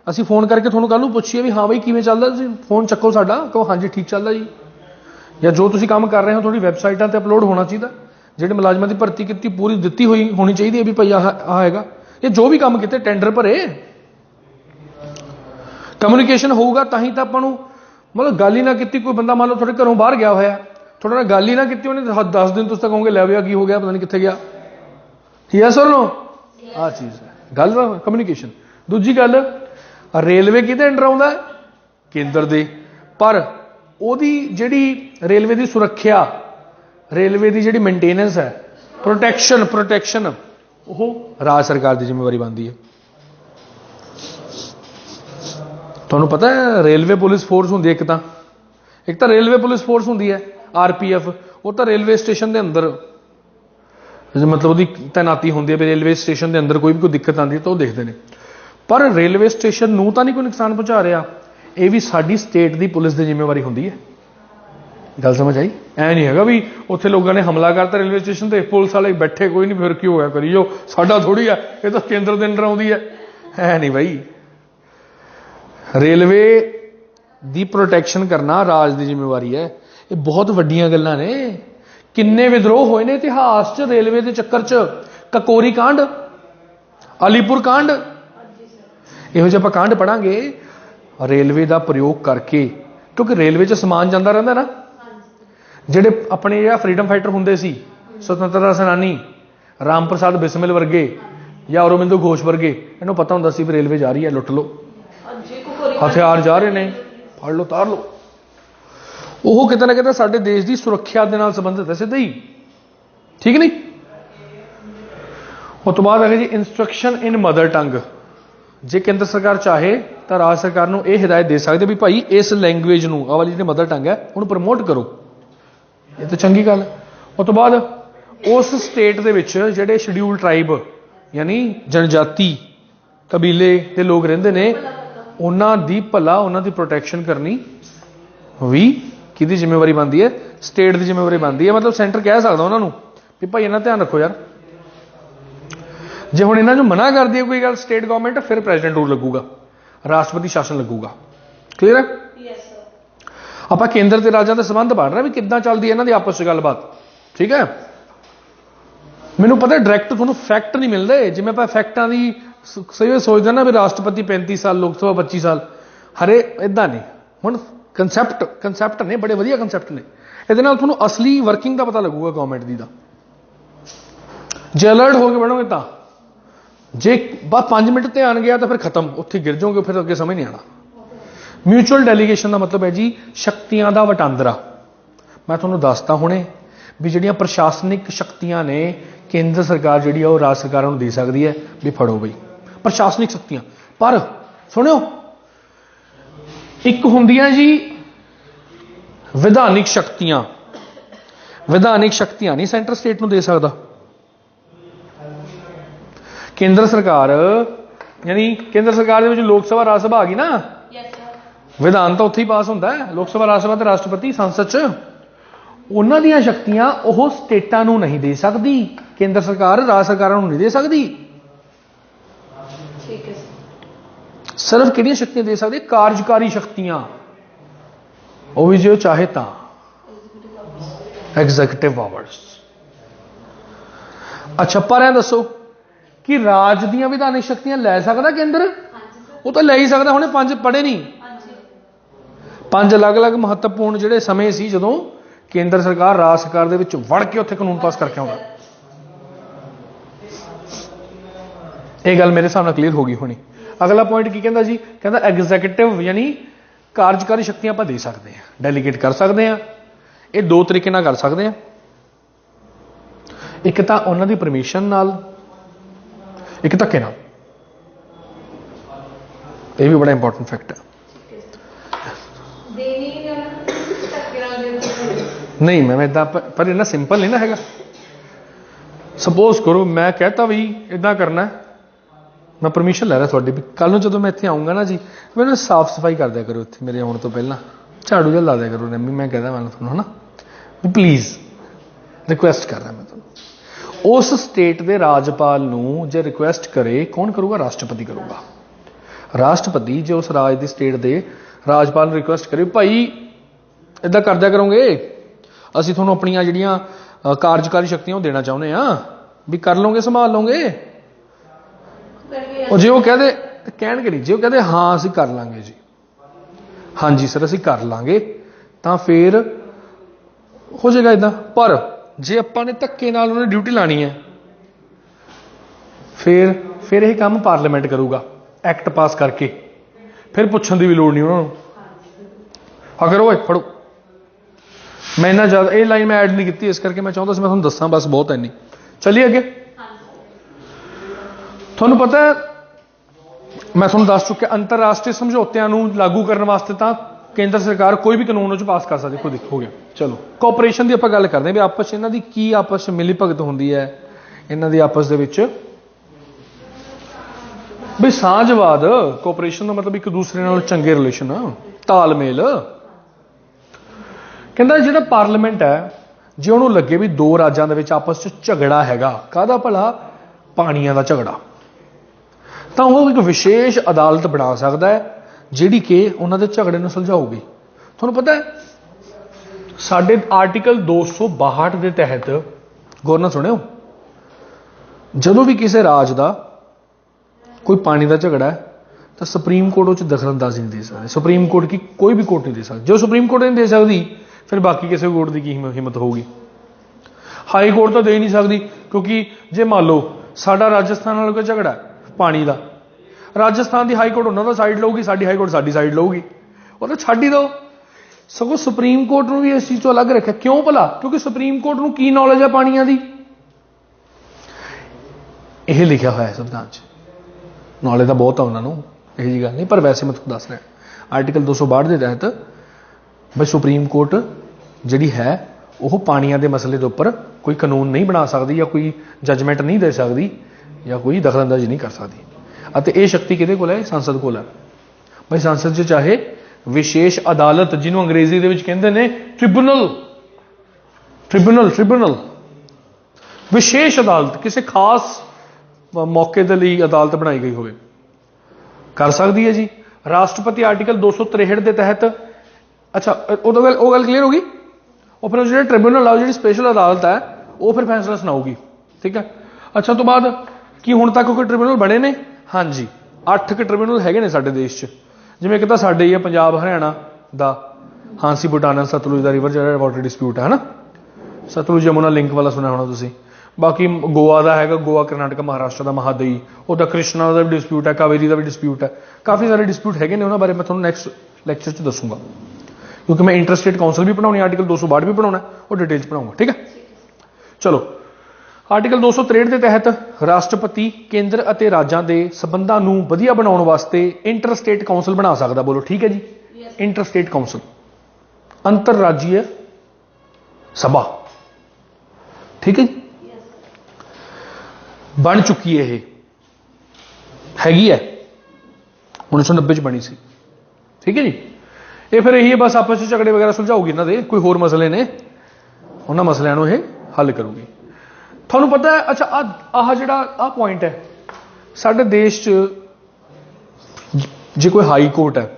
असी फोन करके थोड़ा कल पूछिए भी हाँ बई किवें चलदा, फोन चक्को साडा, कहो हाँ जी ठीक चलदा जी। या जो तुसीं काम कर रहे हो थोड़ी वैबसाइटां ते अपलोड होना चाहिए, जिहड़े मुलाजमां दी भर्ती की पूरी दित्ती हुई होनी चाहिए भी भाई आ हैगा। ये जो भी काम किते टेंडर भरे, कम्युनिकेशन होगा तां तो आपां नूं, मतलब गल ही ना की कोई बंदा मान लो थोड़े घरों बाहर गया होया, थोड़ा ना गल ही ना की उन्हें 10 दिन तुम कहोगे लै भैया की हो गया, पता नहीं कितने गया। ठीक है सर नो आ चीज़ है गल कम्युनिकेशन। दूजी गल रेलवे किहदे अंडर आउंदा है? केंद्र दे। पर ओदी जिहड़ी रेलवे की सुरक्षा, रेलवे की जिहड़ी मेनटेनेंस है, प्रोटैक्शन वो राज्य सरकार की जिम्मेवारी बनती है। तुहानूं पता है रेलवे पुलिस फोर्स होंदी है, एक तो रेलवे पुलिस फोर्स होंदी है RPF, वो तो रेलवे स्टेशन के अंदर मतलब उसकी तैनाती होंदी है भी रेलवे स्टेशन के अंदर कोई भी कोई दिक्कत आती है तो वो देखते हैं। पर रेलवे स्टेशन नूं तो नहीं कोई नुकसान पहुँचा रहा, ये भी साडी स्टेट की पुलिस की जिम्मेवारी होंदी है। गल समझ आई? ऐ नहीं है भी उत्थे लोगों ने हमला करता रेलवे स्टेशन पर, पुलिस वाले बैठे कोई नहीं फिर क्यों होया करियो, साडा थोड़ी है, ये तो केंद्र के अंडर आउंदी है नहीं भाई। रेलवे की प्रोटैक्शन करना राज की जिम्मेवारी है। ये बहुत वड्डियां गल्लां ने। किन्ने विद्रोह होए ने इतिहास च रेलवे के चक्कर च, ककोरी कांड, अलीपुर कांड, इहो जिहे आपां कांड पढ़ांगे रेलवे का प्रयोग करके, क्योंकि रेलवे च समान जाता रहता ना। जिहड़े अपने फ्रीडम फाइटर हुंदे सी, स्वतंत्रता सेनानी राम प्रसाद बिस्मिल वर्गे या अरविंदो घोष वर्गे, इन्हों पता हुंदा सी भी रेलवे जा रही है, लुट लो, हथियार जा रहे हैं, फड़ लो तार लो। वो कितना ना कितना साडे देश की सुरक्षा के नाल संबंधित है सीधा ही। ठीक नहीं? उस तो बाद है जी इंस्ट्रक्शन इन मदर टंग। जे केंद्र सरकार चाहे तो राज्य सरकार को यह हिदायत दे सकते भी भाई इस लैंगुएज नूं, आ वाली जी मदर टंग है उन्होंने प्रमोट करो, ये तो चंगी गल। उस तो बाद उस स्टेट दे विच जिहड़े शेड्यूल ट्राइब यानी जनजाति कबीले के लोग रहिंदे ने, उन्हां दी भला उन्हां दी प्रोटैक्शन करनी भी किहदी जिम्मेवारी बनती है? स्टेट की जिम्मेवारी बनती है। मतलब सेंटर कह सकता उन्होंने भी भाई इन्हां ध्यान रखो यार। जे हुण इन्हां नूं मना कर दी कोई गल स्टेट गवर्नमेंट, फिर प्रेजिडेंट रूल लगूगा, राष्ट्रपति शासन लगूगा। क्लीयर है? आपां केंद्र ते राज्यां दे संबंध पढ़ रहे भी किद्दां चलदी है इन्हां दी आपस च गलबात। ठीक है? मैनूं पता डायरैक्ट तुहानूं फैक्ट नहीं मिलते, जिवें आपां फैक्टां दी सही सोचते ना भी राष्ट्रपति 35 साल, लोक सभा 25 साल, हरे इदां नहीं। हुण कंसैप्ट ने बड़े वधिया कंसैप्ट ने, इहदे नाल तुहानूं असली वर्किंग का पता लगूगा गवर्नमेंट दी दा। जे अलर्ट हो के बढ़ोगे तो, जे बस 5 मिनट ध्यान गया तो फिर खत्म, उत्थे गिर जाओगे, फिर अगे समझ नहीं आना। म्यूचुअल डेलीगेशन का मतलब है जी शक्तियां का वटांदरा। मैं तुहानूं दसदा हुणे भी जिहड़ियां प्रशासनिक शक्तियां ने केंद्र सरकार जिहड़ी है राज्य सरकारों को दे सकती है भी फड़ो बई प्रशासनिक शक्तियां। पर सुनियो, एक होंदियां जी विधानिक शक्तियां। विधानिक शक्तियां नहीं सेंटर स्टेट को दे सकता। केंद्र सरकार यानी केंद्र सरकार दे विच लोक सभा राज्य सभा आ गई ना, विधान तो उत्थे ही पास होंदा है, लोक सभा राज्य सभा ते राष्ट्रपति संसद च। ਉਹਨਾਂ ਦੀਆਂ ਸ਼ਕਤੀਆਂ ਉਹ ਸਟੇਟਾਂ ਨੂੰ ਨਹੀਂ ਦੇ ਸਕਦੀ, ਕੇਂਦਰ ਸਰਕਾਰ ਰਾਜ ਸਰਕਾਰਾਂ ਨੂੰ ਨਹੀਂ ਦੇ ਸਕਦੀ। ਠੀਕ ਹੈ ਸਿਰਫ ਕਿਹੜੀਆਂ ਸ਼ਕਤੀਆਂ ਦੇ ਸਕਦੀ? ਕਾਰਜਕਾਰੀ ਸ਼ਕਤੀਆਂ, ਉਹ ਵੀ ਜੇ ਉਹ ਚਾਹੇ ਤਾਂ ਐਗਜ਼ੀਕਿਊਟਿਵ ਪਾਵਰਸ। ਅੱਛਾ, ਪਰ ਇਹ ਦੱਸੋ ਕਿ ਰਾਜ ਦੀਆਂ ਵਿਧਾਨਿਕ ਸ਼ਕਤੀਆਂ ਲੈ ਸਕਦਾ ਕੇਂਦਰ? ਉਹ ਤਾਂ ਲੈ ਹੀ ਸਕਦਾ। ਹੁਣੇ 5 ਪੜ੍ਹੇ ਨਹੀਂ, 5 ਅਲੱਗ-ਅਲੱਗ ਮਹੱਤਵਪੂਰਨ ਜਿਹੜੇ ਸਮੇਂ ਸੀ ਜਦੋਂ ਕੇਂਦਰ ਸਰਕਾਰ ਰਾਜ ਸਰਕਾਰ ਦੇ ਵਿੱਚ ਵੜ ਕੇ ਉੱਥੇ ਕਾਨੂੰਨ ਪਾਸ ਕਰਕੇ ਆਉਂਦਾ। ਇਹ ਗੱਲ ਮੇਰੇ ਹਿਸਾਬ ਨਾਲ ਕਲੀਅਰ ਹੋ ਗਈ ਹੋਣੀ। ਅਗਲਾ ਪੁਆਇੰਟ ਕੀ ਕਹਿੰਦਾ ਜੀ? ਕਹਿੰਦਾ ਐਗਜ਼ੀਕਿਊਟਿਵ ਯਾਨੀ ਕਾਰਜਕਾਰੀ ਸ਼ਕਤੀਆਂ ਆਪਾਂ ਦੇ ਸਕਦੇ ਹਾਂ, ਡੈਲੀਗੇਟ ਕਰ ਸਕਦੇ ਹਾਂ। ਇਹ ਦੋ ਤਰੀਕੇ ਨਾਲ ਕਰ ਸਕਦੇ ਹਾਂ। ਇੱਕ ਤਾਂ ਉਹਨਾਂ ਦੀ ਪਰਮਿਸ਼ਨ ਨਾਲ, ਇੱਕ ਧੱਕੇ ਨਾਲ। ਇਹ ਵੀ ਬੜਾ ਇੰਪੋਰਟੈਂਟ ਫੈਕਟ ਹੈ। ਨਹੀਂ ਮੈਮ, ਇਦਾਂ ਪਰ ਇੰਨਾ ਸਿੰਪਲ ਨਹੀਂ ਨਾ ਹੈਗਾ। ਸਪੋਜ਼ ਕਰੋ ਮੈਂ ਕਹਿਤਾ ਵੀ ਇਦਾਂ ਕਰਨਾ, ਮੈਂ ਪਰਮਿਸ਼ਨ ਲੈ ਰਿਹਾ ਤੁਹਾਡੀ ਵੀ ਕੱਲ ਨੂੰ ਜਦੋਂ ਮੈਂ ਇੱਥੇ ਆਊਂਗਾ ਨਾ ਜੀ, ਮੈਨੂੰ ਸਾਫ਼ ਸਫਾਈ ਕਰ ਦਿਆ ਕਰੋ ਇੱਥੇ ਮੇਰੇ ਆਉਣ ਤੋਂ ਪਹਿਲਾਂ, ਝਾੜੂ ਜਿਹਾ ਲਾ ਦਿਆ ਕਰੋ ਨੰਮੀ, ਮੈਂ ਕਹਿੰਦਾ ਮੈਨੂੰ ਤੁਹਾਨੂੰ, ਹੈ ਨਾ, ਪਲੀਜ਼ ਰਿਕੁਐਸਟ ਕਰ ਰਿਹਾ ਮੈਂ ਤੁਹਾਨੂੰ। ਉਸ ਸਟੇਟ ਦੇ ਰਾਜਪਾਲ ਨੂੰ ਜੇ ਰਿਕੁਐਸਟ ਕਰੇ, ਕੌਣ ਕਰੂਗਾ? ਰਾਸ਼ਟਰਪਤੀ ਕਰੂਗਾ। ਰਾਸ਼ਟਰਪਤੀ ਜੇ ਉਸ ਰਾਜ ਦੀ ਸਟੇਟ ਦੇ ਰਾਜਪਾਲ ਨੂੰ ਰਿਕੁਐਸਟ ਕਰੇ, ਭਾਈ ਇਦਾਂ ਕਰ ਦਿਆ ਕਰੋਗੇ, ਅਸੀਂ ਤੁਹਾਨੂੰ ਆਪਣੀਆਂ ਜਿਹੜੀਆਂ ਕਾਰਜਕਾਰੀ ਸ਼ਕਤੀਆਂ ਉਹ ਦੇਣਾ ਚਾਹੁੰਦੇ ਹਾਂ, ਵੀ ਕਰ ਲਓਗੇ, ਸੰਭਾਲ ਲਓਗੇ। ਉਹ ਜੇ ਉਹ ਕਹਦੇ, ਕਹਿਣਗੇ ਨਹੀਂ, ਜੇ ਉਹ ਕਹਦੇ ਹਾਂ ਅਸੀਂ ਕਰ ਲਾਂਗੇ ਜੀ, ਹਾਂਜੀ ਸਰ ਅਸੀਂ ਕਰ ਲਾਂਗੇ, ਤਾਂ ਫਿਰ ਹੋ ਜਾਏਗਾ ਇਦਾਂ। ਪਰ ਜੇ ਆਪਾਂ ਨੇ ਧੱਕੇ ਨਾਲ ਉਹਨੇ ਡਿਊਟੀ ਲਾਣੀ ਹੈ, ਫਿਰ ਇਹ ਕੰਮ ਪਾਰਲੀਮੈਂਟ ਕਰੂਗਾ ਐਕਟ ਪਾਸ ਕਰਕੇ, ਫਿਰ ਪੁੱਛਣ ਦੀ ਵੀ ਲੋੜ ਨਹੀਂ ਉਹਨਾਂ ਨੂੰ। ਅਗਰ ਓਏ ਫੜੋ, ਮੈਂ ਇੰਨਾ ਜ਼ਿਆਦਾ ਇਹ ਲਾਈਨ ਮੈਂ ਐਡ ਨਹੀਂ ਕੀਤੀ, ਇਸ ਕਰਕੇ ਮੈਂ ਚਾਹੁੰਦਾ ਸੀ ਮੈਂ ਤੁਹਾਨੂੰ ਦੱਸਾਂ, ਬਸ ਬਹੁਤ ਇੰਨੀ। ਚੱਲੀਏ ਅੱਗੇ। ਤੁਹਾਨੂੰ ਪਤਾ ਹੈ, ਮੈਂ ਤੁਹਾਨੂੰ ਦੱਸ ਚੁੱਕਿਆ, ਅੰਤਰਰਾਸ਼ਟਰੀ ਸਮਝੌਤਿਆਂ ਨੂੰ ਲਾਗੂ ਕਰਨ ਵਾਸਤੇ ਤਾਂ ਕੇਂਦਰ ਸਰਕਾਰ ਕੋਈ ਵੀ ਕਾਨੂੰਨ ਉਹ 'ਚ ਪਾਸ ਕਰ ਸਕਦੀ। ਖੁਦ ਹੋ ਗਿਆ। ਚਲੋ ਕੋਆਪਰੇਸ਼ਨ ਦੀ ਆਪਾਂ ਗੱਲ ਕਰਦੇ ਹਾਂ ਵੀ ਆਪਸ 'ਚ ਇਹਨਾਂ ਦੀ ਕੀ ਆਪਸ 'ਚ ਮਿਲੀ ਭਗਤ ਹੁੰਦੀ ਹੈ, ਇਹਨਾਂ ਦੀ ਆਪਸ ਦੇ ਵਿੱਚ ਵੀ ਸਾਂਝਵਾਦ। ਕੋਆਪਰੇਸ਼ਨ ਦਾ ਮਤਲਬ ਇੱਕ ਦੂਸਰੇ ਨਾਲ ਚੰਗੇ ਰਿਲੇਸ਼ਨ, ਤਾਲਮੇਲ। ਕਹਿੰਦਾ ਜਿਹੜਾ ਪਾਰਲੀਮੈਂਟ ਹੈ, ਜੇ ਉਹਨੂੰ ਲੱਗੇ ਵੀ ਦੋ ਰਾਜਾਂ ਦੇ ਵਿੱਚ ਆਪਸ 'ਚ ਝਗੜਾ ਹੈਗਾ, ਕਾਹਦਾ ਭਲਾ? ਪਾਣੀਆਂ ਦਾ ਝਗੜਾ, ਤਾਂ ਉਹ ਇੱਕ ਵਿਸ਼ੇਸ਼ ਅਦਾਲਤ ਬਣਾ ਸਕਦਾ ਹੈ ਜਿਹੜੀ ਕਿ ਉਹਨਾਂ ਦੇ ਝਗੜੇ ਨੂੰ ਸੁਲਝਾਊਗੀ। ਤੁਹਾਨੂੰ ਪਤਾ ਹੈ ਸਾਡੇ ਆਰਟੀਕਲ 262 ਦੇ ਤਹਿਤ, ਗੌਰ ਨਾਲ ਸੁਣਿਓ, ਜਦੋਂ ਵੀ ਕਿਸੇ ਰਾਜ ਦਾ ਕੋਈ ਪਾਣੀ ਦਾ ਝਗੜਾ ਹੈ ਤਾਂ ਸੁਪਰੀਮ ਕੋਰਟ ਉਹ 'ਚ ਦਖਲਅੰਦਾਜ਼ੀ ਨਹੀਂ ਦੇ ਸਕਦੀ। ਸੁਪਰੀਮ ਕੋਰਟ ਕੀ ਕੋਈ ਵੀ ਕੋਰਟ ਨਹੀਂ ਦੇ ਸਕਦੀ। ਜੋ ਸੁਪਰੀਮ ਕੋਰਟ ਨਹੀਂ ਦੇ ਸਕਦੀ, ਫਿਰ ਬਾਕੀ ਕਿਸੇ ਕੋਰਟ ਦੀ ਕੀ ਹਿੰਮਤ ਹੋਊਗੀ? ਹਾਈ ਕੋਰਟ ਤਾਂ ਦੇ ਹੀ ਨਹੀਂ ਸਕਦੀ, ਕਿਉਂਕਿ ਜੇ ਮੰਨ ਲਓ ਸਾਡਾ ਰਾਜਸਥਾਨ ਨਾਲ ਕੋਈ ਝਗੜਾ ਪਾਣੀ ਦਾ, ਰਾਜਸਥਾਨ ਦੀ ਹਾਈ ਕੋਰਟ ਉਹਨਾਂ ਦਾ ਸਾਈਡ ਲਊਗੀ, ਸਾਡੀ ਹਾਈ ਕੋਰਟ ਸਾਡੀ ਸਾਈਡ ਲਊਗੀ, ਉਹ ਤਾਂ ਛੱਡ ਹੀ ਦਿਓ। ਸਗੋਂ ਸੁਪਰੀਮ ਕੋਰਟ ਨੂੰ ਵੀ ਇਸ ਚੀਜ਼ ਤੋਂ ਅਲੱਗ ਰੱਖਿਆ। ਕਿਉਂ ਭਲਾ? ਕਿਉਂਕਿ ਸੁਪਰੀਮ ਕੋਰਟ ਨੂੰ ਕੀ ਨੌਲੇਜ ਹੈ ਪਾਣੀਆਂ ਦੀ? ਇਹ ਲਿਖਿਆ ਹੋਇਆ ਹੈ ਸੰਵਿਧਾਨ 'ਚ। ਨੌਲੇਜ ਤਾਂ ਬਹੁਤ ਆ ਉਹਨਾਂ ਨੂੰ, ਇਹੋ ਜਿਹੀ ਗੱਲ ਨਹੀਂ, ਪਰ ਵੈਸੇ ਮੈਂ ਤੁਹਾਨੂੰ ਦੱਸ ਰਿਹਾ ਆਰਟੀਕਲ 262 ਦੇ ਤਹਿਤ ਬਈ ਸੁਪਰੀਮ ਕੋਰਟ ਜਿਹੜੀ ਹੈ ਉਹ ਪਾਣੀਆਂ ਦੇ ਮਸਲੇ ਦੇ ਉੱਪਰ ਕੋਈ ਕਾਨੂੰਨ ਨਹੀਂ ਬਣਾ ਸਕਦੀ, ਜਾਂ ਕੋਈ ਜੱਜਮੈਂਟ ਨਹੀਂ ਦੇ ਸਕਦੀ, ਜਾਂ ਕੋਈ ਦਖਲਅੰਦਾਜ਼ੀ ਨਹੀਂ ਕਰ ਸਕਦੀ। ਅਤੇ ਇਹ ਸ਼ਕਤੀ ਕਿਹਦੇ ਕੋਲ ਹੈ? ਸੰਸਦ ਕੋਲ ਹੈ। ਬਈ ਸੰਸਦ 'ਚ ਚਾਹੇ ਵਿਸ਼ੇਸ਼ ਅਦਾਲਤ, ਜਿਹਨੂੰ ਅੰਗਰੇਜ਼ੀ ਦੇ ਵਿੱਚ ਕਹਿੰਦੇ ਨੇ ਟ੍ਰਿਬਿਊਨਲ, ਵਿਸ਼ੇਸ਼ ਅਦਾਲਤ, ਕਿਸੇ ਖਾਸ ਮੌਕੇ ਦੇ ਲਈ ਅਦਾਲਤ ਬਣਾਈ ਗਈ ਹੋਵੇ, ਕਰ ਸਕਦੀ ਹੈ ਜੀ। ਰਾਸ਼ਟਰਪਤੀ ਆਰਟੀਕਲ 263 ਦੇ ਤਹਿਤ, ਅੱਛਾ ਉਹ ਗੱਲ ਕਲੀਅਰ ਹੋ ਗਈ। ਉਹ ਫਿਰ ਜਿਹੜਾ ਟ੍ਰਿਬਿਊਨਲ ਆ, ਜਿਹੜੀ ਸਪੈਸ਼ਲ ਅਦਾਲਤ ਹੈ, ਉਹ ਫਿਰ ਫੈਸਲਾ ਸੁਣਾਊਗੀ। ਠੀਕ ਹੈ। ਅੱਛਾ, ਤੋਂ ਬਾਅਦ ਕੀ ਹੁਣ ਤੱਕ ਕੋਈ ਟ੍ਰਿਬਿਊਨਲ ਬਣੇ ਨੇ? ਹਾਂਜੀ, 8 ਟ੍ਰਿਬਿਊਨਲ ਹੈਗੇ ਨੇ ਸਾਡੇ ਦੇਸ਼ 'ਚ। ਜਿਵੇਂ ਇੱਕ ਤਾਂ ਸਾਡੇ ਹੀ ਆ ਪੰਜਾਬ ਹਰਿਆਣਾ ਦਾ, ਹਾਂਸੀ ਬੁਟਾਨਾ ਸਤਲੁਜ ਦਾ ਰਿਵਰ ਜਿਹੜਾ ਵਾਟਰ ਡਿਸਪਿਊਟ ਹੈ ਨਾ, ਸਤਲੁਜ ਯਮੁਨਾ ਲਿੰਕ ਵਾਲਾ ਸੁਣਿਆ ਹੋਣਾ ਤੁਸੀਂ। ਬਾਕੀ ਗੋਆ ਦਾ ਹੈਗਾ, ਗੋਆ ਕਰਨਾਟਕ ਮਹਾਰਾਸ਼ਟਰ ਦਾ ਮਹਾਦਈ, ਉਹਦਾ ਕ੍ਰਿਸ਼ਨਾ ਦਾ ਵੀ ਡਿਸਪਿਊਟ ਹੈ, ਕਾਵੇਰੀ ਦਾ ਵੀ ਡਿਸਪਿਊਟ ਹੈ। ਕਾਫੀ ਸਾਰੇ ਡਿਸਪਿਊਟ ਹੈਗੇ ਨੇ, ਉਹਨਾਂ ਬਾਰੇ ਮੈਂ ਤੁਹਾਨੂੰ ਨੈਕਸਟ ਲੈਕਚਰ 'ਚ ਦੱਸੂਗਾ, ਕਿਉਂਕਿ ਮੈਂ ਇੰਟਰਸਟੇਟ ਕਾਉਂਸਲ ਵੀ ਪੜਾਉਣੀ, ਆਰਟੀਕਲ 262 ਵੀ ਪੜਾਉਣਾ, ਉਹ ਡਿਟੇਲ 'ਚ ਪੜਾਉਂਗਾ। ਠੀਕ ਹੈ। ਚਲੋ, ਆਰਟੀਕਲ 263 ਦੇ ਤਹਿਤ ਰਾਸ਼ਟਰਪਤੀ ਕੇਂਦਰ ਅਤੇ ਰਾਜਾਂ ਦੇ ਸਬੰਧਾਂ ਨੂੰ ਵਧੀਆ ਬਣਾਉਣ ਵਾਸਤੇ ਇੰਟਰਸਟੇਟ ਕਾਉਂਸਲ ਬਣਾ ਸਕਦਾ। ਬੋਲੋ ਠੀਕ ਹੈ ਜੀ। ਇੰਟਰਸਟੇਟ ਕਾਉਂਸਲ, ਅੰਤਰਰਾਜੀ ਸਭਾ। ਠੀਕ ਹੈ ਜੀ, ਬਣ ਚੁੱਕੀ ਹੈ, ਇਹ ਹੈਗੀ ਹੈ, 1990 ਚ ਬਣੀ ਸੀ। ਠੀਕ ਹੈ ਜੀ। ਇਹ ਫਿਰ ਇਹੀ ਹੈ, ਬਸ ਆਪਸ ਵਿੱਚ ਝਗੜੇ ਵਗੈਰਾ ਸੁਲਝਾਊਗੀ ਇਹਨਾਂ ਦੇ, ਕੋਈ ਹੋਰ ਮਸਲੇ ਨੇ ਉਹਨਾਂ ਮਸਲਿਆਂ ਨੂੰ ਇਹ ਹੱਲ ਕਰੂਗੀ। ਤੁਹਾਨੂੰ ਪਤਾ ਹੈ, ਅੱਛਾ ਆਹ ਜਿਹੜਾ ਆਹ ਪੁਆਇੰਟ ਹੈ, ਸਾਡੇ ਦੇਸ਼ 'ਚ ਜੇ ਕੋਈ ਹਾਈ ਕੋਰਟ ਹੈ,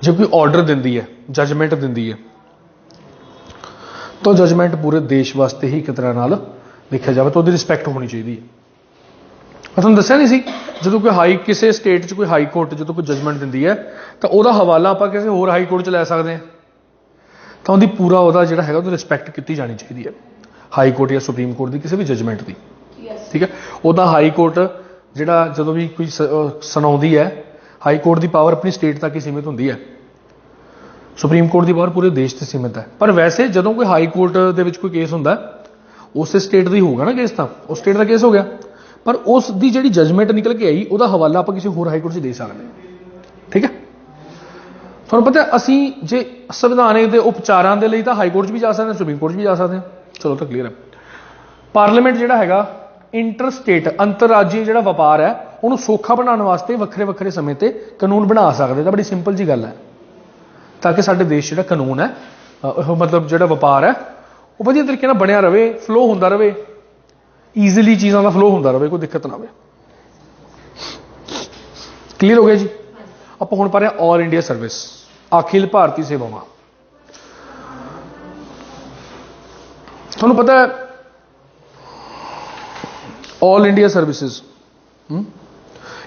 ਜੇ ਕੋਈ ਆਰਡਰ ਦਿੰਦੀ ਹੈ, ਜਜਮੈਂਟ ਦਿੰਦੀ ਹੈ, ਤਾਂ ਜਜਮੈਂਟ ਪੂਰੇ ਦੇਸ਼ ਵਾਸਤੇ ਹੀ ਇੱਕ ਤਰ੍ਹਾਂ ਨਾਲ ਦੇਖਿਆ ਜਾਵੇ ਤਾਂ ਉਹਦੀ ਰਿਸਪੈਕਟ ਹੋਣੀ ਚਾਹੀਦੀ ਹੈ। ਮੈਂ ਤੁਹਾਨੂੰ ਦੱਸਿਆ ਨਹੀਂ ਸੀ, ਜਦੋਂ ਕੋਈ ਕਿਸੇ ਸਟੇਟ 'ਚ ਕੋਈ ਹਾਈ ਕੋਰਟ ਜਦੋਂ ਕੋਈ ਜਜਮੈਂਟ ਦਿੰਦੀ ਹੈ ਤਾਂ ਉਹਦਾ ਹਵਾਲਾ ਆਪਾਂ ਕਿਸੇ ਹੋਰ ਹਾਈ ਕੋਰਟ 'ਚ ਲੈ ਸਕਦੇ ਹਾਂ, ਤਾਂ ਉਹਦੀ ਪੂਰਾ ਉਹਦਾ ਜਿਹੜਾ ਹੈਗਾ ਉਹਦੀ ਰਿਸਪੈਕਟ ਕੀਤੀ ਜਾਣੀ ਚਾਹੀਦੀ ਹੈ, ਹਾਈ ਕੋਰਟ ਜਾਂ ਸੁਪਰੀਮ ਕੋਰਟ ਦੀ ਕਿਸੇ ਵੀ ਜਜਮੈਂਟ ਦੀ। ਠੀਕ ਹੈ, ਉਹਦਾ ਹਾਈ ਕੋਰਟ ਜਿਹੜਾ ਜਦੋਂ ਵੀ ਕੋਈ ਸੁਣਾਉਂਦੀ ਹੈ, ਹਾਈ ਕੋਰਟ ਦੀ ਪਾਵਰ ਆਪਣੀ ਸਟੇਟ ਤੱਕ ਹੀ ਸੀਮਿਤ ਹੁੰਦੀ ਹੈ, ਸੁਪਰੀਮ ਕੋਰਟ ਦੀ ਪਾਵਰ ਪੂਰੇ ਦੇਸ਼ 'ਤੇ ਸੀਮਿਤ ਹੈ। ਪਰ ਵੈਸੇ ਜਦੋਂ ਕੋਈ ਹਾਈ ਕੋਰਟ ਦੇ ਵਿੱਚ ਕੋਈ ਕੇਸ ਹੁੰਦਾ, ਉਸੇ ਸਟੇਟ ਦਾ ਹੀ ਹੋਊਗਾ ਨਾ ਕੇਸ, ਤਾਂ ਉਸ ਸਟੇਟ ਦਾ ਕੇਸ ਹੋ ਗਿਆ, ਪਰ ਉਸ ਦੀ ਜਿਹੜੀ ਜਜਮੈਂਟ ਨਿਕਲ ਕੇ ਆਈ ਉਹਦਾ ਹਵਾਲਾ ਆਪਾਂ ਕਿਸੇ ਹੋਰ ਹਾਈ ਕੋਰਟ 'ਚ ਦੇ ਸਕਦੇ ਹਾਂ। ਠੀਕ ਹੈ, ਤੁਹਾਨੂੰ ਪਤਾ ਅਸੀਂ ਜੇ ਸੰਵਿਧਾਨਕ ਦੇ ਉਪਚਾਰਾਂ ਦੇ ਲਈ ਤਾਂ ਹਾਈ ਕੋਰਟ 'ਚ ਵੀ ਜਾ ਸਕਦੇ ਹਾਂ, ਸੁਪਰੀਮ ਕੋਰਟ 'ਚ ਵੀ ਜਾ ਸਕਦੇ ਹਾਂ। ਚਲੋ ਤਾਂ ਕਲੀਅਰ ਹੈ। ਪਾਰਲੀਮੈਂਟ ਜਿਹੜਾ ਹੈਗਾ ਇੰਟਰ ਸਟੇਟ ਅੰਤਰਰਾਜੀ ਜਿਹੜਾ ਵਪਾਰ ਹੈ ਉਹਨੂੰ ਸੌਖਾ ਬਣਾਉਣ ਵਾਸਤੇ ਵੱਖਰੇ ਵੱਖਰੇ ਸਮੇਂ ਤੇ ਕਾਨੂੰਨ ਬਣਾ ਸਕਦੇ, ਤਾਂ ਬੜੀ ਸਿੰਪਲ ਜੀ ਗੱਲ ਹੈ, ਤਾਂ ਕਿ ਸਾਡੇ ਦੇਸ਼ ਜਿਹੜਾ ਕਾਨੂੰਨ ਹੈ ਮਤਲਬ ਜਿਹੜਾ ਵਪਾਰ ਹੈ ਉਹ ਵਧੀਆ ਤਰੀਕੇ ਨਾਲ ਬਣਿਆ ਰਹੇ, ਫਲੋ ਹੁੰਦਾ ਰਹੇ, ਈਜ਼ੀਲੀ ਚੀਜ਼ਾਂ ਦਾ ਫਲੋ ਹੁੰਦਾ ਰਹੇ, ਕੋਈ ਦਿੱਕਤ ਨਾ ਆਵੇ। ਕਲੀਅਰ ਹੋ ਗਿਆ ਜੀ। ਆਪਾਂ ਹੁਣ ਪਾ ਰਹੇ ਹਾਂ ਆਲ ਇੰਡੀਆ ਸਰਵਿਸ, ਅਖਿਲ ਭਾਰਤੀ ਸੇਵਾਵਾਂ। ਤੁਹਾਨੂੰ ਪਤਾ ਹੈ ਆਲ ਇੰਡੀਆ ਸਰਵਿਸਿਜ਼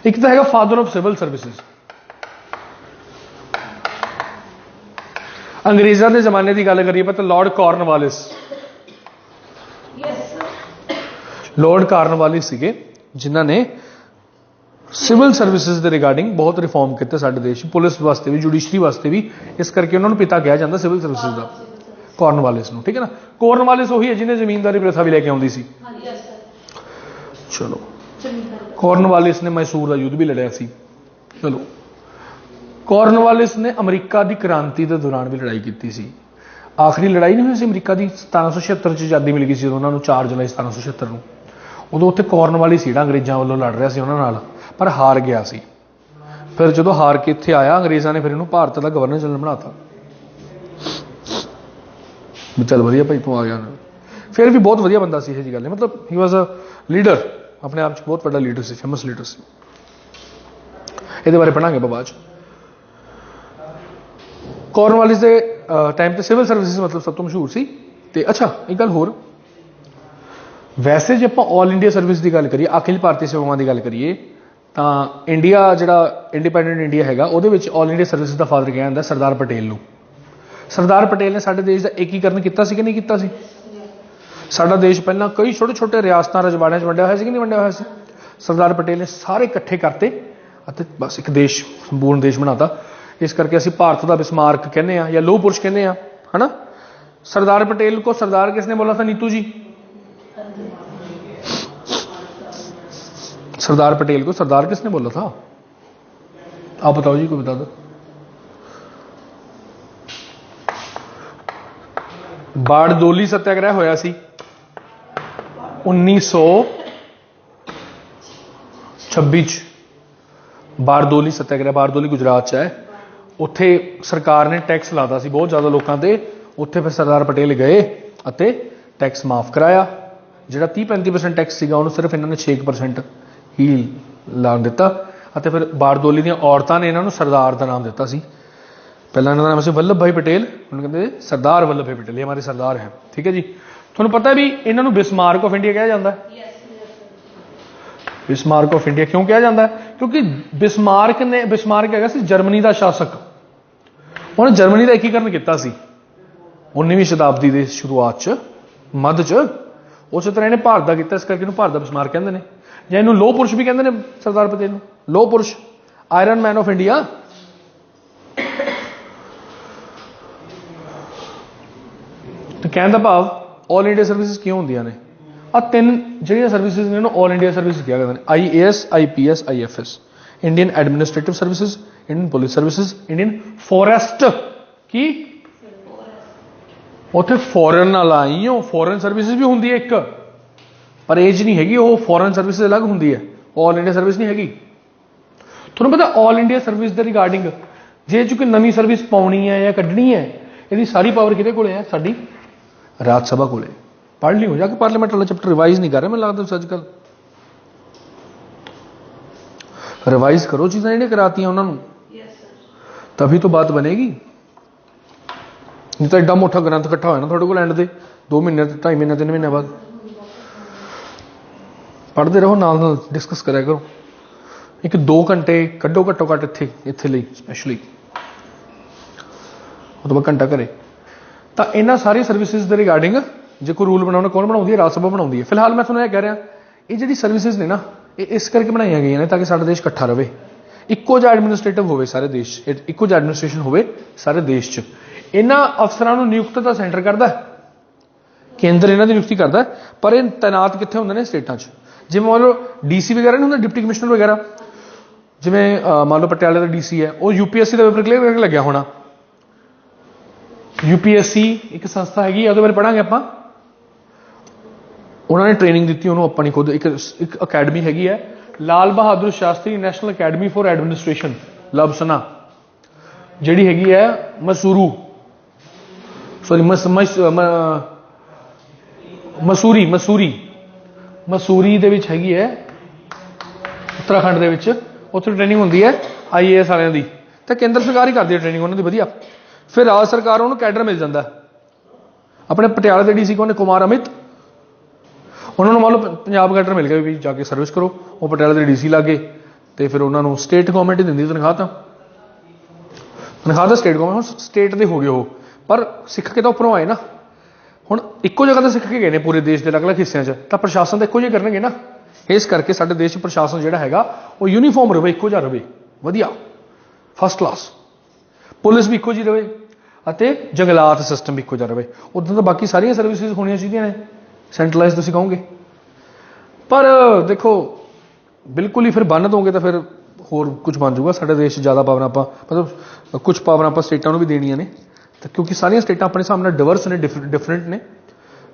ਇੱਕ ਤਾਂ ਹੈਗਾ ਫਾਦਰ ਆਫ ਸਿਵਲ ਸਰਵਿਸਿਜ਼। ਅੰਗਰੇਜ਼ਾਂ ਦੇ ਜ਼ਮਾਨੇ ਦੀ ਗੱਲ ਕਰੀਏ ਤਾਂ ਲਾਰਡ ਕਾਰਨਵਾਲਿਸ, ਲਾਰਡ ਕਾਰਨਵਾਲਿਸ ਸੀਗੇ ਜਿਨ੍ਹਾਂ ਨੇ ਸਿਵਲ ਸਰਵਿਸਿਜ਼ ਦੇ ਰਿਗਾਰਡਿੰਗ ਬਹੁਤ ਰਿਫਾਰਮ ਕੀਤੇ ਸਾਡੇ ਦੇਸ਼, ਪੁਲਿਸ ਵਾਸਤੇ ਵੀ, ਜੁਡੀਸ਼ਰੀ ਵਾਸਤੇ ਵੀ, ਇਸ ਕਰਕੇ ਉਹਨਾਂ ਨੂੰ ਪਿਤਾ ਕਿਹਾ ਜਾਂਦਾ ਸਿਵਲ ਸਰਵਿਸਿਜ਼ ਦਾ, ਕਾਰਨਵਾਲਿਸ ਨੂੰ। ਠੀਕ ਹੈ ਨਾ, ਕਾਰਨਵਾਲਿਸ ਉਹੀ ਹੈ ਜਿਹਨੇ ਜ਼ਮੀਨਦਾਰੀ ਪ੍ਰਥਾ ਵੀ ਲੈ ਕੇ ਆਉਂਦੀ ਸੀ। ਚਲੋ, ਕਾਰਨਵਾਲਿਸ ਨੇ ਮੈਸੂਰ ਦਾ ਯੁੱਧ ਵੀ ਲੜਿਆ ਸੀ। ਚਲੋ, ਕਾਰਨਵਾਲਿਸ ਨੇ ਅਮਰੀਕਾ ਦੀ ਕ੍ਰਾਂਤੀ ਦੇ ਦੌਰਾਨ ਵੀ ਲੜਾਈ ਕੀਤੀ ਸੀ। ਆਖਰੀ ਲੜਾਈ ਨਹੀਂ ਹੋਈ ਸੀ ਅਮਰੀਕਾ ਦੀ 1776 'ਚ ਆਜ਼ਾਦੀ ਮਿਲ ਗਈ ਸੀ ਜਦੋਂ ਉਹਨਾਂ ਨੂੰ, 4 ਜੁਲਾਈ 1776 ਨੂੰ। ਉਦੋਂ ਉੱਥੇ ਕਾਰਨਵਾਲਿਸ ਜਿਹੜਾ ਅੰਗਰੇਜ਼ਾਂ ਵੱਲੋਂ ਲੜ ਰਿਹਾ ਸੀ ਉਹਨਾਂ ਨਾਲ, ਪਰ ਹਾਰ ਗਿਆ ਸੀ। ਫਿਰ ਜਦੋਂ ਹਾਰ ਕੇ ਇੱਥੇ ਆਇਆ ਅੰਗਰੇਜ਼ਾਂ ਨੇ ਫਿਰ ਇਹਨੂੰ ਭਾਰਤ ਦਾ ਗਵਰਨਰ ਜਨਰਲ ਬਣਾਤਾ। ਚੱਲ ਵਧੀਆ ਭਾਈ ਤੂੰ ਆ ਗਿਆ। ਫਿਰ ਵੀ ਬਹੁਤ ਵਧੀਆ ਬੰਦਾ ਸੀ, ਇਹ ਜੀ ਗੱਲ ਹੈ, ਮਤਲਬ ਹੀ ਵਾਜ਼ ਅ ਲੀਡਰ, ਆਪਣੇ ਆਪ 'ਚ ਬਹੁਤ ਵੱਡਾ ਲੀਡਰ ਸੀ, ਫੇਮਸ ਲੀਡਰ ਸੀ। ਇਹਦੇ ਬਾਰੇ ਪੜ੍ਹਾਂਗੇ ਬਾਅਦ 'ਚ। ਕਾਰਨਵਾਲਿਸ ਦੇ ਟਾਈਮ ਤੇ ਸਿਵਲ ਸਰਵਿਸਿਜ਼ ਮਤਲਬ ਸਭ ਤੋਂ ਮਸ਼ਹੂਰ ਸੀ। ਤੇ ਅੱਛਾ ਇੱਕ ਗੱਲ ਹੋਰ, ਵੈਸੇ ਜੇ ਆਪਾਂ ਆਲ ਇੰਡੀਆ ਸਰਵਿਸ ਦੀ ਗੱਲ ਕਰੀਏ, ਅਖਿਲ ਭਾਰਤੀ ਸੇਵਾਵਾਂ ਦੀ ਗੱਲ ਕਰੀਏ, ਤਾਂ ਇੰਡੀਆ ਜਿਹੜਾ ਇੰਡੀਪੈਂਡੈਂਟ ਇੰਡੀਆ ਹੈਗਾ ਉਹਦੇ ਵਿੱਚ ਆਲ ਇੰਡੀਆ ਸਰਵਿਸਿਜ਼ ਦਾ ਫਾਦਰ ਕਿਹਾ ਜਾਂਦਾ ਸਰਦਾਰ ਪਟੇਲ ਨੂੰ। ਸਰਦਾਰ ਪਟੇਲ ਨੇ ਸਾਡੇ ਦੇਸ਼ ਦਾ ਏਕੀਕਰਨ ਕੀਤਾ ਸੀ ਕਿ ਨਹੀਂ ਕੀਤਾ ਸੀ? ਸਾਡਾ ਦੇਸ਼ ਪਹਿਲਾਂ ਕਈ ਛੋਟੇ ਛੋਟੇ ਰਿਆਸਤਾਂ ਰਜਵਾੜਿਆਂ 'ਚ ਵੰਡਿਆ ਹੋਇਆ ਸੀ ਕਿ ਨਹੀਂ ਵੰਡਿਆ ਹੋਇਆ ਸੀ? ਸਰਦਾਰ ਪਟੇਲ ਨੇ ਸਾਰੇ ਇਕੱਠੇ ਕਰਤੇ ਅਤੇ ਬਸ ਇੱਕ ਦੇਸ਼, ਸੰਪੂਰਨ ਦੇਸ਼ ਬਣਾਤਾ। ਇਸ ਕਰਕੇ ਅਸੀਂ ਭਾਰਤ ਦਾ ਬਿਸਮਾਰਕ ਕਹਿੰਦੇ ਹਾਂ ਜਾਂ ਲੋਹ ਪੁਰਸ਼ ਕਹਿੰਦੇ ਹਾਂ, ਹੈ ਨਾ। सरदार पटेल को सरदार किसने बोला था नीतू जी? सरदार पटेल को सरदार किसने बोला था? आप बताओ जी, कोई बता दो। बारडोली सत्याग्रह होया सी 1926 बारडोली सत्याग्रह, बारडोली गुजरात च है। उत्थे सरकार ने टैक्स लाता सी बहुत ज़्यादा लोगों ते, उत्थे फिर सरदार पटेल गए अते टैक्स माफ़ कराया। जिहड़ा 30-35% टैक्स सीगा उहनूं सिर्फ इन्होंने 6% ही लाण दिता। अते फिर बारडोली दी औरतां ने इन्हां नूं सरदार दा नाम दिता सी। पहला इन्हां दा नाम सी वल्लभ भाई पटेल, उन्होंने कहते सरदार वल्लभ भाई पटेल, ये हमारे सरदार हैं। ठीक है जी। तुहानूं पता है भी इन्हां नूं बिस्मार्क ऑफ इंडिया कहा जाता है। बिस्मार्क ऑफ इंडिया क्यों कहा जाता है? क्योंकि बिस्मार्क हैगा सी जर्मनी का शासक, उन्हें जर्मनी का एकीकरण किया 19वीं शताब्दी की शुरुआत च, मध्य च। उस तरह इन्हें भारत का किया, इस करके भारत का बिस्मार्क कहते हैं। या इन्हू लोह पुरुष भी कहते हैं सरदार पटेल, लोह पुरुष, आयरन मैन ऑफ इंडिया। तो कहने का भाव ऑल इंडिया सर्विसिज क्यों होंदियां ने? आ तीन जिहड़ियां सर्विसिज ने ऑल इंडिया सर्विसिज क्या कहते हैं? IAS, IPS, IFS, Indian administrative services, Indian police services, Indian forest की उत्थे फॉरन नाल आई हो, फॉरन सर्विसिज भी होंदी है एक, पर एज नहीं हैगी, वो फॉरन सर्विसिज अलग होंदी है, ऑल इंडिया सर्विस नहीं हैगी। तुहानूं पता ऑल इंडिया सर्विस दे रिगार्डिंग जे कोई नवीं सर्विस पाउणी है या कड्ढणी है, इसकी सारी पावर किहदे कोल है? साडी ਰਾਜ ਸਭਾ ਕੋਲੇ। पढ़ लियो जाके पार्लियामेंट वाला चैप्टर रिवाइज नहीं कर रहे, मैं लगता अजकल रिवाइज करो चीज़ां जिहड़ियां करातियां उन्होंने, तभी तो बात बनेगी। नहीं तो एडा मोटा ग्रंथ इकट्ठा होया ना थोड़े को एंड दे 2 महीने 2.5 महीने 3 महीने बाद पढ़ते रहो, नाल नाल डिस्कस करा करो। एक 2 घंटे कड्डो घट्टो घट्ट इत्थे लई स्पैशली, उस तो बाद घंटा घरे। तो इन्हां सारी सर्विसिज दे रिगार्डिंग जे कोई रूल बनाना कौन बनाउंदी है? राज सभा बनाउंदी है। फिलहाल मैं तुहानूं कह रहा ये जिहड़ी सर्विसिज ने ना ये इस करके बनाई गई ने ताकि साडा देश इकट्ठा रहे, इक्को जिहा एडमिनिस्ट्रेटिव होवे सारे देश, इक्को जिहा एडमिनिस्ट्रेशन होवे सारे देश च। इन्हां अफसरां नूं नियुक्त तां सेंटर करदा है, केंद्र इन्हां दी नियुक्ति करदा है, पर ये तैनात कित्थे हुंदे ने? स्टेटां च। जिवें मान लो डीसी वगैरह नहीं हुंदा, डिप्टी कमिश्नर वगैरह, जिवें मान लो पटियाले दा डीसी है, वो यूपीएससी का पेपर क्लीयर करके लग्या होना। यूपीएससी एक संस्था हैगी, ਉਹਦੇ ਬਾਰੇ ਪੜਾਂਗੇ ਆਪਾਂ। ਉਹਨਾਂ ਨੇ ਟ੍ਰੇਨਿੰਗ ਦਿੱਤੀ ਉਹਨੂੰ ਆਪਣੀ ਖੁਦ, ਇੱਕ ਅਕੈਡਮੀ ਹੈਗੀ ਹੈ Lal Bahadur Shastri national academy for administration ਲਬਸਨਾ, ਜਿਹੜੀ ਹੈਗੀ ਹੈ ਮਸੂਰੀ ਦੇ ਵਿੱਚ ਹੈਗੀ ਹੈ, ਉੱਤਰਾਖੰਡ ਦੇ ਵਿੱਚ। ਉੱਥੇ ਟ੍ਰੇਨਿੰਗ ਹੁੰਦੀ ਹੈ IAS ਵਾਲਿਆਂ ਦੀ, ਤੇ ਕੇਂਦਰ ਸਰਕਾਰ ਹੀ ਕਰਦੀ ਹੈ ਟ੍ਰੇਨਿੰਗ ਉਹਨਾਂ ਦੀ ਵਧੀਆ। फिर राज सरकार उन्होंने कैडर मिल जाता है। अपने पटियाला के डीसी कौन ने? कुमार अमित। उन्होंने मान लो पंजाब कैडर मिल गया भी जाके सर्विस करो, वो पटियाला के डीसी लागे, तो फिर उन्होंने स्टेट गवर्नमेंट ही दिंदी तनख्वाह। तो स्टेट गवर्नमेंट स्टेट के हो गए वो, पर सिख के तो उपरों आए ना। हुण इक्को जगह तो सिख के गए ने पूरे देश के अलग अलग हिस्सों च, तो प्रशासन तो इक्को जिहा करनगे ना। इस करके साडे देश प्रशासन जिहड़ा हैगा वो यूनीफॉर्म रहे, इक्को जिहा रहे, वधिया फस्ट क्लास। पुलिस भी इक्को जी रहे ਅਤੇ जंगलात सिस्टम भी इक्को जिहा रहे। उदां तो बाकी सारियां सर्विसिज होणियां चाहीदियां ने सेंट्रलाइज, तुसीं कहोगे। पर देखो बिल्कुल ही फिर बन दोगे तो फिर होर कुछ बन जाऊगा। साडे देश ज़्यादा पावर आपां मतलब कुछ पावर आपां स्टेटां नूं भी देणियां ने, तो क्योंकि सारियां स्टेटां अपने हिसाब नाल डिवर्स ने, डिफरेंट ने।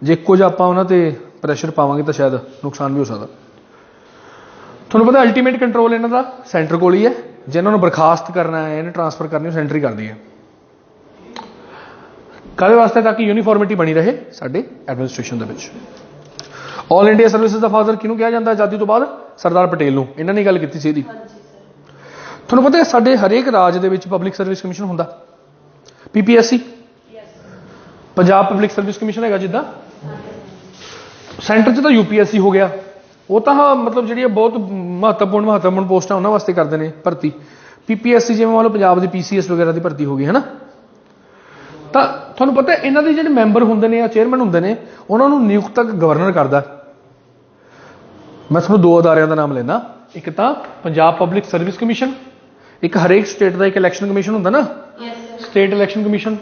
जे इक्को जिहा आपां उन्हां ते प्रैशर पावांगे तो शायद नुकसान भी हो सकदा। तुहानूं पता अल्टीमेट कंट्रोल इन्हां दा सेंटर कोल ही है। जे इन्हां नूं बरखास्त करना है, इन्हें ट्रांसफर करनी, सेंटर ही करदी है। काहदे वास्ते? ताकि यूनीफॉर्मिटी बनी रहे साडे एडमिनिस्ट्रेशन दे विच। ऑल इंडिया सर्विसिज दा फादर किहनूं कहा जाता आज़ादी तो बाद? सरदार पटेल नूं। इन्हां ने गल कीती सी इहदी। तुहानूं पता है साडे हरेक राज दे विच पब्लिक सर्विस कमीशन हुंदा, PPSC। Punjab public service commission हैगा जिद्दां, सेंटर च तो UPSC हो गया। वो तो मतलब जी बहुत महत्वपूर्ण पोस्ट है उन्होंने वास्ते करते हैं भर्ती। PPSC जिवें मान लो पंजाब की PCS वगैरह की भर्ती हो गई है ना। तो तुहानूं पता है इन्हां दे जिहड़े मैंबर हुंदे ने या चेयरमैन हुंदे ने, उन्हां नूं नियुक्त गवर्नर करदा। मैं तुहानूं 2 अदारियां दा नाम लेना, एक तो पंजाब पब्लिक सर्विस कमीशन, एक हरेक स्टेट का एक इलैक्शन कमीशन हुंदा ना, स्टेट इलैक्शन कमीशन।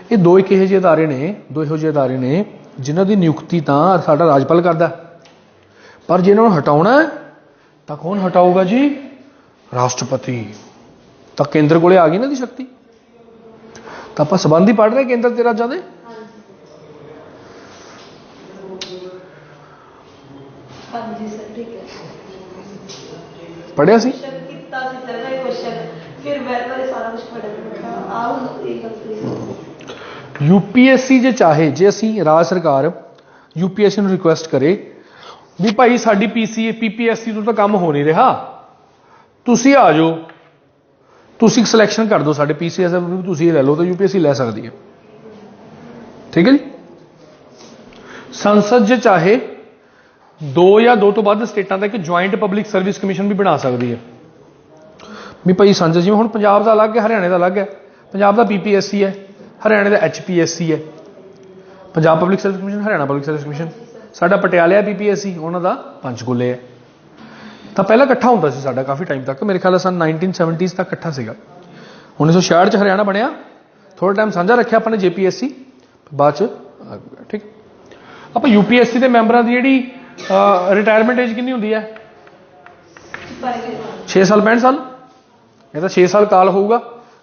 ये 2 एक इहो ਜਿਹੇ अदारे ने, 2 ਇਹੋ ਜਿਹੇ अदारे ने जिन्हां दी नियुक्ति तां साडा राजपाल करदा। पर जे इन्होंने हटाउणा है तो कौन हटाऊगा जी? राष्ट्रपति। तो केंद्र कोले आ गई ना दी शक्ति। तो आप संबंध ही पढ़ रहे केंद्र ते राज्यां दे। पढ़िया सी UPSC जे चाहे, जे असीं राज सरकार UPSC नूं रिक्वेस्ट करे भी भाई साडी PPSC तो काम हो नहीं रहा, तुसी आ जाओ, तुसी सिलेक्शन कर दो साडे PCS भी तुसी ले लो, तो UPSC ले सकती है। ठीक है जी। संसद जे चाहे 2 या 2 तो बाद स्टेटां दा एक ज्वाइंट पब्लिक सर्विस कमीशन भी बना सकती है भी भाई संसद जिवें हुण पंजाब दा अलग है, हरियाणे दा अलग है। पंजाब दा PPSC है, हरियाणे दा HPSC है। Punjab public service commission, Haryana public service commission. साडा पटियाला PPSC, उन्हां दा पंचकूले है। तो पहला इकट्ठा होंदा सी साडा काफ़ी टाइम तक, मेरे ख्याल सन 1970s तक इकट्ठा सीगा। 1966 हरियाणा बनया, थोड़ा टाइम साझा रखा अपने JPSC, बाद च ठीक। आप UPSC के मैंबरां दी जिहड़ी रिटायरमेंट एज कितनी होंदी है? 6 साल 65 साल, या तो 6 साल काल होगा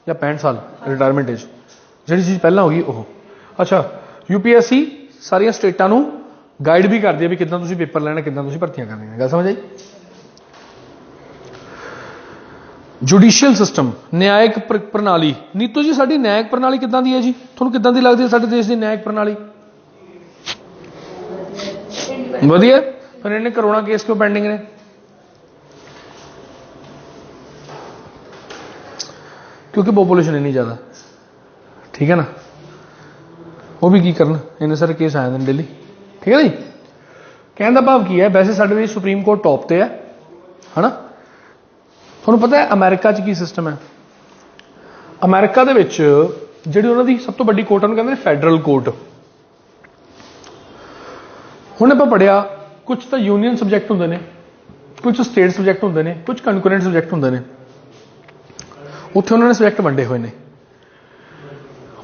या 65 साल रिटायरमेंट एज, जिहड़ी चीज़ पहला होगी वो। अच्छा, UPSC सारिया स्टेटां नूं गाइड भी करती है भी कितना तुसीं पेपर लेना, कितना तुसीं भर्तियां करनियां। गल समझ आई? जुडिशियल सिस्टम, न्यायिक प्रणाली। नीतू जी साडी न्यायिक प्रणाली किदां दी है जी? तुहानूं किदां दी लगदी है साडे देश दी न्यायिक प्रणाली? ਵਧੀਆ, ਪਰ ਇਹਨੇ ਕਰੋਨਾ ਕੇਸ ਕਿਉਂ ਪੈਂਡਿੰਗ ਨੇ? ਕਿਉਂਕਿ ਪੋਪੂਲੇਸ਼ਨ ਇੰਨੀ ਜ਼ਿਆਦਾ, ਠੀਕ ਹੈ ਨਾ। ਉਹ ਵੀ ਕੀ ਕਰਨ, ਇੰਨੇ ਸਾਰੇ ਕੇਸ ਆ ਜਾਂਦੇ ਨੇ ਡੇਲੀ, ਠੀਕ ਹੈ ਜੀ। ਕਹਿਣ ਦਾ ਭਾਵ ਕੀ ਹੈ, ਵੈਸੇ ਸਾਡੇ ਵੀ ਸੁਪਰੀਮ ਕੋਰਟ ਟੌਪ ਤੇ ਹੈ ਹਨਾ। ਤੁਹਾਨੂੰ ਪਤਾ ਹੈ ਅਮਰੀਕਾ 'ਚ ਕੀ ਸਿਸਟਮ ਹੈ? ਅਮਰੀਕਾ ਦੇ ਵਿੱਚ ਜਿਹੜੀ ਉਹਨਾਂ ਦੀ ਸਭ ਤੋਂ ਵੱਡੀ ਕੋਰਟ, ਉਹਨੂੰ ਕਹਿੰਦੇ ਨੇ ਫੈਡਰਲ ਕੋਰਟ। ਹੁਣ ਆਪਾਂ ਪੜ੍ਹਿਆ, ਕੁਝ ਤਾਂ ਯੂਨੀਅਨ ਸਬਜੈਕਟ ਹੁੰਦੇ ਨੇ, ਕੁਝ ਸਟੇਟ ਸਬਜੈਕਟ ਹੁੰਦੇ ਨੇ, ਕੁਝ ਕੰਕਰੈਂਟ ਸਬਜੈਕਟ ਹੁੰਦੇ ਨੇ। ਉੱਥੇ ਉਹਨਾਂ ਨੇ ਸਬਜੈਕਟ ਵੰਡੇ ਹੋਏ ਨੇ।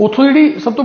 ਉੱਥੋਂ ਜਿਹੜੀ ਸਭ ਤੋਂ